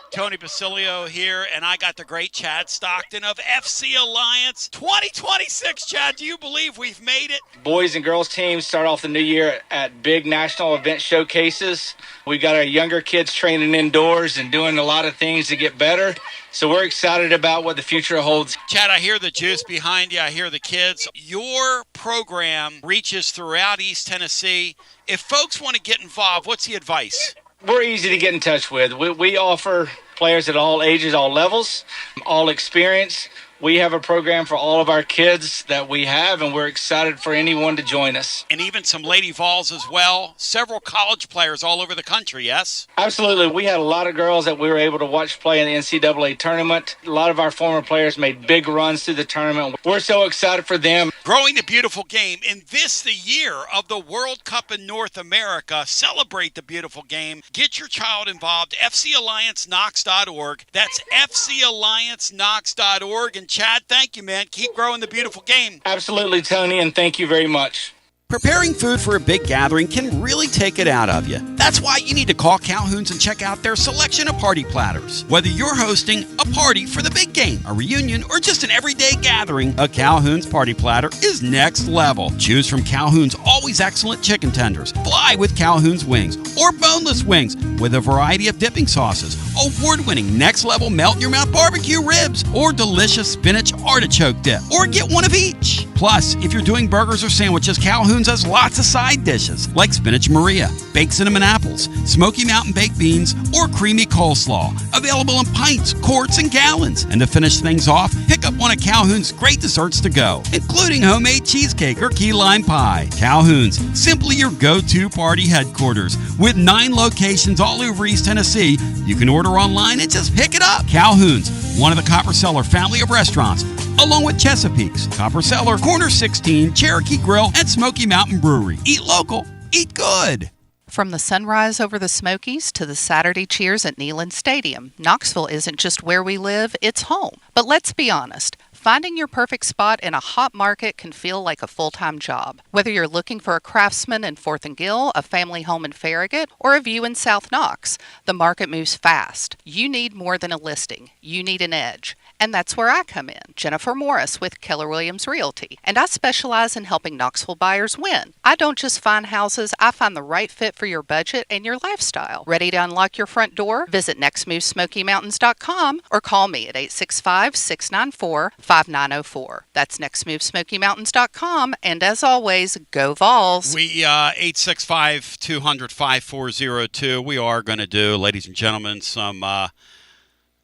Tony Basilio here, and I got the great Chad Stockton of FC Alliance 2026. Chad, do you believe we've made it? Boys and girls teams start off the new year at big national event showcases. We got our younger kids training indoors and doing a lot of things to get better. So we're excited about what the future holds. Chad, I hear the juice behind you. I hear the kids. Your program reaches throughout East Tennessee. If folks want to get involved, what's the advice? We're easy to get in touch with. We offer players at all ages, all levels, all experience. We have a program for all of our kids that we have, and we're excited for anyone to join us. And even some Lady Vols as well. Several college players all over the country, yes? Absolutely. We had a lot of girls that we were able to watch play in the NCAA tournament. A lot of our former players made big runs through the tournament. We're so excited for them. Growing the beautiful game. In this, the year of the World Cup in North America, celebrate the beautiful game. Get your child involved. FCAllianceKnox.org. That's FCAllianceKnox.org. And Chad, thank you, man. Keep growing the beautiful game. Absolutely, Tony, and thank you very much. Preparing food for a big gathering can really take it out of you. That's why you need to call Calhoun's and check out their selection of party platters. Whether you're hosting a party for the big game, a reunion, or just an everyday gathering, a Calhoun's party platter is next level. Choose from Calhoun's always excellent chicken tenders, fly with Calhoun's wings, or boneless wings with a variety of dipping sauces, award-winning next-level melt-in-your-mouth barbecue ribs, or delicious spinach artichoke dip, or get one of each. Plus, if you're doing burgers or sandwiches, Calhoun's has lots of side dishes like spinach Maria, baked cinnamon apples, Smoky Mountain baked beans, or creamy coleslaw. Available in pints, quarts, and gallons. And to finish things off, pick up one of Calhoun's great desserts to go, including homemade cheesecake or key lime pie. Calhoun's, simply your go-to party headquarters. With 9 locations all over East Tennessee, you can order online and just pick it up. Calhoun's, one of the Copper Cellar family of restaurants, along with Chesapeake's, Copper Cellar, Corner 16, Cherokee Grill, and Smoky Mountain Brewery. Eat local, eat good. From the sunrise over the Smokies to the Saturday cheers at Neyland Stadium, Knoxville isn't just where we live, it's home. But let's be honest. Finding your perfect spot in a hot market can feel like a full-time job. Whether you're looking for a Craftsman in 4th and Gill, a family home in Farragut, or a view in South Knox, the market moves fast. You need more than a listing. You need an edge. And that's where I come in, Jennifer Morris with Keller Williams Realty. And I specialize in helping Knoxville buyers win. I don't just find houses, I find the right fit for your budget and your lifestyle. Ready to unlock your front door? Visit nextmovesmokymountains.com or call me at 865-694-5904. That's nextmovesmokymountains.com. And as always, go Vols. We 865-200-5402. We are going to do, ladies and gentlemen, some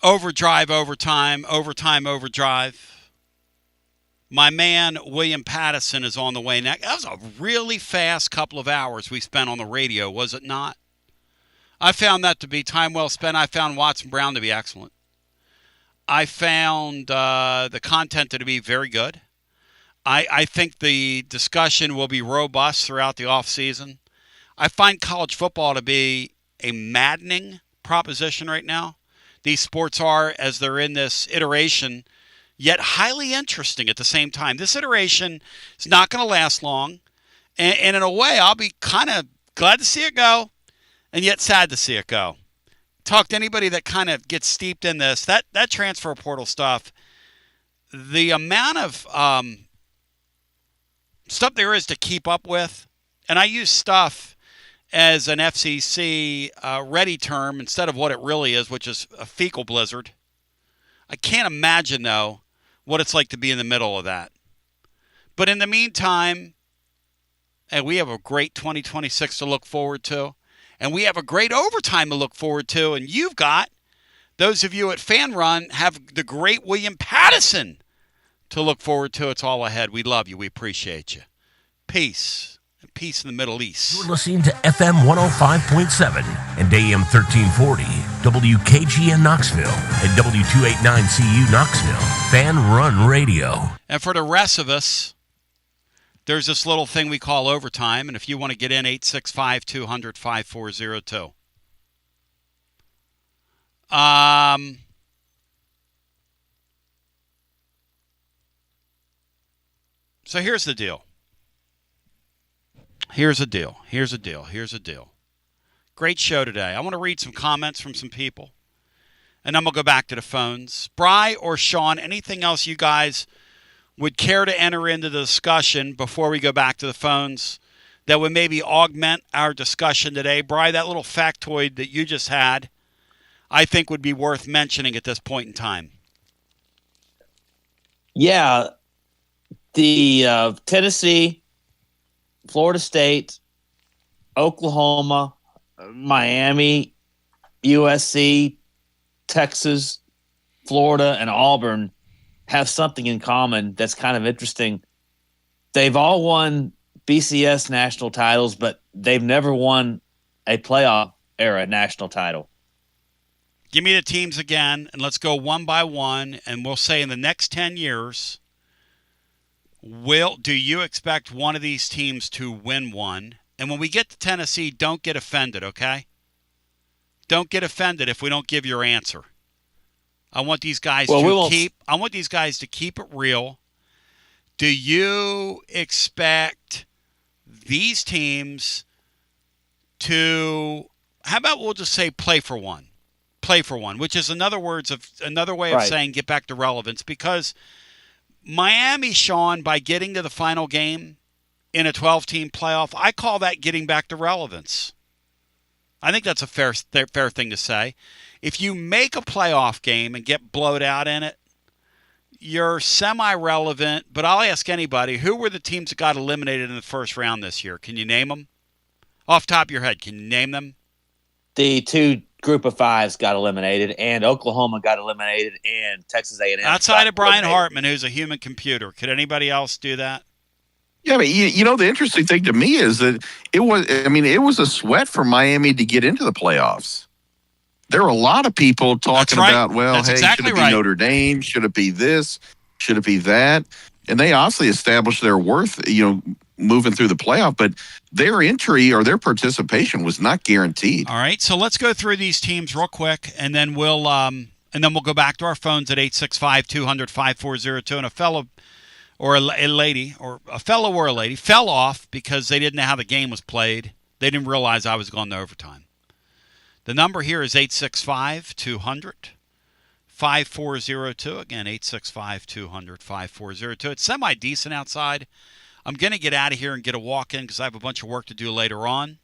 overtime. My man, William Pattison, is on the way next. That was a really fast couple of hours we spent on the radio, was it not? I found that to be time well spent. I found Watson Brown to be excellent. I found the content to be very good. I think the discussion will be robust throughout the offseason. I find college football to be a maddening proposition right now. These sports are, as they're in this iteration, yet highly interesting at the same time. This iteration is not going to last long. And in a way, I'll be kind of glad to see it go, and yet sad to see it go. Talk to anybody that kind of gets steeped in this. That transfer portal stuff, the amount of stuff there is to keep up with, and I use stuff as an FCC ready term instead of what it really is, which is a fecal blizzard. I can't imagine, though, what it's like to be in the middle of that. But in the meantime, we have a great 2026 to look forward to. And we have a great overtime to look forward to. And you've got, those of you at Fan Run, have the great William Pattison to look forward to. It's all ahead. We love you. We appreciate you. Peace. And peace in the Middle East. You're listening to FM 105.7 and AM 1340, WKGN Knoxville, and W289CU Knoxville, Fan Run Radio. And for the rest of us, there's this little thing we call overtime, and if you want to get in, 865-200-5402. So here's the deal. Here's a deal. Great show today. I want to read some comments from some people, and then we'll go back to the phones. Bri or Sean, anything else you guys would care to enter into the discussion before we go back to the phones that would maybe augment our discussion today? Bri, that little factoid that you just had, I think would be worth mentioning at this point in time. Yeah, the Tennessee, Florida State, Oklahoma, Miami, USC, Texas, Florida, and Auburn have something in common that's kind of interesting. They've all won BCS national titles, but they've never won a playoff era national title. Give me the teams again, and let's go one by one, and we'll say in the next 10 years, do you expect one of these teams to win one? And when we get to Tennessee, don't get offended, okay? Don't get offended if we don't give your answer. I want these guys I want these guys to keep it real. Do you expect these teams to, how about we'll just say play for one? Play for one, which is another way of saying get back to relevance, because Miami, Sean, by getting to the final game in a 12-team playoff, I call that getting back to relevance. I think that's a fair thing to say. If you make a playoff game and get blowed out in it, you're semi-relevant, but I'll ask anybody, who were the teams that got eliminated in the first round this year? Can you name them? Off the top of your head, can you name them? The two group of fives got eliminated, and Oklahoma got eliminated, and Texas A&M. Outside of Brian Hartman, who's a human computer, could anybody else do that? Yeah, but you know, the interesting thing to me is that it was a sweat for Miami to get into the playoffs. There were a lot of people talking about, should it be Notre Dame? Should it be this? Should it be that? And they obviously established their worth, moving through the playoff, but their entry or their participation was not guaranteed. All right, so let's go through these teams real quick, and then we'll go back to our phones at 865-200-5402. And a fellow or a lady fell off because they didn't know how the game was played. They didn't realize I was going to overtime. The number here is 865-200-5402. Again, 865-200-5402. It's semi-decent outside. I'm going to get out of here and get a walk in because I have a bunch of work to do later on.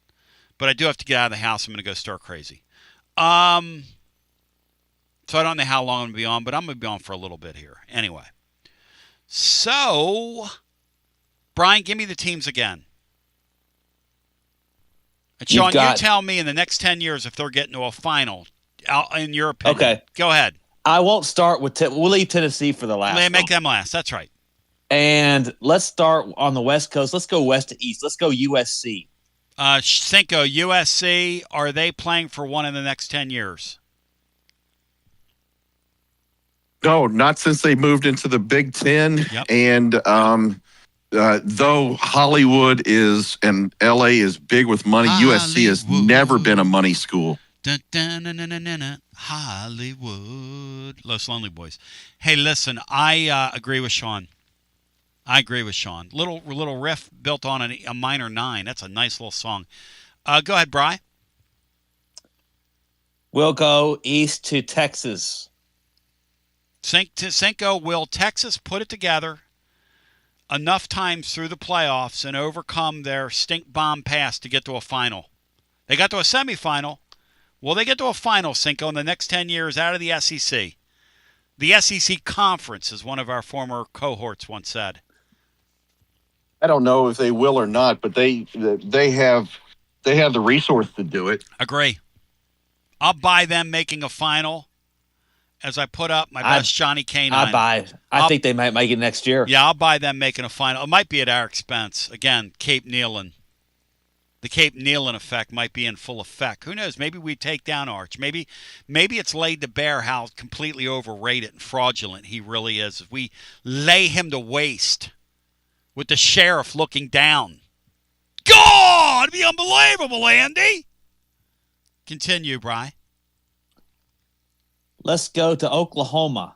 But I do have to get out of the house. I'm going to go stir crazy. So I don't know how long I'm going to be on, but I'm going to be on for a little bit here. Anyway. So, Brian, give me the teams again. And Sean, you tell me in the next 10 years if they're getting to a final, in your opinion. Okay. Go ahead. I won't start with we'll leave Tennessee for the last. Make them last. That's right. And let's start on the West Coast. Let's go west to east. Let's go USC. Cinco, USC, are they playing for one in the next 10 years? No, not since they moved into the Big Ten. Yep. And though Hollywood is and LA is big with money, USC has never been a money school. Hollywood. Los Lonely Boys. Hey, listen, I agree with Sean. Little riff built on a minor 9. That's a nice little song. Go ahead, Bri. We'll go east to Texas. Cinco, will Texas put it together enough times through the playoffs and overcome their stink bomb pass to get to a final? They got to a semifinal. Will they get to a final, Cinco, in the next 10 years out of the SEC? The SEC conference, as one of our former cohorts once said. I don't know if they will or not, but they have the resource to do it. Agree. I'll buy them making a final as I put up my best Johnny Canine. I think they might make it next year. Yeah, I'll buy them making a final. It might be at our expense. Again, Cape Nealon. The Cape Nealon effect might be in full effect. Who knows? Maybe we take down Arch. Maybe it's laid to bear how completely overrated and fraudulent he really is. We lay him to waste with the sheriff looking down. God, it'd be unbelievable, Andy. Continue, Bri. Let's go to Oklahoma.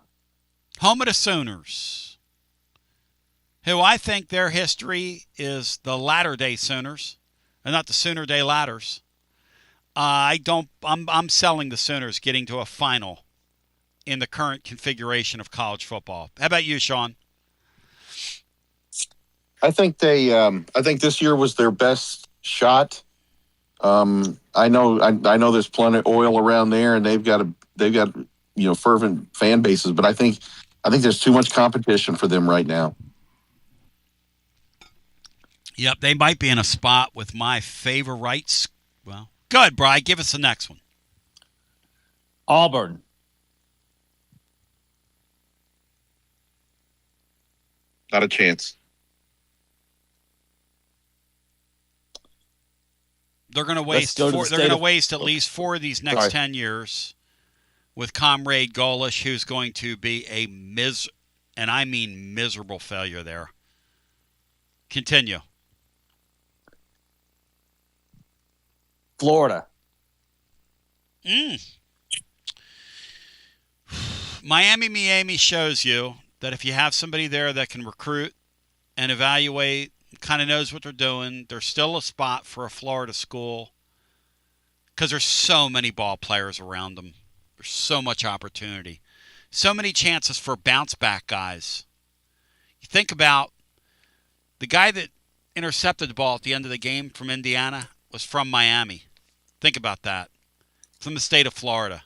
Home of the Sooners, who I think their history is the latter-day Sooners. And not the Sooner Day Ladders. I'm selling the Sooners getting to a final in the current configuration of college football. How about you, Sean? I think I think this year was their best shot. I know there's plenty of oil around there, and they've got fervent fan bases, but I think there's too much competition for them right now. Yep, they might be in a spot with my favorites. Well, good, Bri. Give us the next one. Auburn. Not a chance. They're going to waste. They're going to waste at least 4 of these next 10 years with Comrade Golish, who's going to be a miserable failure there. Continue. Florida. Miami shows you that if you have somebody there that can recruit and evaluate, kind of knows what they're doing, there's still a spot for a Florida school because there's so many ball players around them. There's so much opportunity. So many chances for bounce-back guys. You think about the guy that intercepted the ball at the end of the game from Indiana was from Miami. Think about that. From the state of Florida.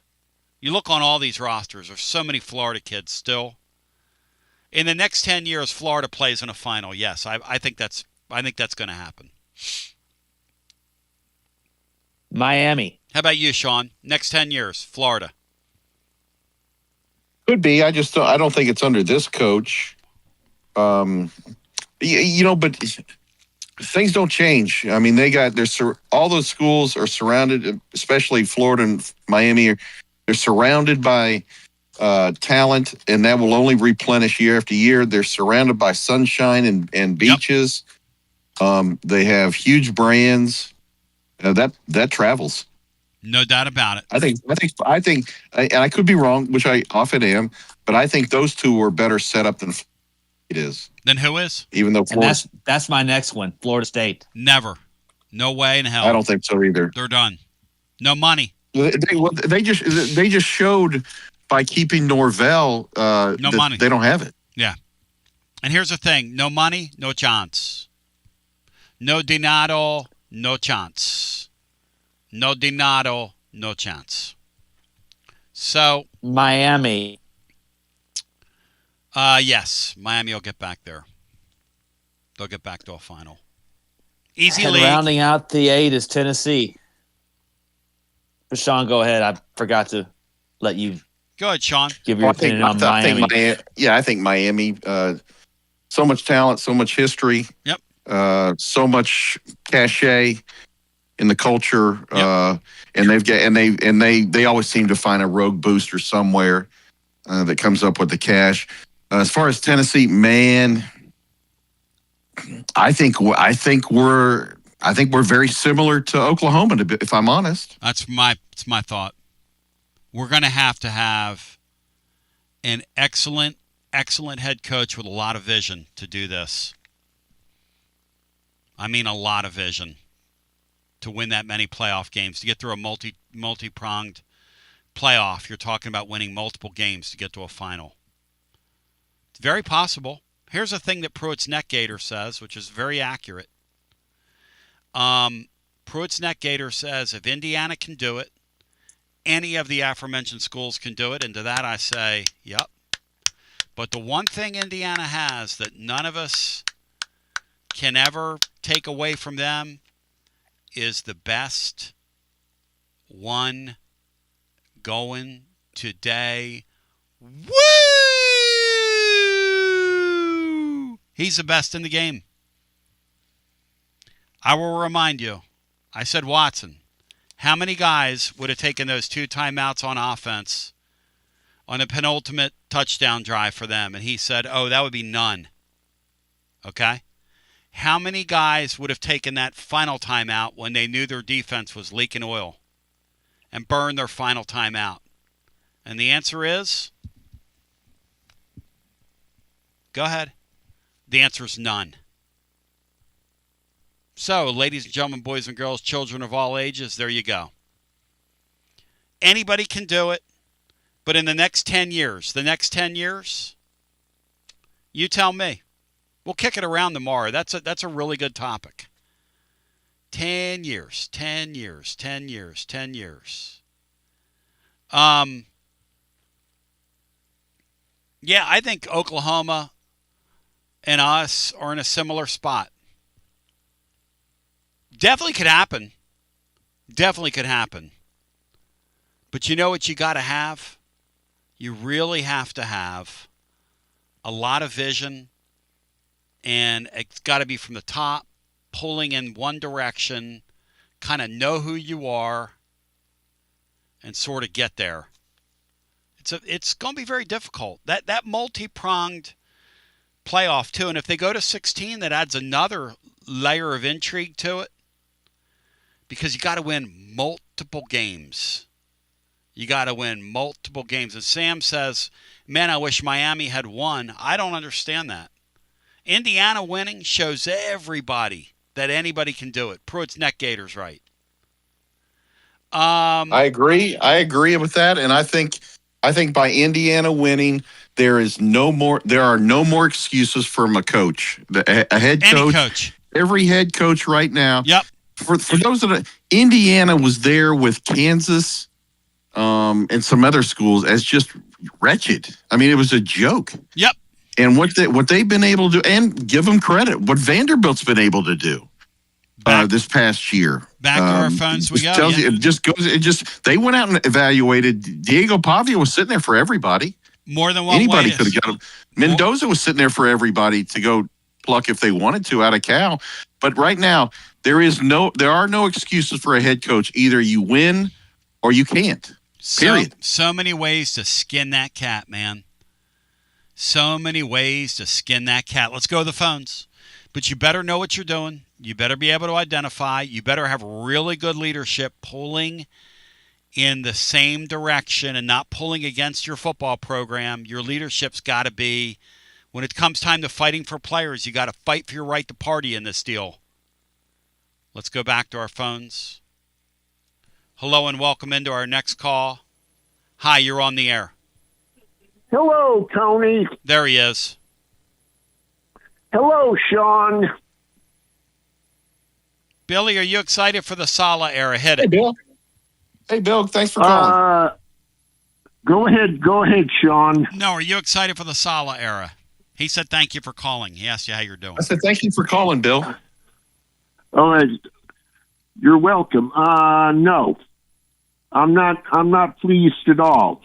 You look on all these rosters, there's so many Florida kids still. In the next 10 years, Florida plays in a final. Yes, I think that's going to happen. Miami. How about you, Sean? Next 10 years, Florida. Could be. I don't think it's under this coach. But things don't change. I mean, all those schools are surrounded, especially Florida and Miami. They're surrounded by talent, and that will only replenish year after year. They're surrounded by sunshine and beaches. Yep. They have huge brands. That travels. No doubt about it. I think, and I could be wrong, which I often am, but I think those two are better set up than it is. Then who is? Even though Florida, that's my next one, Florida State. Never. No way in hell. I don't think so either. They're done. No money. They just showed by keeping Norvell no money. They don't have it. Yeah. And here's the thing. No money, no chance. No dinero, no chance. No dinero, no chance. So Miami. Yes, Miami will get back there. They'll get back to a final. Easy and league. Rounding out the 8 is Tennessee. Sean, go ahead. I forgot to let you. Go ahead, Sean. Give your opinion on Miami. I think Miami. So much talent, so much history. Yep. So much cachet in the culture. Yep. And they always seem to find a rogue booster somewhere that comes up with the cash. As far as Tennessee, man, I think we're very similar to Oklahoma, if I'm honest. It's my thought. We're going to have an excellent head coach with a lot of vision to do this. I mean, a lot of vision to win that many playoff games, to get through a multi-pronged playoff. You're talking about winning multiple games to get to a final. It's very possible. Here's a thing that Pruitt's Neck Gator says, which is very accurate. Pruitt's Neck Gator says if Indiana can do it, any of the aforementioned schools can do it. And to that I say, yep. But the one thing Indiana has that none of us can ever take away from them is the best one going today. Woo! He's the best in the game. I will remind you, I said Watson. How many guys would have taken those 2 timeouts on offense on a penultimate touchdown drive for them? And he said, oh, that would be none. Okay? How many guys would have taken that final timeout when they knew their defense was leaking oil and burned their final timeout? And the answer is, go ahead. The answer is none. So, ladies and gentlemen, boys and girls, children of all ages, there you go. Anybody can do it, but in the next 10 years, you tell me. We'll kick it around tomorrow. That's a really good topic. 10 years. Yeah, I think Oklahoma and us are in a similar spot. Definitely could happen. But you know what you got to have? You really have to have a lot of vision, and it's got to be from the top, pulling in one direction, kind of know who you are, and sort of get there. It's going to be very difficult. That multi-pronged playoff, too, and if they go to 16, that adds another layer of intrigue to it. Because you got to win multiple games. And Sam says, man, I wish Miami had won. I don't understand that. Indiana winning shows everybody that anybody can do it. Pruitt's Neck Gators right. I agree with that. And I think by Indiana winning, there are no more excuses from a coach. A head coach. Any coach. Every head coach right now. Yep. For those that Indiana was there with Kansas and some other schools as just wretched. I mean, it was a joke. Yep. And what they've been able to do, and give them credit, what Vanderbilt's been able to do this past year. Back to our phones we go. They went out and evaluated. Diego Pavia was sitting there for everybody. More than one. Anybody could have got him. Mendoza was sitting there for everybody to go pluck if they wanted to out of Cal. But right now, there are no excuses for a head coach. Either you win or you can't. Period. So many ways to skin that cat, man. So many ways to skin that cat. Let's go to the phones. But you better know what you're doing. You better be able to identify. You better have really good leadership pulling in the same direction and not pulling against your football program. Your leadership's got to be, when it comes time to fighting for players, you got to fight for your right to party in this deal. Let's go back to our phones. Hello and welcome into our next call. Hi, you're on the air. Hello, Tony. There he is. Hello, Sean. Billy, are you excited for the Sala era? Hit it. Hey, Bill. Thanks for calling. Go ahead, Sean. No, are you excited for the Sala era? He said thank you for calling. He asked you how you're doing. I said thank you for calling, Bill. Oh, you're welcome. No, I'm not pleased at all.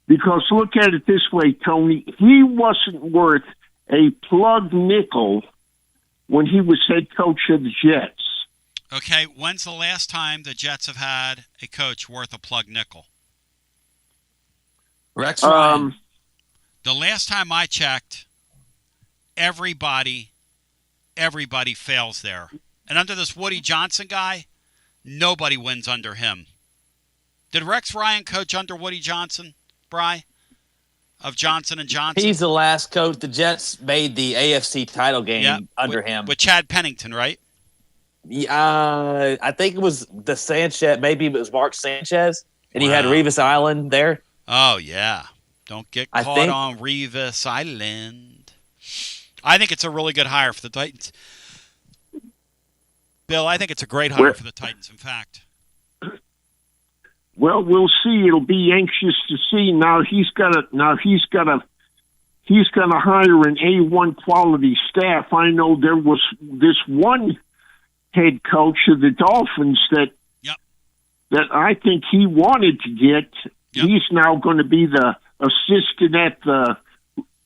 Because look at it this way, Tony. He wasn't worth a plug nickel when he was head coach of the Jets. Okay, when's the last time the Jets have had a coach worth a plug nickel? Rex Ryan. The last time I checked, everybody fails there. And under this Woody Johnson guy, nobody wins under him. Did Rex Ryan coach under Woody Johnson, Bry, of Johnson & Johnson? He's the last coach. The Jets made the AFC title game under him. With Chad Pennington, right? I think it was the Sanchez. Maybe it was Mark Sanchez. And he had Revis Island there. Oh, yeah. Don't get caught on Revis Island. I think it's a really good hire for the Titans. Bill, I think it's a great hire for the Titans, in fact. Well, we'll see. It'll be anxious to see. Now he's got to hire an A1 quality staff. I know there was this one head coach of the Dolphins that I think he wanted to get. Yep. He's now going to be the assistant at the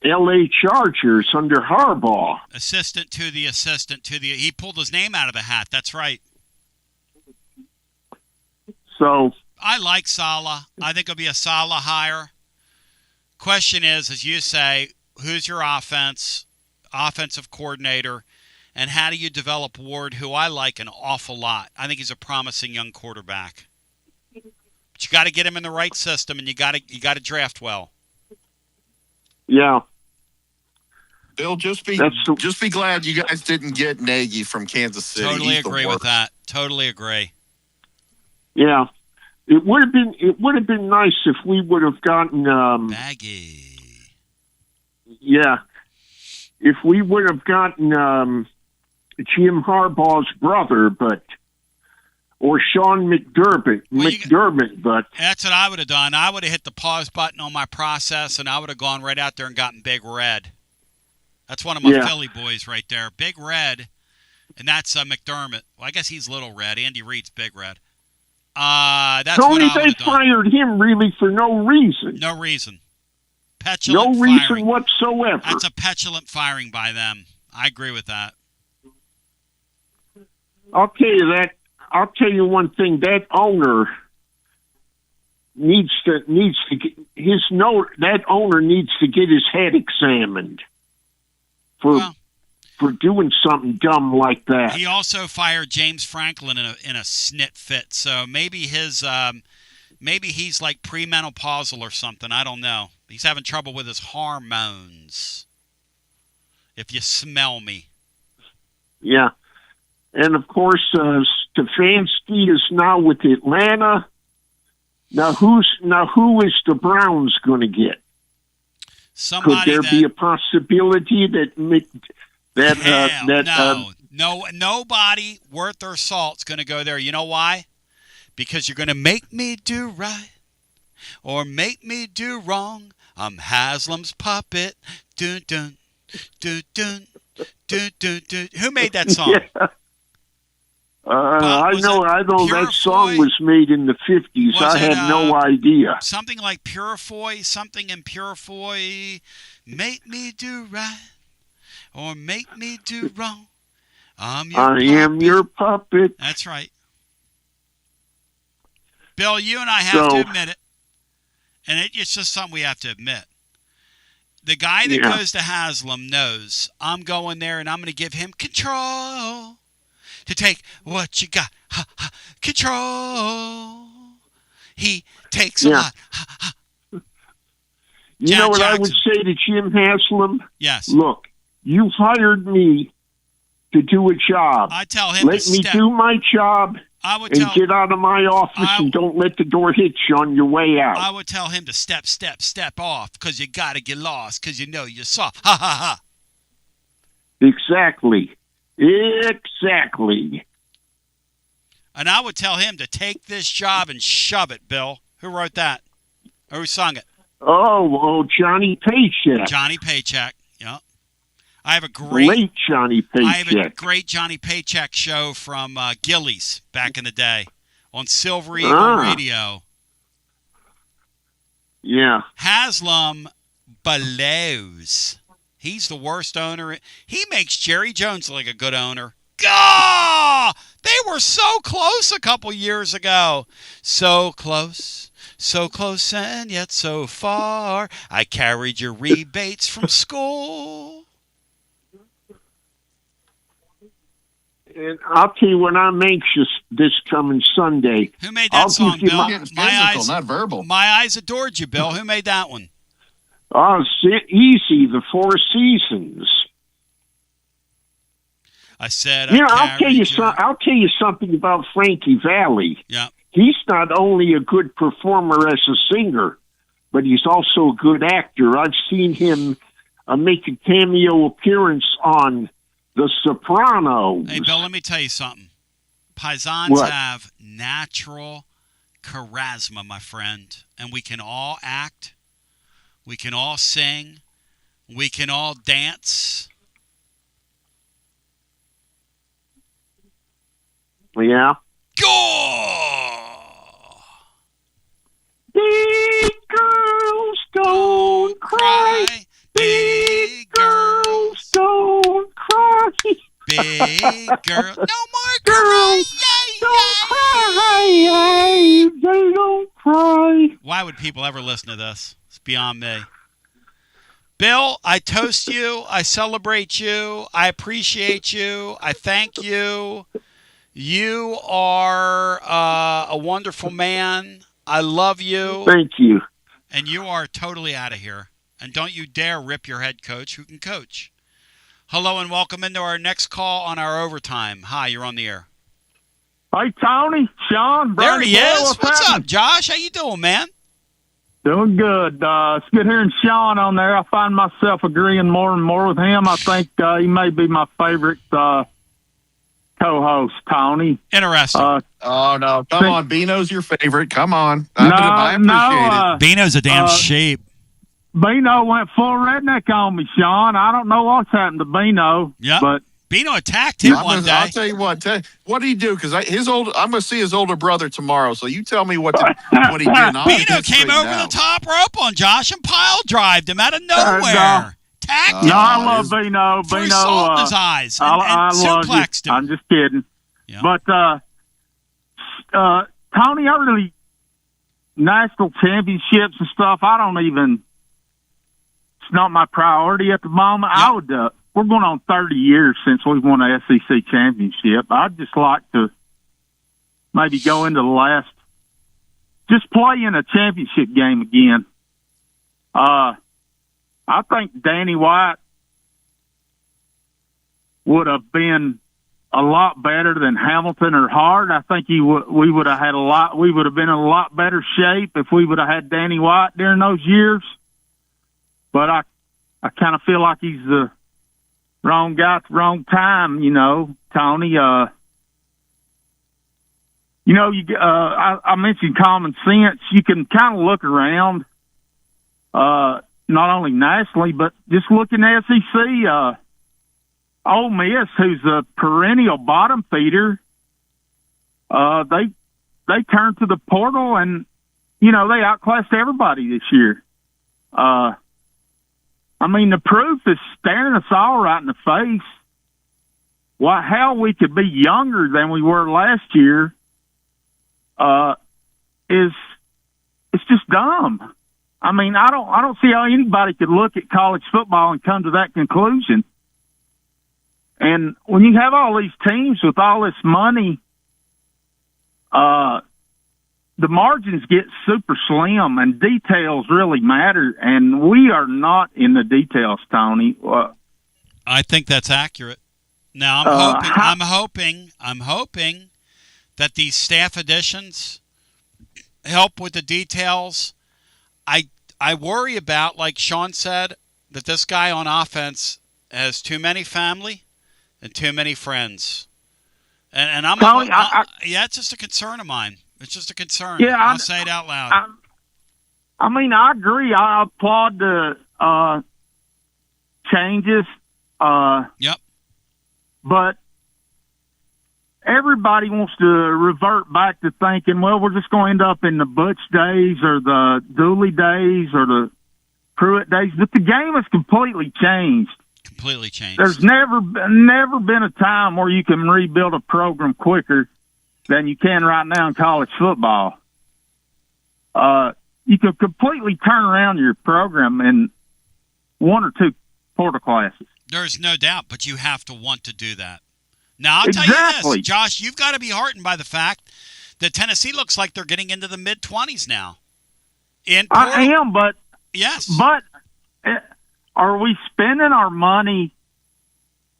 L.A. Chargers under Harbaugh. Assistant to the. He pulled his name out of the hat. That's right. So I like Saleh. I think it'll be a Saleh hire. Question is, as you say, who's your offensive coordinator, and how do you develop Ward, who I like an awful lot? I think he's a promising young quarterback. But you got to get him in the right system, and you got to draft well. Yeah. Bill, just be glad you guys didn't get Nagy from Kansas City. Totally agree with that. Totally agree. Yeah. It would have been nice if we would have gotten Baggy. Yeah. If we would have gotten Jim Harbaugh's brother, or Sean McDermott, but that's what I would have done. I would have hit the pause button on my process, and I would have gone right out there and gotten Big Red. That's one of my Philly boys right there, Big Red, and that's McDermott. Well, I guess he's Little Red. Andy Reid's Big Red. That's Tony, what I they fired him really for no reason. No reason. Petulant reason whatsoever. That's a petulant firing by them. I agree with that. I'll tell you one thing. That owner needs to get that owner needs to get his head examined for doing something dumb like that. He also fired James Franklin in a snit fit. So maybe he's like premenopausal or something. I don't know. He's having trouble with his hormones. If you smell me. Yeah. And, of course, Stefanski is now with Atlanta. Now who is the Browns going to get? Could there be a possibility nobody worth their salt's going to go there. You know why? Because you're going to make me do right or make me do wrong. I'm Haslam's puppet. Dun dun dun dun dun dun dun. Who made that song? Yeah. I know that song was made in the 50s. I had no idea. Something like Purifoy, something in Purifoy, make me do right or make me do wrong. I am your puppet. That's right. Bill, you and I have to admit it, and it's just something we have to admit. The guy that goes to Haslam knows I'm going there and I'm going to give him control. To take what you got, control. He takes a lot. You know what I would say to Jim Haslam? Yes. Look, you hired me to do a job. I tell him let me do my job and get out of my office and don't let the door hit you on your way out. I would tell him to step off because you got to get lost because you know you're soft. Ha, ha, ha. Exactly. And I would tell him to take this job and shove it, Bill. Who wrote that? Or who sung it? Oh, Johnny Paycheck. Johnny Paycheck, yeah. I have a great Johnny Paycheck. I have a great Johnny Paycheck show from Gillies back in the day on Silver Eagle Radio. Yeah. Haslam blows. He's the worst owner. He makes Jerry Jones look like a good owner. Gah! They were so close a couple years ago. So close and yet so far. I carried your rebates from school. And I'll tell you when I'm anxious this coming Sunday. Who made that song, Bill? My eyes, not verbal. My eyes adored you, Bill. Who made that one? Oh, easy, the Four Seasons. I said, I'll tell you something about Frankie Valli. Yeah. He's not only a good performer as a singer, but he's also a good actor. I've seen him make a cameo appearance on The Sopranos. Hey, Bill, let me tell you something. Paisans have natural charisma, my friend. And we can all act. We can all sing. We can all dance. Yeah. Go! Big girls don't cry. Big girls don't cry. Big girl. No more girls don't cry. They don't cry. Why would people ever listen to this? It's beyond me. Bill, I toast you. I celebrate you. I appreciate you. I thank you. You are a wonderful man. I love you. Thank you. And you are totally out of here. And don't you dare rip your head coach who can coach. Hello and welcome into our next call on our overtime. Hi, you're on the air. Hey, Tony, Sean, there he is. What's happening? Up, Josh? How you doing, man? Doing good. It's good hearing Sean on there. I find myself agreeing more and more with him. I think he may be my favorite co-host, Tony. Interesting. Oh, no. Come on. Bino's your favorite. Come on. I appreciate it. Bino's a damn sheep. Bino went full redneck on me, Sean. I don't know what's happened to Bino. Yeah. But Bino attacked him one day. I'll tell you what. What did he do? Because I'm going to see his older brother tomorrow. So you tell me what he did. Bino came over the top rope on Josh and pile drived him out of nowhere. Tagged him. No, I love Bino. Threw salt in his eyes and suplexed him. I'm just kidding. Yeah. But Tony, I really national championships and stuff. I don't even. It's not my priority at the moment. Yep. I would. We're going on 30 years since we've won an SEC championship. I'd just like to maybe go into the last, just play in a championship game again. I think Danny White would have been a lot better than Hamilton or Hart. I think we would have had we would have been in a lot better shape if we would have had Danny White during those years. But I kind of feel like he's the wrong guy at the wrong time, Tony. I mentioned common sense. You can kind of look around, not only nationally, but just look in the SEC. Ole Miss, who's a perennial bottom feeder, they turned to the portal and, they outclassed everybody this year. The proof is staring us all right in the face. How we could be younger than we were last year it's just dumb. I don't see how anybody could look at college football and come to that conclusion. And when you have all these teams with all this money, the margins get super slim and details really matter. And we are not in the details, Tony. I think that's accurate. Now I'm hoping that these staff additions help with the details. I worry about, like Sean said, that this guy on offense has too many family and too many friends. And I'm Tony, it's just a concern of mine. It's just a concern. Yeah, I'll say it out loud. I agree. I applaud the changes. Yep. But everybody wants to revert back to thinking, well, we're just going to end up in the Butch days or the Dooley days or the Pruitt days. But the game has completely changed. Completely changed. There's never been a time where you can rebuild a program quicker than you can right now in college football. You can completely turn around your program in 1 or 2 portal classes. There's no doubt, but you have to want to do that. Now, I'll tell you this, Josh, you've got to be heartened by the fact that Tennessee looks like they're getting into the mid-20s now. I am, but yes. But are we spending our money?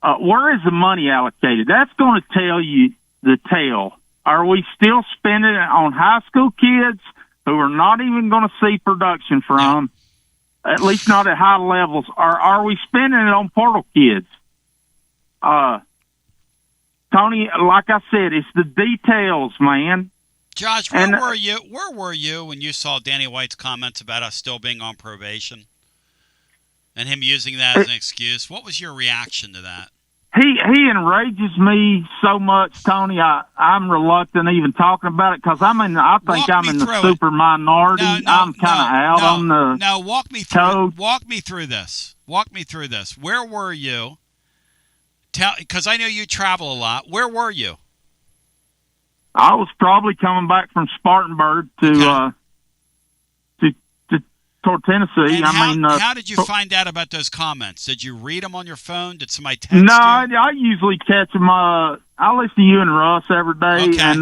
Where is the money allocated? That's going to tell you the tale. Are we still spending it on high school kids who are not even going to see production from, at least not at high levels? Or are we spending it on portal kids? Tony, like I said, it's the details, man. Josh, where were you? Where were you when you saw Danny White's comments about us still being on probation and him using that as an excuse? What was your reaction to that? He enrages me so much, Tony. I'm reluctant even talking about it because I think I'm in the super minority. I'm kind of out on the. No, walk me through. Walk me through this. Walk me through this. Where were you? Because I know you travel a lot. Where were you? I was probably coming back from Spartanburg to toward Tennessee. And how did you find out about those comments? Did you read them on your phone? Did somebody text you? No, I usually catch them. I listen to you and Russ every day, and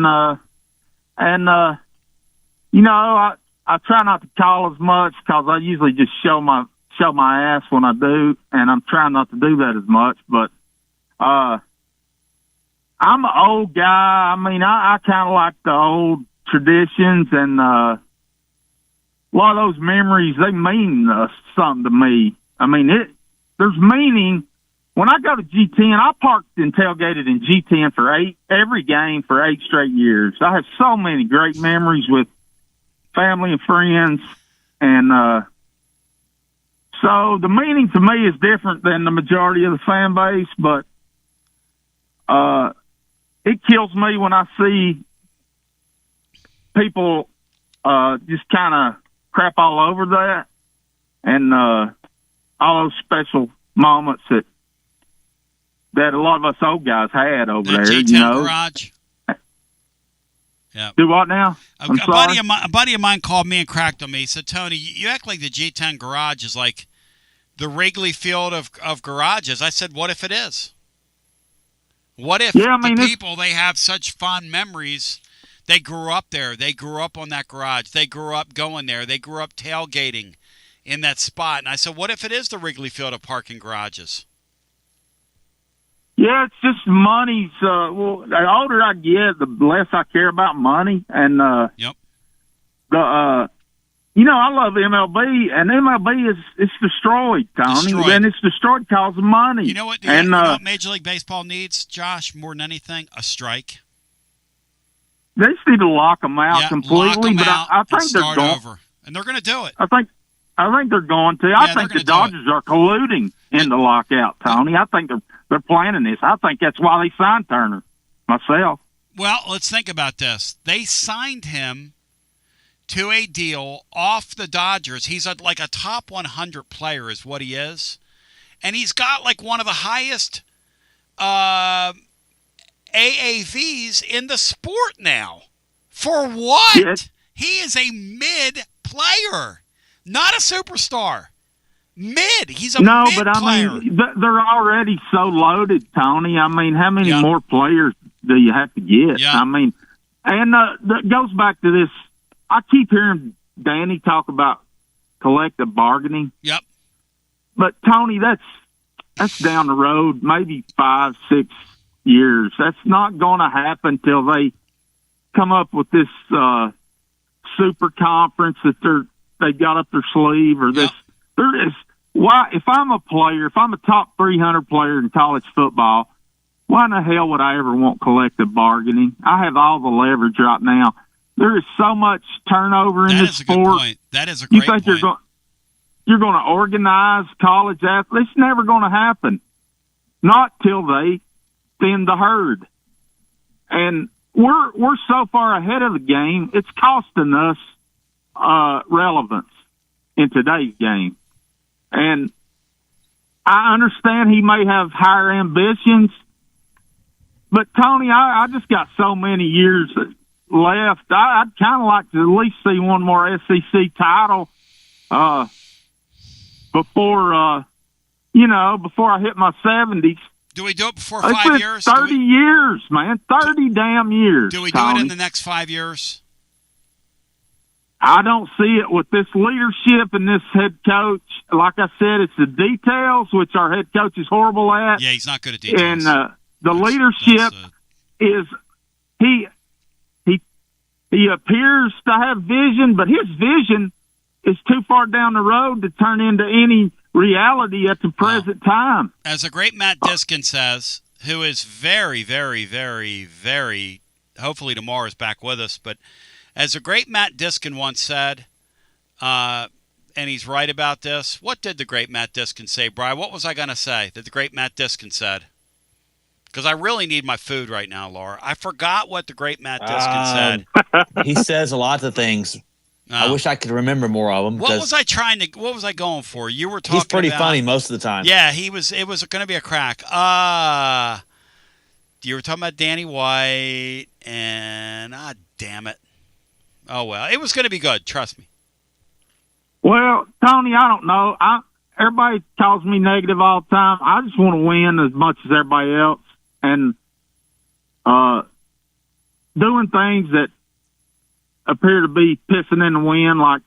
you know, I try not to call as much because I usually just show my ass when I do, and I'm trying not to do that as much. But I'm an old guy. I mean, I kind of like the old traditions, and a lot of those memories, they mean something to me. I mean, there's meaning. When I go to G10, I parked and tailgated in G10 for every game for 8 straight years. I have so many great memories with family and friends, and so the meaning to me is different than the majority of the fan base, but it kills me when I see people just kind of crap all over that, and all those special moments that a lot of us old guys had over there. G10 you know, garage. Yeah. Do what now? A buddy of mine called me and cracked on me. He said, "Tony, you act like the G10 garage is like the Wrigley Field of garages." I said, "What if it is? What if the people, they have such fond memories? They grew up there. They grew up on that garage. They grew up going there. They grew up tailgating in that spot." And I said, "What if it is the Wrigley Field of parking garages?" Yeah, it's just money's. Well, the older I get, the less I care about money. And yep. You know, I love MLB, and MLB it's destroyed, Tony. And it's destroyed because of money. You know what? You know what Major League Baseball needs, Josh, more than anything? A strike. They just need to lock them out completely. Lock them but out I think and they're start going over, and they're going to do it. I think they're going to. I think the Dodgers are colluding in the lockout, Tony. I think they're planning this. I think that's why they signed Turner. Myself. Well, let's think about this. They signed him to a deal off the Dodgers. He's like a top 100 player is what he is. And he's got like one of the highest AAVs in the sport now. For what? Yes. He is a mid player, not a superstar. Mid. He's a mid player. No, but I mean, they're already so loaded, Tony. I mean, how many more players do you have to get? Yeah. I mean, and that goes back to this. I keep hearing Danny talk about collective bargaining. Yep. But Tony, that's down the road, maybe 5-6 years. That's not going to happen till they come up with this super conference that they got up their sleeve, or this. There is why. If I'm a player, if I'm a top 300 player in college football, why in the hell would I ever want collective bargaining? I have all the leverage right now. There is so much turnover in this sport. That is a good point. That is a great point. You think you're going to organize college athletes? It's never going to happen. Not till they thin the herd. And we're so far ahead of the game, it's costing us relevance in today's game. And I understand he may have higher ambitions, but Tony, I just got so many years left. I'd kind of like to at least see one more SEC title before I hit my 70s. Do we do it before 5 years? 30 years, man. 30 damn years. Do we do it in the next 5 years? I don't see it with this leadership and this head coach. Like I said, it's the details, which our head coach is horrible at. Yeah, he's not good at details. And the leadership is he appears to have vision, but his vision is too far down the road to turn into any reality at the present time. As a great Matt Diskin says, who is very, very, very, very, hopefully tomorrow is back with us. But as the great Matt Diskin once said, and he's right about this, what did the great Matt Diskin say, Brian? What was I going to say that the great Matt Diskin said? Because I really need my food right now, Laura. I forgot what the great Matt Diskin said. He says a lot of things. I wish I could remember more of them. What was I going for? You were talking. He's pretty about, funny most of the time. Yeah, he was. It was going to be a crack. You were talking about Danny White, and damn it. Oh well, it was going to be good. Trust me. Well, Tony, I don't know. Everybody calls me negative all the time. I just want to win as much as everybody else, and doing things that appear to be pissing in the wind, like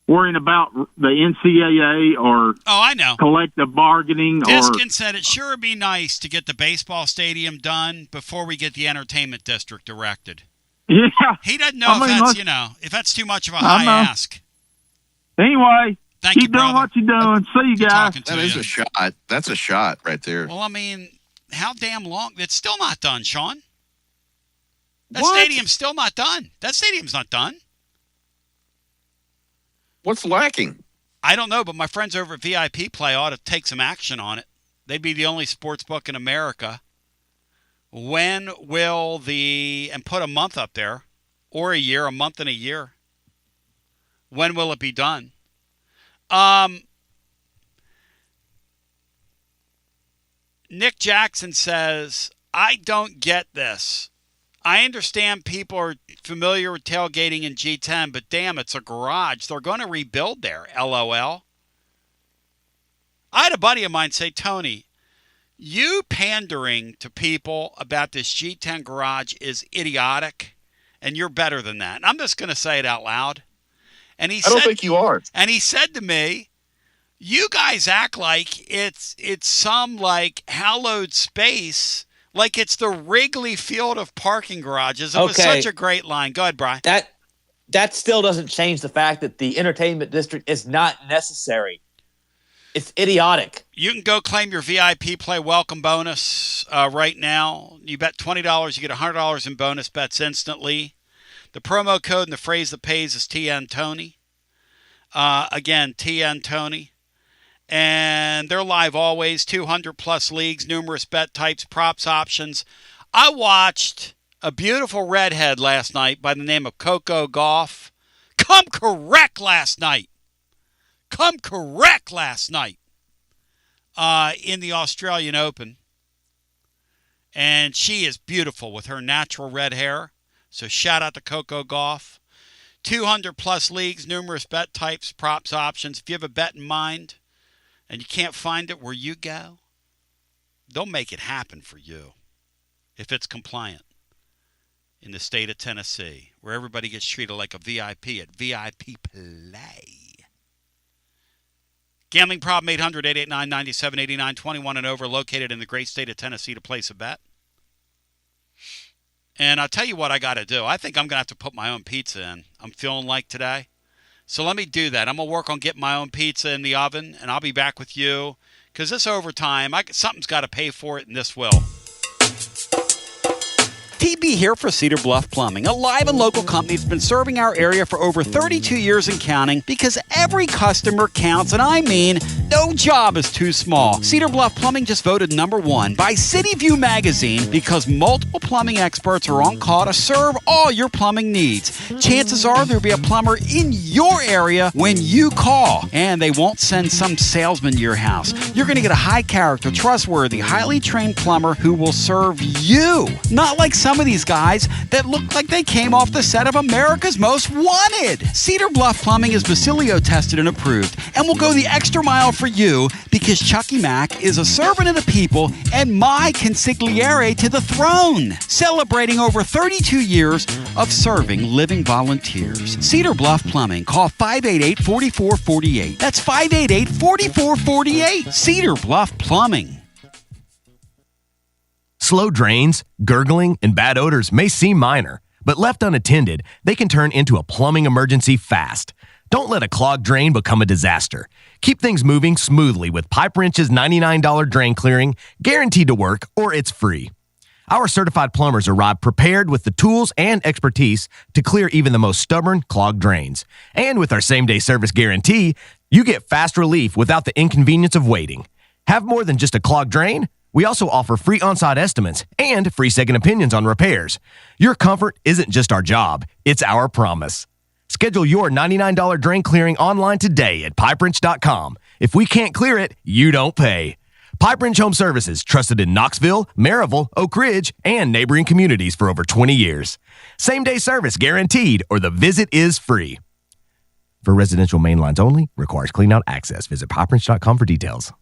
worrying about the NCAA or I know collective bargaining. Diskin said it sure would be nice to get the baseball stadium done before we get the entertainment district erected. Yeah, he doesn't know if that's too much of a high ask. Anyway, keep doing brother. what you're doing. See you guys. That is a shot. That's a shot right there. Well, I mean, how damn long? It's still not done, Sean. That What? stadium's still not done. That stadium's not done. What's lacking? I don't know, but my friends over at VIP Play ought to take some action on it. They'd be the only sports book in America. When will and put a month up there, or a month and a year. When will it be done? Nick Jackson says, I don't get this. I understand people are familiar with tailgating in G10, but damn, it's a garage. They're going to rebuild there, LOL. I had a buddy of mine say, Tony, you pandering to people about this G10 garage is idiotic, and you're better than that. And I'm just going to say it out loud. And I don't think you are. And he said to me, you guys act like it's some like hallowed space, like it's the Wrigley Field of parking garages. It was such a great line. Go ahead, Brian. That still doesn't change the fact that the entertainment district is not necessary. It's idiotic. You can go claim your VIP Play welcome bonus right now. You bet $20, you get $100 in bonus bets instantly. The promo code and the phrase that pays is TN Tony. Again, TN Tony. And they're live always, 200-plus leagues, numerous bet types, props, options. I watched a beautiful redhead last night by the name of Coco Gauff come correct last night in the Australian Open. And she is beautiful with her natural red hair. So shout out to Coco Gauff. 200-plus leagues, numerous bet types, props, options. If you have a bet in mind and you can't find it where you go, they'll make it happen for you if it's compliant in the state of Tennessee, where everybody gets treated like a VIP at VIP Play. Gambling problem, 800-889-9789, 21 and over, located in the great state of Tennessee to place a bet. And I'll tell you what I got to do. I think I'm going to have to put my own pizza in. I'm feeling like today. So let me do that. I'm going to work on getting my own pizza in the oven, and I'll be back with you. Because this overtime, something's got to pay for it, and this will. TB here for Cedar Bluff Plumbing, a live and local company that's been serving our area for over 32 years and counting, because every customer counts, and I mean no job is too small. Cedar Bluff Plumbing just voted #1 by City View magazine because multiple plumbing experts are on call to serve all your plumbing needs. Chances are there'll be a plumber in your area when you call, and they won't send some salesman to your house. You're going to get a high character, trustworthy, highly trained plumber who will serve you. Not like some of these guys that look like they came off the set of America's Most Wanted. Cedar Bluff Plumbing is Basilio tested and approved and will go the extra mile for you because Chucky Mack is a servant of the people and my consigliere to the throne, celebrating over 32 years of serving living volunteers. Cedar Bluff Plumbing. Call 588-4448. That's 588-4448. Cedar Bluff Plumbing. Slow drains, gurgling, and bad odors may seem minor, but left unattended, they can turn into a plumbing emergency fast. Don't let a clogged drain become a disaster. Keep things moving smoothly with Pipe Wrench's $99 drain clearing, guaranteed to work, or it's free. Our certified plumbers arrive prepared with the tools and expertise to clear even the most stubborn clogged drains. And with our same-day service guarantee, you get fast relief without the inconvenience of waiting. Have more than just a clogged drain? We also offer free on-site estimates and free second opinions on repairs. Your comfort isn't just our job, it's our promise. Schedule your $99 drain clearing online today at pipewrench.com. If we can't clear it, you don't pay. Pipe Wrench Home Services, trusted in Knoxville, Maryville, Oak Ridge, and neighboring communities for over 20 years. Same-day service guaranteed, or the visit is free. For residential main lines only, requires clean-out access. Visit pipewrench.com for details.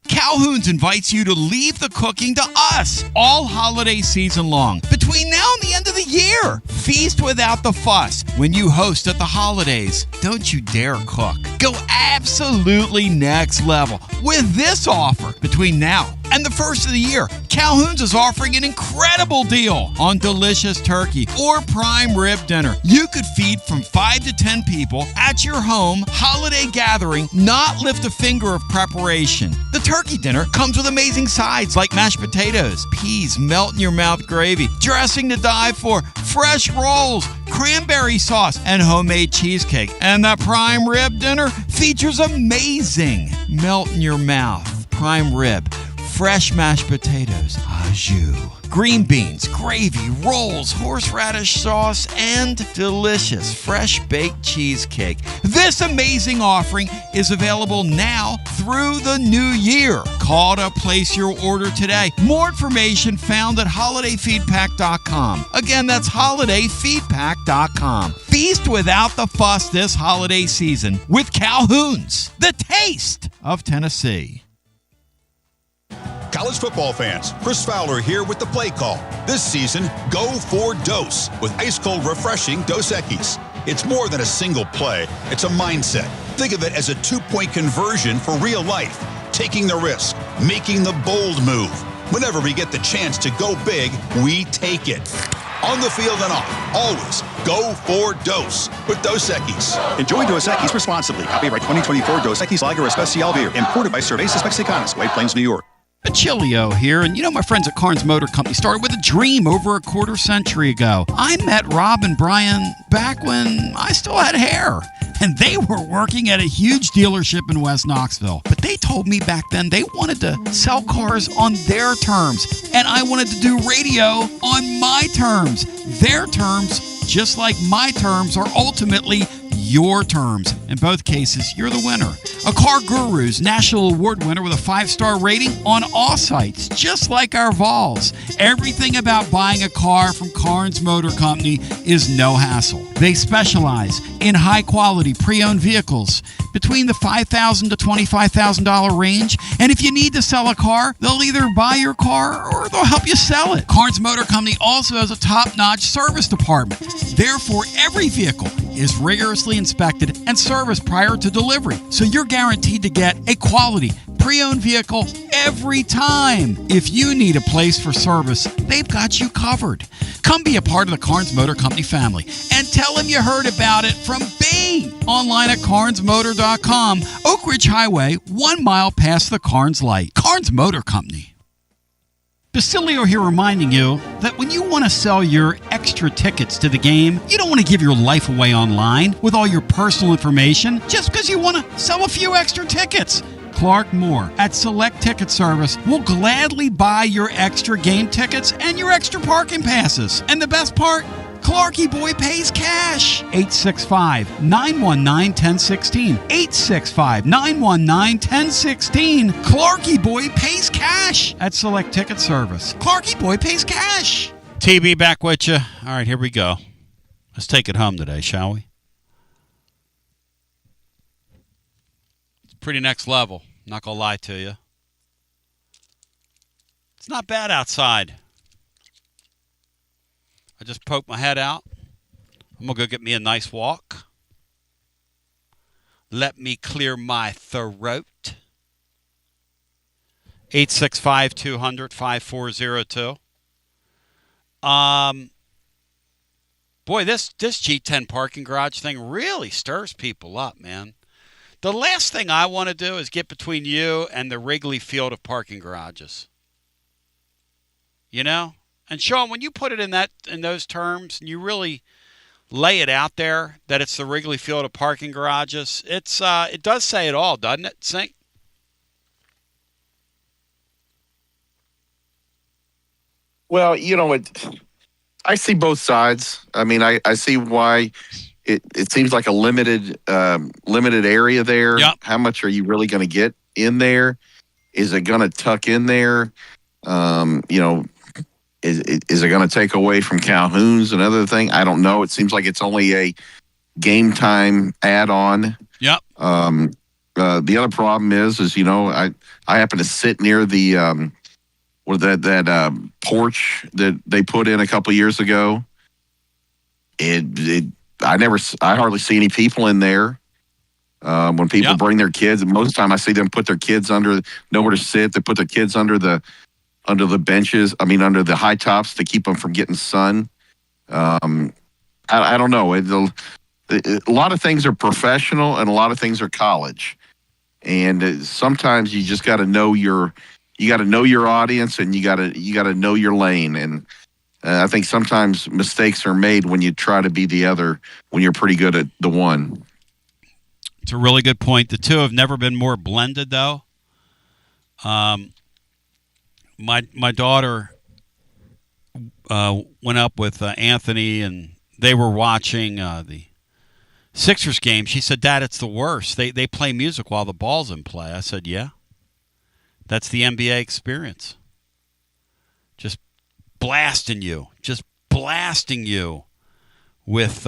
Calhoun's invites you to leave the cooking to us all holiday season long. Between now and the end of the year, feast without the fuss. When you host at the holidays, don't you dare cook. Go absolutely next level with this offer. Between now and the first of the year, Calhoun's is offering an incredible deal on delicious turkey or prime rib dinner. You could feed from 5 to 10 people at your home holiday gathering, not lift a finger of preparation. The turkey dinner comes with amazing sides like mashed potatoes, peas, melt-in-your-mouth gravy, dressing to die for, fresh rolls, cranberry sauce, and homemade cheesecake. And the prime rib dinner features amazing melt-in-your-mouth prime rib, fresh mashed potatoes, au jus, green beans, gravy, rolls, horseradish sauce, and delicious fresh baked cheesecake. This amazing offering is available now through the new year. Call to place your order today. More information found at holidayfeedpack.com. Again, that's holidayfeedpack.com. Feast without the fuss this holiday season with Calhoun's, the taste of Tennessee. College football fans, Chris Fowler here with the play call. This season, go for Dose with ice-cold, refreshing Dos Equis. It's more than a single play. It's a mindset. Think of it as a 2-point conversion for real life. Taking the risk, making the bold move. Whenever we get the chance to go big, we take it. On the field and off, always go for Dose with Dos Equis. Enjoy Dos Equis responsibly. Copyright 2024 Dos Equis Lager Especial Beer. Imported by Cervezas Mexicanas, White Plains, New York. Basilio here, and my friends at Carnes Motor Company started with a dream over a quarter century ago. I met Rob and Brian back when I still had hair, and they were working at a huge dealership in West Knoxville. But they told me back then they wanted to sell cars on their terms, and I wanted to do radio on my terms. Their terms, just like my terms, are ultimately your terms. In both cases, you're the winner. A Car Guru's National Award winner with a 5-star rating on all sites, just like our Vols. Everything about buying a car from Carnes Motor Company is no hassle. They specialize in high-quality pre-owned vehicles between the $5,000 to $25,000 range. And if you need to sell a car, they'll either buy your car or they'll help you sell it. Carnes Motor Company also has a top-notch service department. Therefore, every vehicle is rigorously inspected and serviced prior to delivery. So you're guaranteed to get a quality pre-owned vehicle every time. If you need a place for service, they've got you covered. Come be a part of the Carnes Motor Company family and tell them you heard about it from B. Online at carnesmotor.com. Oak Ridge Highway, 1 mile past the Carnes light. Carnes Motor Company. Basilio here reminding you that when you want to sell your extra tickets to the game, you don't want to give your life away online with all your personal information just because you want to sell a few extra tickets. Clark Moore at Select Ticket Service will gladly buy your extra game tickets and your extra parking passes. And the best part? Clarky Boy pays cash. 865-919-1016. 865-919-1016. Clarky Boy pays cash at Select Ticket Service. Clarky Boy pays cash. TB back with you. All right, here we go. Let's take it home today, shall we? It's pretty next level. Not going to lie to you. It's not bad outside. I just poked my head out. I'm going to go get me a nice walk. Let me clear my throat. 865-200-5402. Boy, this G10 parking garage thing really stirs people up, man. The last thing I want to do is get between you and the Wrigley Field of parking garages. You know? And Sean, when you put it in those terms, and you really lay it out there that it's the Wrigley Field of parking garages, it does say it all, doesn't it, Sink? Well, I see both sides. I mean, I see why it seems like a limited area there. Yep. How much are you really going to get in there? Is it going to tuck in there? Is it going to take away from Calhoun's, another thing? I don't know. It seems like it's only a game time add-on. Yep. The other problem is I happen to sit near the that porch that they put in a couple years ago. I hardly see any people in there. When people bring their kids, most of the time I see them put their kids under, nowhere to sit. They put their kids under the benches. I mean, under the high tops to keep them from getting sun. I don't know. A lot of things are professional and a lot of things are college. And sometimes you just got to know your audience, and you got to know your lane. And I think sometimes mistakes are made when you try to be the other when you're pretty good at the one. It's a really good point. The two have never been more blended, though. My daughter went up with Anthony, and they were watching the Sixers game. She said, "Dad, it's the worst. They play music while the ball's in play." I said, "Yeah, that's the NBA experience. Just blasting you with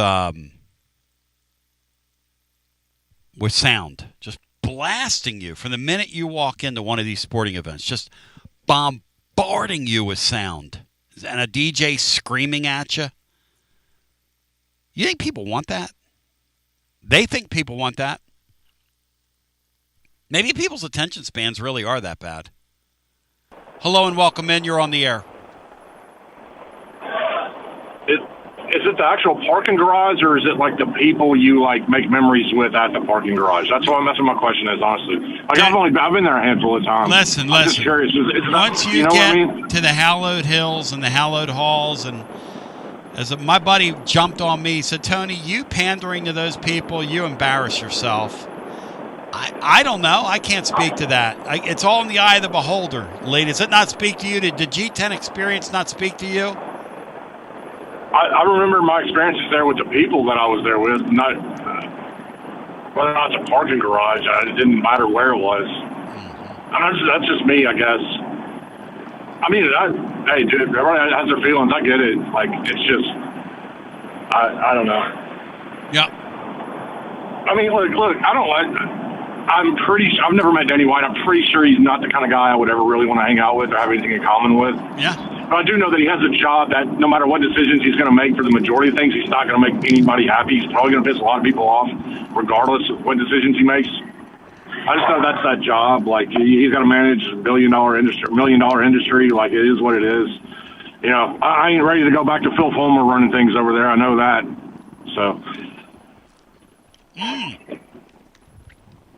sound, just blasting you from the minute you walk into one of these sporting events, just bombarding you with sound, and a DJ screaming at you. You think people want that? They think people want that. Maybe people's attention spans really are that bad." Hello and welcome in. You're on the air. Is it the actual parking garage, or is it like the people you make memories with at the parking garage? That's what my question is, honestly. I've been there a handful of times. Listen. I'm just curious. Once you get to the hallowed hills and the hallowed halls, and my buddy jumped on me, he said, "Tony, you pandering to those people, you embarrass yourself." I don't know. I can't speak to that. It's all in the eye of the beholder. Ladies, does it not speak to you? Did the G10 experience not speak to you? I remember my experiences there with the people that I was there with. Not whether or not it's a parking garage, it didn't matter where it was. And that's just me, I guess. I mean, hey, dude, everybody has their feelings. I get it. It's just, I don't know. Yeah. I mean, look, I've never met Danny White. I'm pretty sure he's not the kind of guy I would ever really want to hang out with or have anything in common with. Yeah. But I do know that he has a job that no matter what decisions he's going to make for the majority of things, he's not going to make anybody happy. He's probably going to piss a lot of people off, regardless of what decisions he makes. I just know that's that job. He's got to manage a $1 billion industry. It is what it is. I ain't ready to go back to Phil Fulmer running things over there. I know that. So.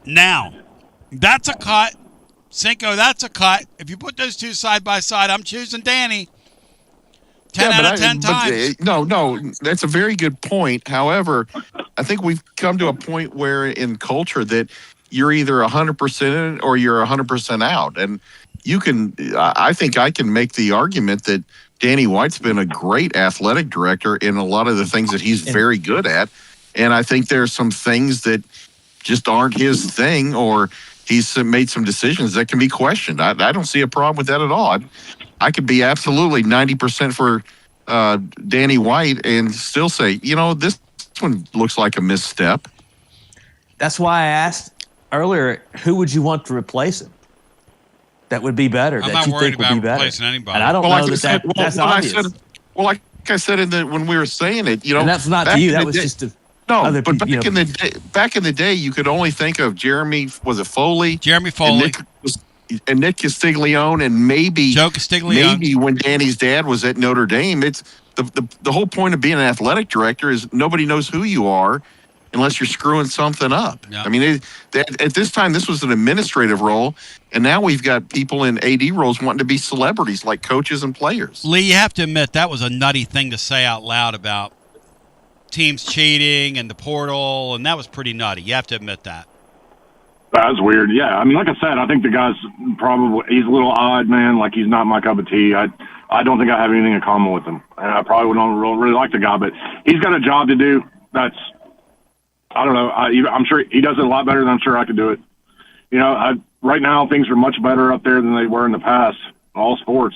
Now, that's a cut. Cinco, that's a cut. If you put those two side by side, I'm choosing Danny 10 out of 10 times. No, that's a very good point. However, I think we've come to a point where in culture that you're either 100% in or you're 100% out. And I think I can make the argument that Danny White's been a great athletic director in a lot of the things that he's very good at. And I think there's some things that just aren't his thing, or he's made some decisions that can be questioned. I don't see a problem with that at all. I could be absolutely 90% for Danny White and still say, this one looks like a misstep. That's why I asked earlier, who would you want to replace him? That would be better. I'm that not worried about replacing anybody. And I don't know that's obvious. Like I said when we were saying it, and that's not to you. That was just to no. But back in the day, you could only think of Jeremy. Was it Foley? Jeremy Foley. And Nick Castiglione, and maybe Joe Castiglione. Maybe when Danny's dad was at Notre Dame, the whole point of being an athletic director is nobody knows who you are unless you're screwing something up. Yep. I mean, at this time, this was an administrative role, and now we've got people in AD roles wanting to be celebrities like coaches and players. Lee, you have to admit that was a nutty thing to say out loud about teams cheating and the portal, and that was pretty nutty. You have to admit that. That's weird. Yeah, I mean, like I said, I think the guy's he's a little odd, man. Like, he's not my cup of tea. I don't think I have anything in common with him. And I probably don't really like the guy, but he's got a job to do. That's, I don't know. I'm sure he does it a lot better than I'm sure I could do it. You know, right now things are much better up there than they were in the past, all sports.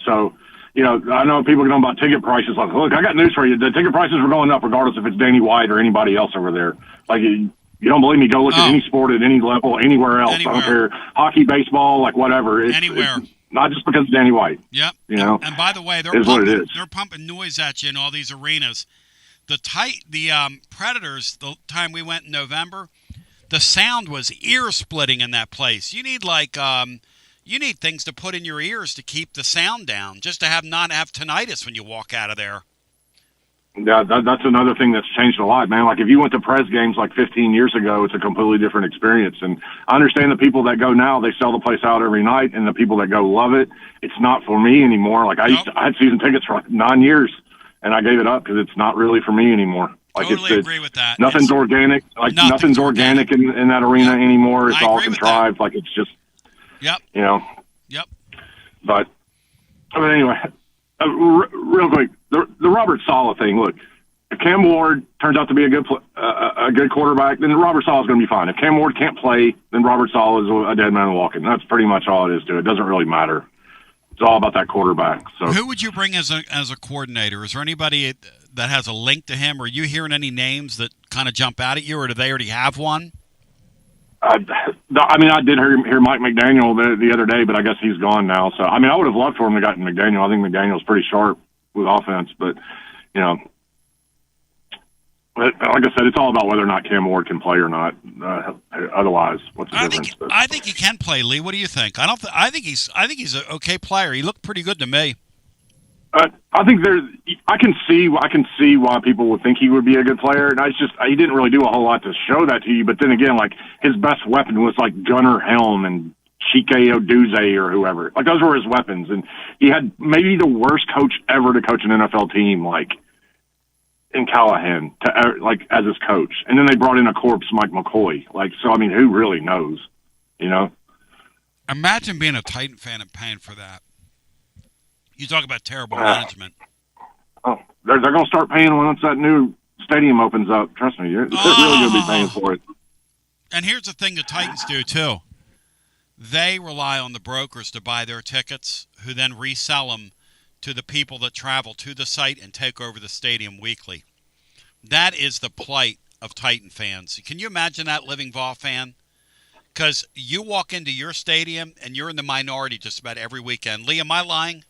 So, you know, I know people get on about ticket prices. Like, look, I got news for you. The ticket prices were going up regardless if it's Danny White or anybody else over there. Like, you don't believe me, go look at any sport at any level, anywhere else. I don't care. Hockey, baseball, like whatever. Anywhere. It's not just because of Danny White. Yep. You know? And by the way, they're pumping noise at you in all these arenas. The Predators, the time we went in November, the sound was ear-splitting in that place. You need you need things to put in your ears to keep the sound down, just to not have tinnitus when you walk out of there. Yeah, that's another thing that's changed a lot, man. Like, if you went to Prez games like 15 years ago, it's a completely different experience. And I understand the people that go now, they sell the place out every night, and the people that go love it. It's not for me anymore. Like, I had season tickets for like 9 years, and I gave it up because it's not really for me anymore. Like, totally agree with that. Nothing's organic. Like, nothing's organic in that arena anymore. It's all contrived. Like, it's just, you know. Yep. But anyway, real quick, the Robert Saleh thing. Look, if Cam Ward turns out to be a good quarterback, then Robert Saleh is going to be fine. If Cam Ward can't play, then Robert Saleh is a dead man walking. That's pretty much all it is to it. It doesn't really matter. It's all about that quarterback. So, who would you bring as a coordinator? Is there anybody that has a link to him? Are you hearing any names that kind of jump out at you, or do they already have one? I mean, I did hear Mike McDaniel the other day, but I guess he's gone now. So, I mean, I would have loved for him to have gotten McDaniel. I think McDaniel's pretty sharp with offense, but, you know, like I said, it's all about whether or not Cam Ward can play or not. Otherwise, what's the difference? I think he can play, Lee. What do you think? I think he's an okay player. He looked pretty good to me. I think I can see why people would think he would be a good player, and he didn't really do a whole lot to show that to you. But then again, like, his best weapon was like Gunnar Helm and Chike Oduze or whoever. Like, those were his weapons, and he had maybe the worst coach ever to coach an NFL team, like in Callahan, as his coach. And then they brought in a corpse, Mike McCoy. Like, so I mean, who really knows? You know. Imagine being a Titan fan and paying for that. You talk about terrible management. Oh, they're going to start paying once that new stadium opens up. Trust me, they're really going to be paying for it. And here's the thing the Titans do, too. They rely on the brokers to buy their tickets, who then resell them to the people that travel to the site and take over the stadium weekly. That is the plight of Titan fans. Can you imagine that, living Vol fan? Because you walk into your stadium and you're in the minority just about every weekend. Lee, am I lying?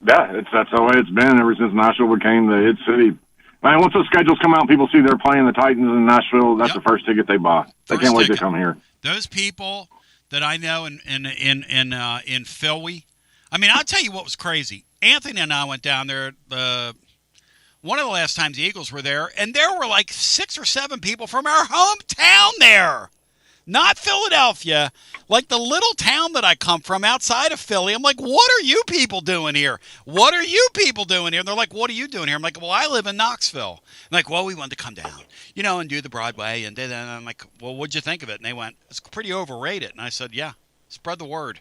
Yeah, that's the way it's been ever since Nashville became the hit city. Man, once those schedules come out and people see they're playing the Titans in Nashville, that's the first ticket they buy. They can't wait to come here. Those people that I know in Philly, I mean, I'll tell you what was crazy. Anthony and I went down there one of the last times the Eagles were there, and there were like 6 or 7 people from our hometown there. Not Philadelphia, like the little town that I come from outside of Philly. I'm like, what are you people doing here? What are you people doing here? And they're like, what are you doing here? I'm like, well, I live in Knoxville. I'm like, well, we wanted to come down, and do the Broadway. And I'm like, well, what'd you think of it? And they went, it's pretty overrated. And I said, yeah, spread the word.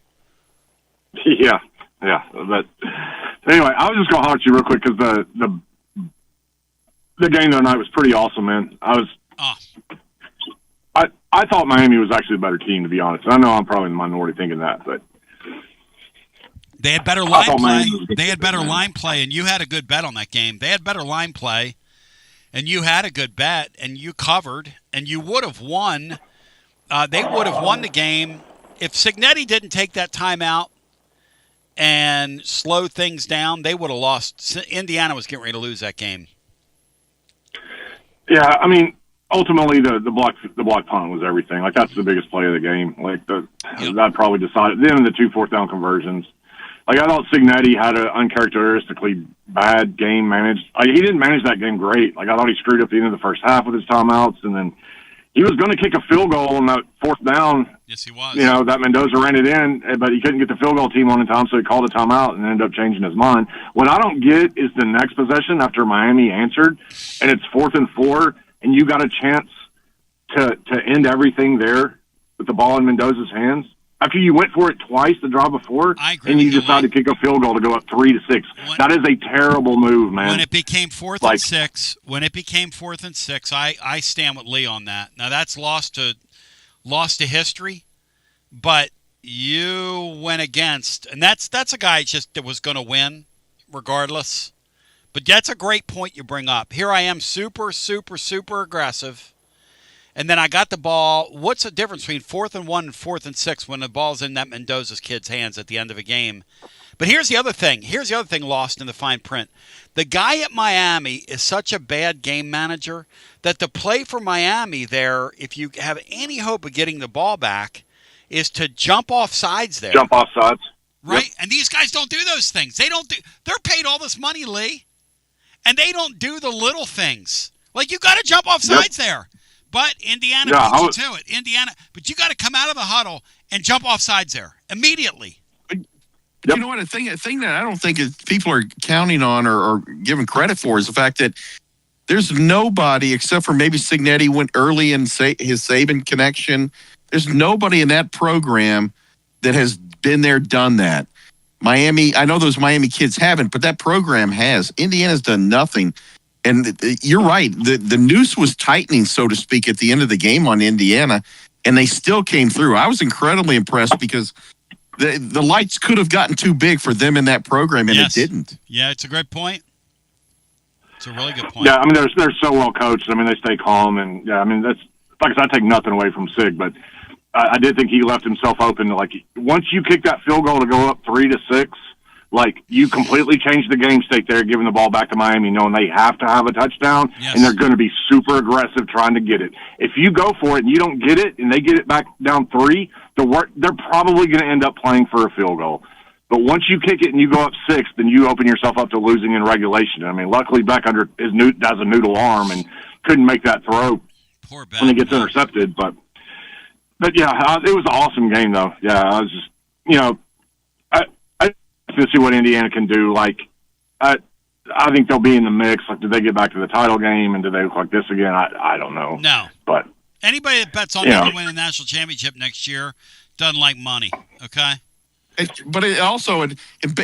Yeah. But anyway, I was just going to holler at you real quick because the game the other night was pretty awesome, man. I thought Miami was actually a better team, to be honest. I know I'm probably in the minority thinking that, but they had better line play. They had better line play, and you had a good bet on that game. They had better line play, and you had a good bet, and you covered, and you would have won. They would have won the game if Cignetti didn't take that timeout and slow things down. They would have lost. Indiana was getting ready to lose that game. Yeah, I mean, ultimately, the block punt was everything. Like, that's the biggest play of the game. Like, that probably decided. Then the 2 fourth down conversions. Like, I thought Cignetti had an uncharacteristically bad game managed. Like, he didn't manage that game great. Like, I thought he screwed up the end of the first half with his timeouts, and then he was going to kick a field goal on that fourth down. Yes, he was. You know, that Mendoza ran it in, but he couldn't get the field goal team on in time, so he called a timeout and ended up changing his mind. What I don't get is the next possession after Miami answered, and it's 4th and 4, and you got a chance to end everything there with the ball in Mendoza's hands. After you went for it twice the drive before, and you decided to kick a field goal to go up 3-6. That is a terrible move, man. When it became 4th and 6, I stand with Lee on that. Now that's lost to history, but you went against, and that's a guy just that was going to win regardless. But that's a great point you bring up. Here I am, super, super, super aggressive. And then I got the ball. What's the difference between 4th and 1 and 4th and 6 when the ball's in that Mendoza's kid's hands at the end of a game? But here's the other thing. Here's the other thing lost in the fine print. The guy at Miami is such a bad game manager that the play for Miami there, if you have any hope of getting the ball back, is to jump off sides there. Jump off sides. Right? Yep. And these guys don't do those things. They're paid all this money, Lee, and they don't do the little things. Like, you got to jump off sides there. But Indiana beats you to it. But you got to come out of the huddle and jump off sides there immediately. You know what? A thing that I don't think people are counting on or giving credit for is the fact that there's nobody except for maybe Cignetti went early in his Saban connection. There's nobody in that program that has been there, done that. Miami, I know those Miami kids haven't, but that program has. Indiana's done nothing. And you're right. The noose was tightening, so to speak, at the end of the game on Indiana, and they still came through. I was incredibly impressed because the lights could have gotten too big for them in that program, and it didn't. Yeah, it's a great point. It's a really good point. Yeah, I mean, they're so well coached. I mean, they stay calm, and yeah, I mean, that's like I said, I take nothing away from Sig, but I did think he left himself open. Like, once you kick that field goal to go up 3-6. Like, you completely changed the game state there, giving the ball back to Miami, knowing they have to have a touchdown, and they're going to be super aggressive trying to get it. If you go for it and you don't get it, and they get it back down 3, they're probably going to end up playing for a field goal. But once you kick it and you go up 6, then you open yourself up to losing in regulation. I mean, luckily Beck has a noodle arm and couldn't make that throw when it gets intercepted. But yeah, it was an awesome game, though. Yeah, I was just, to see what Indiana can do. Like, I think they'll be in the mix. Like, did they get back to the title game, and do they look like this again? I don't know. No. But anybody that bets on them to win a national championship next year doesn't like money, okay? But it also,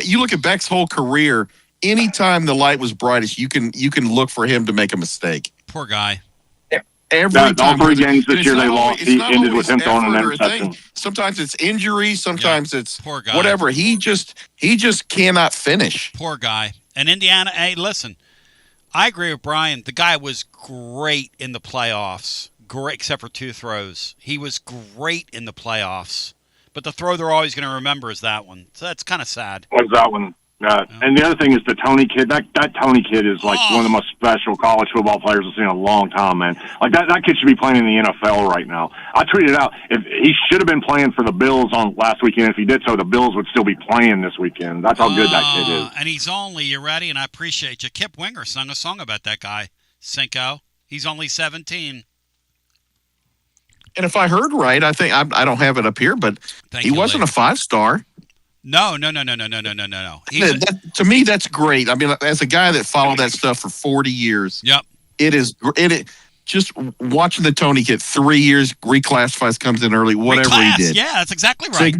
you look at Beck's whole career, anytime the light was brightest, you can look for him to make a mistake. Poor guy. Every time. All 3 games this year they lost, he ended with him throwing an interception. Sometimes it's injury, sometimes it's whatever. He just cannot finish. Poor guy. And Indiana, hey, listen, I agree with Brian. The guy was great in the playoffs. Great, except for 2 throws. He was great in the playoffs. But the throw they're always going to remember is that one. So that's kind of sad. What's that one? And the other thing is the Tony kid. That Tony kid is like one of the most special college football players I've seen in a long time, man. Like that kid should be playing in the NFL right now. I tweeted out if he should have been playing for the Bills on last weekend. If he did so, the Bills would still be playing this weekend. That's how good that kid is. And he's only, you ready? And I appreciate you. Kip Winger sung a song about that guy, Cinco. He's only 17. And if I heard right, I think I don't have it up here, but he wasn't a 5-star. No. To me, that's great. I mean, as a guy that followed that stuff for 40 years, it just watching the Tony get 3 years, reclassifies, comes in early, whatever he did. Yeah, that's exactly right.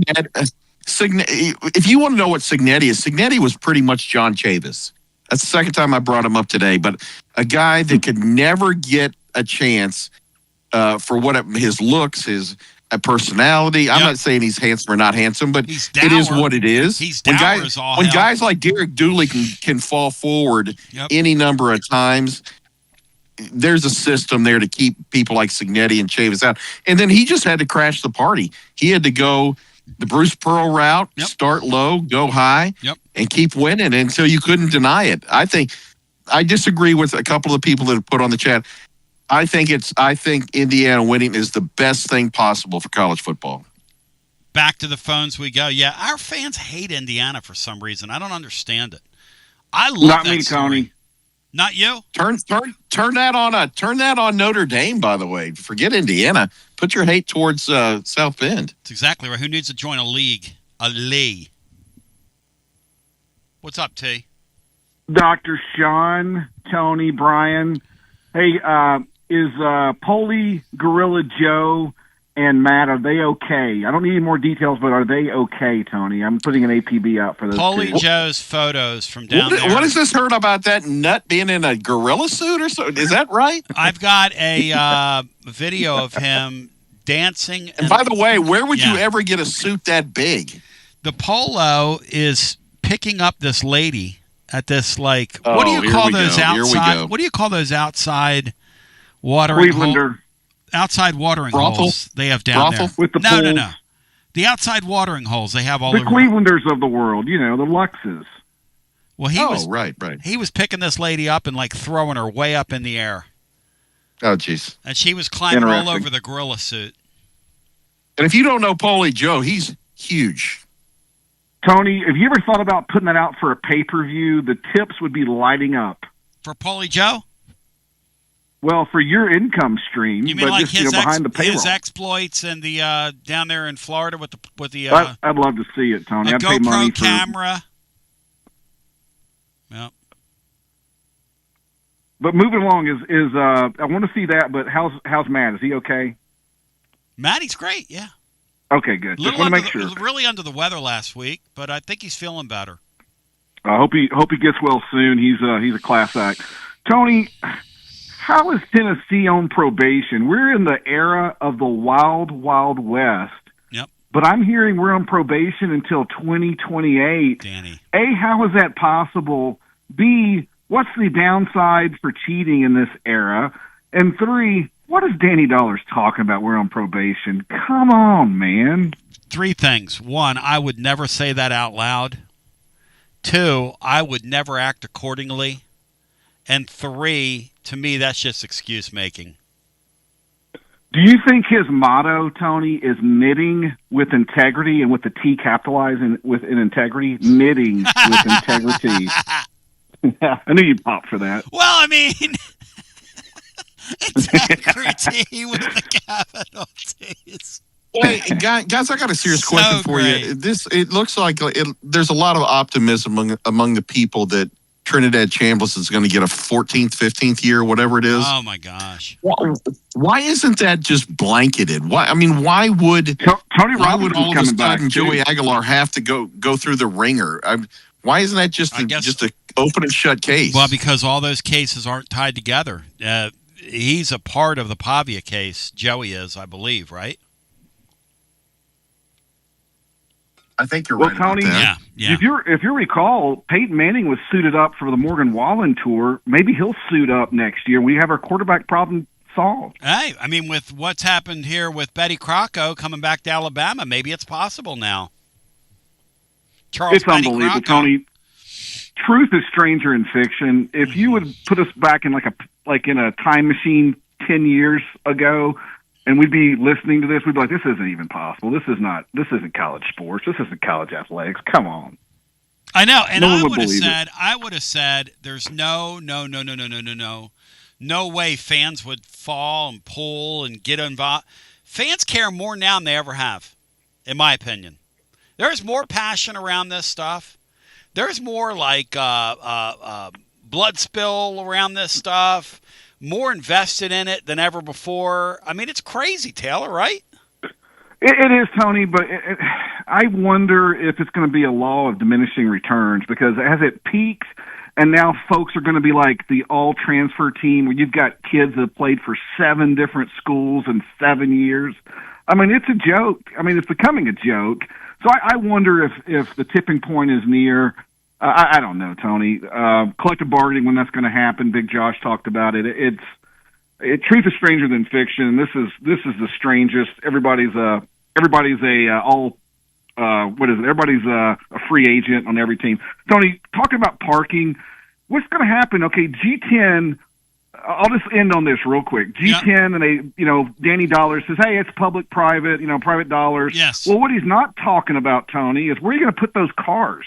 If you want to know what Cignetti is, Cignetti was pretty much John Chavis. That's the second time I brought him up today, but a guy that could never get a chance for his looks, his personality. I'm not saying he's handsome or not handsome, but it is what it is. He's dour as all hell. When guys like Derek Dooley can fall forward any number of times, there's a system there to keep people like Cignetti and Chavis out. And then he just had to crash the party. He had to go the Bruce Pearl route, start low, go high, and keep winning until you couldn't deny it. I disagree with a couple of the people that have put on the chat. I think Indiana winning is the best thing possible for college football. Back to the phones we go. Yeah, our fans hate Indiana for some reason. I don't understand it. I love Not that me, story. Tony. Not you? Turn that on Notre Dame, by the way. Forget Indiana. Put your hate towards South Bend. That's exactly right. Who needs to join a league? A league. What's up, T? Dr. Sean, Tony, Brian. Hey, is Polly, Gorilla Joe, and Matt, are they okay? I don't need any more details, but are they okay, Tony? I'm putting an APB out for those Polly two. Joe's photos from down there. What is this heard about that nut being in a gorilla suit or so? Is that right? I've got a video of him dancing. And by the way, where would you ever get a suit that big? The polo is picking up this lady at this, like, what do you call those outside? What do you call those outside watering holes? Outside watering holes they have down there. With the no. The outside watering holes they have all the over. Clevelanders of the world, the Luxes. Well, he was right. He was picking this lady up and like throwing her way up in the air. Oh, jeez. And she was climbing all over the gorilla suit. And if you don't know Polly Joe, he's huge. Tony, have you ever thought about putting that out for a pay-per-view? The tips would be lighting up. For Polly Joe? Well, for your income stream, you mean but like just behind the payroll. His exploits and the down there in Florida with the I'd love to see it, Tony. A I'd pay GoPro money camera. Yep. But moving along is I want to see that. But how's Matt? Is he okay? Maddie's great. Yeah. Okay, good. Just want to make sure. Really under the weather last week, but I think he's feeling better. I hope he gets well soon. He's a class act. Tony, how is Tennessee on probation? We're in the era of the wild, wild west. Yep. But I'm hearing we're on probation until 2028. Danny. A, how is that possible? B, what's the downside for cheating in this era? And 3, what is Danny Dollars talking about? We're on probation. Come on, man. 3 things. 1, I would never say that out loud. 2, I would never act accordingly. And 3, to me, that's just excuse making. Do you think his motto, Tony, is knitting with integrity and with the T capitalized with integrity? Knitting with integrity. I knew you'd pop for that. Well, I mean, integrity with the capital T's. Hey, guys, I got a serious question for you. It looks like there's a lot of optimism among the people that Trinidad Chambliss is going to get a 14th, 15th year, whatever it is. Oh, my gosh. Why isn't that just blanketed? Why would Tony Robbins all of a coming back sudden Joey Aguilar have to go through the ringer? Why isn't that just a open and shut case? Well, because all those cases aren't tied together. He's a part of the Pavia case. Joey is, I believe, right? I think you're right. Well, Tony, about that. Yeah. If you recall, Peyton Manning was suited up for the Morgan Wallen tour. Maybe he'll suit up next year. We have our quarterback problem solved. Hey, I mean, with what's happened here with Betty Crocco coming back to Alabama, maybe it's possible now. Charles It's Betty unbelievable, Crocco. Tony. Truth is stranger in fiction. If you would put us back in like in a time machine 10 years ago, and we'd be listening to this, we'd be like, this isn't even possible. This isn't college sports. This isn't college athletics. Come on. I know, and No one I would would have said, there's no way fans would fall and pull and get involved. Fans care more now than they ever have, in my opinion. There's more passion around this stuff. There's more like blood spill around this stuff. More invested in it than ever before. I mean, it's crazy, Taylor, right? It is, Tony, but I wonder if it's going to be a law of diminishing returns, because as it peaks, and now folks are going to be like the all-transfer team where you've got kids that have played for 7 different schools in 7 years. I mean, it's a joke. I mean, it's becoming a joke. So I wonder if the tipping point is near. I don't know, Tony. Collective bargaining, when that's going to happen. Big Josh talked about it. Truth is stranger than fiction. This is the strangest. Everybody's a free agent on every team. Tony, talking about parking, what's going to happen? Okay, G10 I'll just end on this real quick. G10 and Danny Dollars says, hey, it's public-private, private dollars. Yes. Well, what he's not talking about, Tony, is where are you going to put those cars?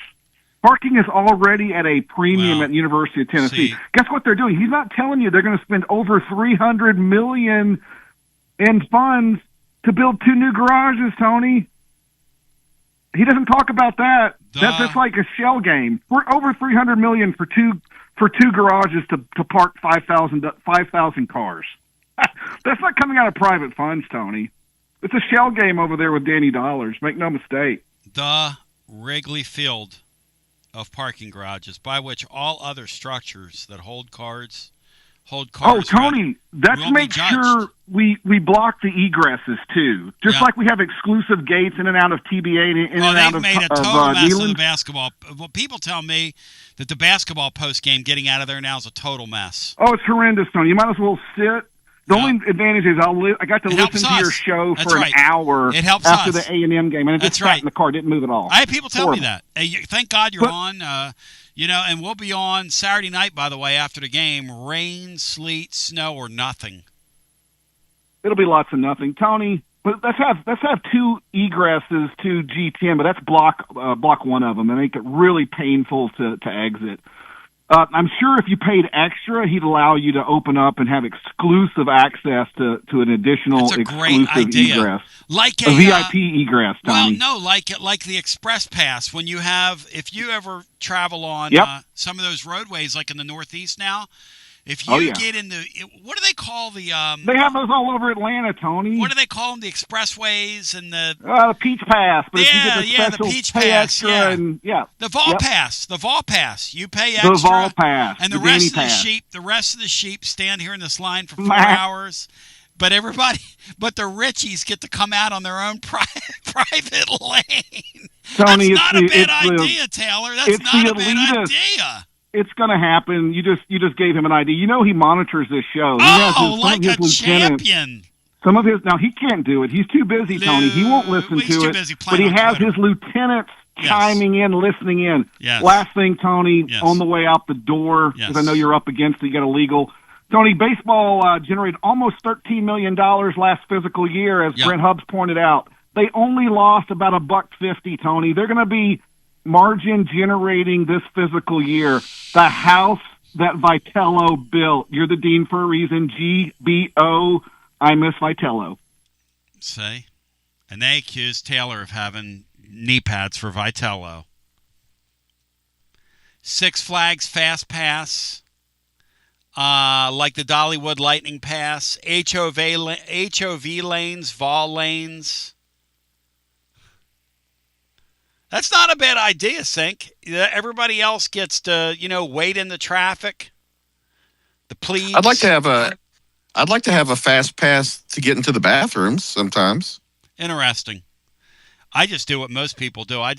Parking is already at a premium at the University of Tennessee. Guess what they're doing? He's not telling you they're going to spend over $300 million in funds to build 2 new garages, Tony. He doesn't talk about that. That's like a shell game. We're over $300 million for two garages to park 5,000 cars. That's not coming out of private funds, Tony. It's a shell game over there with Danny Dollars. Make no mistake. The Wrigley Field of parking garages, by which all other structures that hold cars. Oh, Tony, let's make sure we block the egresses too. Just like we have exclusive gates in and out of TBA and in and out of made a total mess of the basketball. Well, people tell me that the basketball post game getting out of there now is a total mess. Oh, it's horrendous, Tony. You might as well sit. The only advantage is I got to listen to your show for an hour after the A&M game, and I just sat in the car, didn't move at all. I had people tell me that. Hey, thank God you're on. And we'll be on Saturday night, by the way, after the game. Rain, sleet, snow, or nothing. It'll be lots of nothing, Tony. But let's have 2 egresses to G10, but that's block one of them and make it really painful to exit. I'm sure if you paid extra, he'd allow you to open up and have exclusive access to an additional exclusive egress. Like a VIP egress, Tony. Well, no, like the Express Pass. If you ever travel on some of those roadways, like in the Northeast now, if you get in what do they call the? They have those all over Atlanta, Tony. What do they call them? The expressways and the Peach Pass. But if you get the special, the Peach pay Pass. Extra and, the Vol Pass. The Vol Pass. You pay extra. The Vol Pass. And the rest of the sheep stand here in this line for 4 hours. But the Richies get to come out on their own private lane. Tony, that's not a bad idea, Taylor. That's not a bad idea. It's going to happen. You just gave him an idea. He monitors this show. Like a champion. Some of his now he can't do it. He's too busy, Tony. He won't listen to it. But he has his lieutenants chiming in, listening in. Yes. Last thing, Tony, on the way out the door, because I know you're up against it. You got a legal. Tony, baseball generated almost $13 million last physical year, as Brent Hubbs pointed out. They only lost about $1.50, Tony. They're going to be margin generating this physical year. The house that Vitello built. You're the dean for a reason. GBO. I miss Vitello. Say, and they accused Taylor of having knee pads for Vitello. Six Flags Fast Pass, like the Dollywood Lightning Pass, HOV lanes, Vol lanes. That's not a bad idea, Sink. Everybody else gets to, wait in the traffic. The plebes. I'd like to have a fast pass to get into the bathrooms sometimes. Interesting. I just do what most people do. I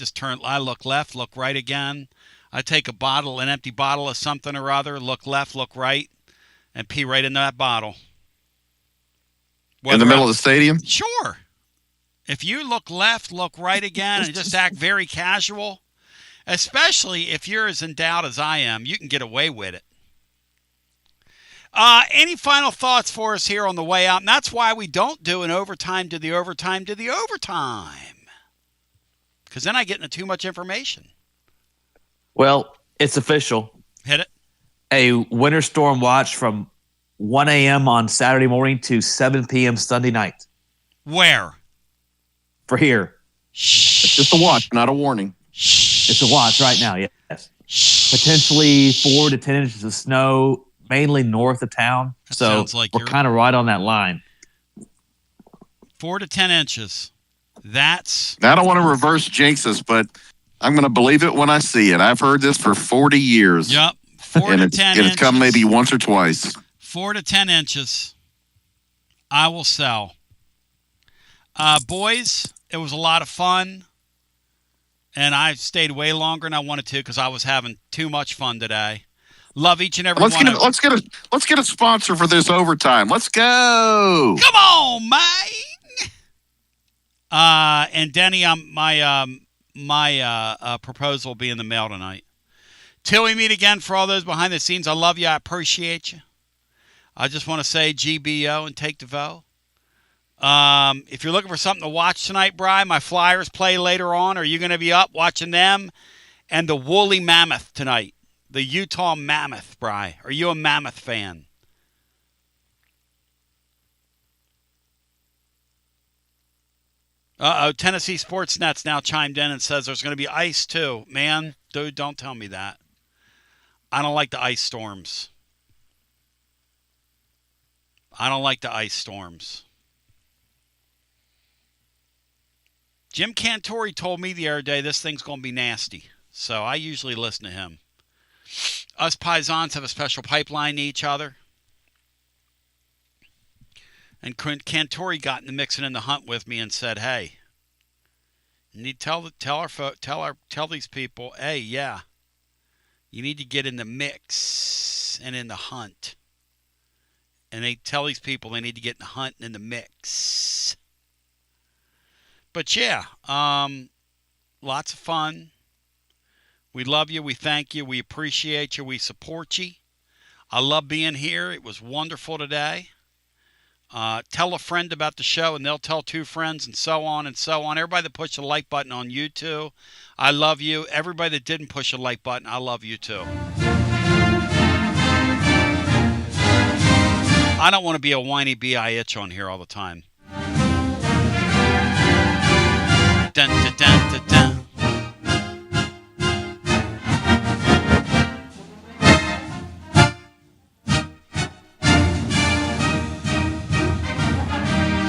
look left, look right again. I take an empty bottle of something or other, look left, look right, and pee right into that bottle. In the middle of the stadium? Sure. If you look left, look right again, and just act very casual, especially if you're as endowed as I am, you can get away with it. Any final thoughts for us here on the way out? And that's why we don't do an overtime to the overtime to the overtime. Because then I get into too much information. Well, it's official. Hit it. A winter storm watch from 1 a.m. on Saturday morning to 7 p.m. Sunday night. Where? For here. It's just a watch, not a warning. It's a watch right now, yes. Potentially 4 to 10 inches of snow, mainly north of town. So we're kind of right on that line. 4 to 10 inches. I don't want to reverse jinx us, but I'm going to believe it when I see it. I've heard this for 40 years. Yep. 4 to 10 inches. It's come maybe once or twice. 4 to 10 inches. I will sell. Boys, it was a lot of fun. And I stayed way longer than I wanted to because I was having too much fun today. Love each and every one of you. Let's get a sponsor for this overtime. Let's go. Come on, man. And Denny, my proposal will be in the mail tonight. Till we meet again, for all those behind the scenes, I love you. I appreciate you. I just want to say GBO and take the vote. If you're looking for something to watch tonight, Brian, my Flyers play later on. Are you going to be up watching them and the Woolly Mammoth tonight? The Utah Mammoth, Brian. Are you a Mammoth fan? Tennessee Sportsnet's now chimed in and says there's going to be ice too. Man, dude, don't tell me that. I don't like the ice storms. Jim Cantori told me the other day this thing's going to be nasty, so I usually listen to him. Us Paisans have a special pipeline to each other. And Cantori got in the mix and in the hunt with me and said, "Hey, you need to tell these people, hey, yeah, you need to get in the mix and in the hunt." And they tell these people they need to get in the hunt and in the mix. But yeah, lots of fun. We love you. We thank you. We appreciate you. We support you. I love being here. It was wonderful today. Tell a friend about the show, and they'll tell two friends, and so on and so on. Everybody that pushed the like button on YouTube, I love you. Everybody that didn't push a like button, I love you too. I don't want to be a whiny B.I.H. on here all the time. Dun, dun, dun, dun, dun.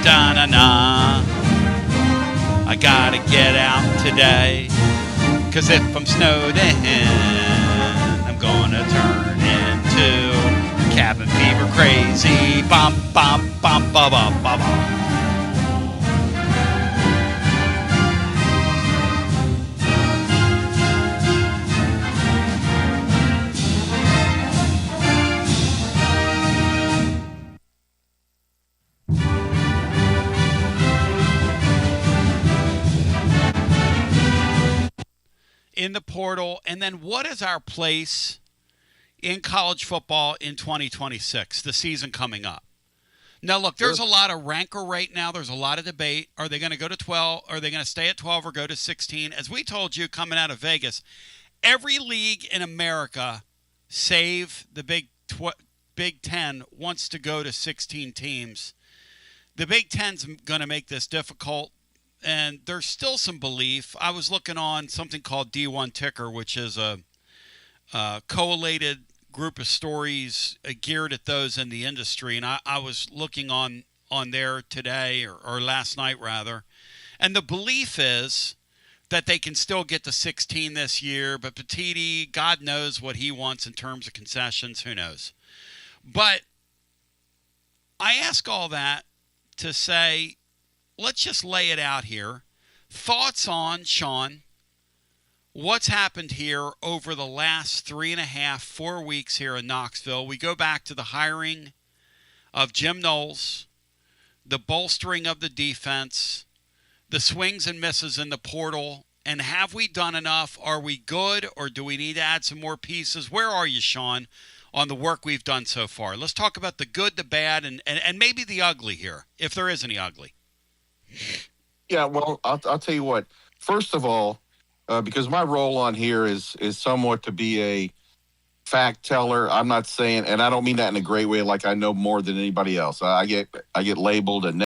Da-na-na. I gotta get out today, 'cause if I'm snowed in, I'm gonna turn into cabin fever crazy. Bum, bum, bum, bum, bum, bum, bum. In the portal, and then what is our place in college football in 2026, the season coming up? Now, look, there's a lot of rancor right now. There's a lot of debate. Are they going to go to 12? Are they going to stay at 12 or go to 16? As we told you coming out of Vegas, every league in America, save the Big Ten, wants to go to 16 teams. The Big Ten's going to make this difficult. And there's still some belief. I was looking on something called D1 Ticker, which is a collated group of stories geared at those in the industry. And I was looking on there today, or last night rather. And the belief is that they can still get to 16 this year. But Petiti, God knows what he wants in terms of concessions. Who knows? But I ask all that to say, let's just lay it out here. Thoughts on, Sean, what's happened here over the last 3.5, 4 weeks here in Knoxville? We go back to the hiring of Jim Knowles, the bolstering of the defense, the swings and misses in the portal, and have we done enough? Are we good, or do we need to add some more pieces? Where are you, Sean, on the work we've done so far? Let's talk about the good, the bad, and maybe the ugly here, if there is any ugly. Yeah, well, I'll tell you what. First of all, because my role on here is somewhat to be a fact teller. I'm not saying, and I don't mean that in a great way, like I know more than anybody else. I get labeled a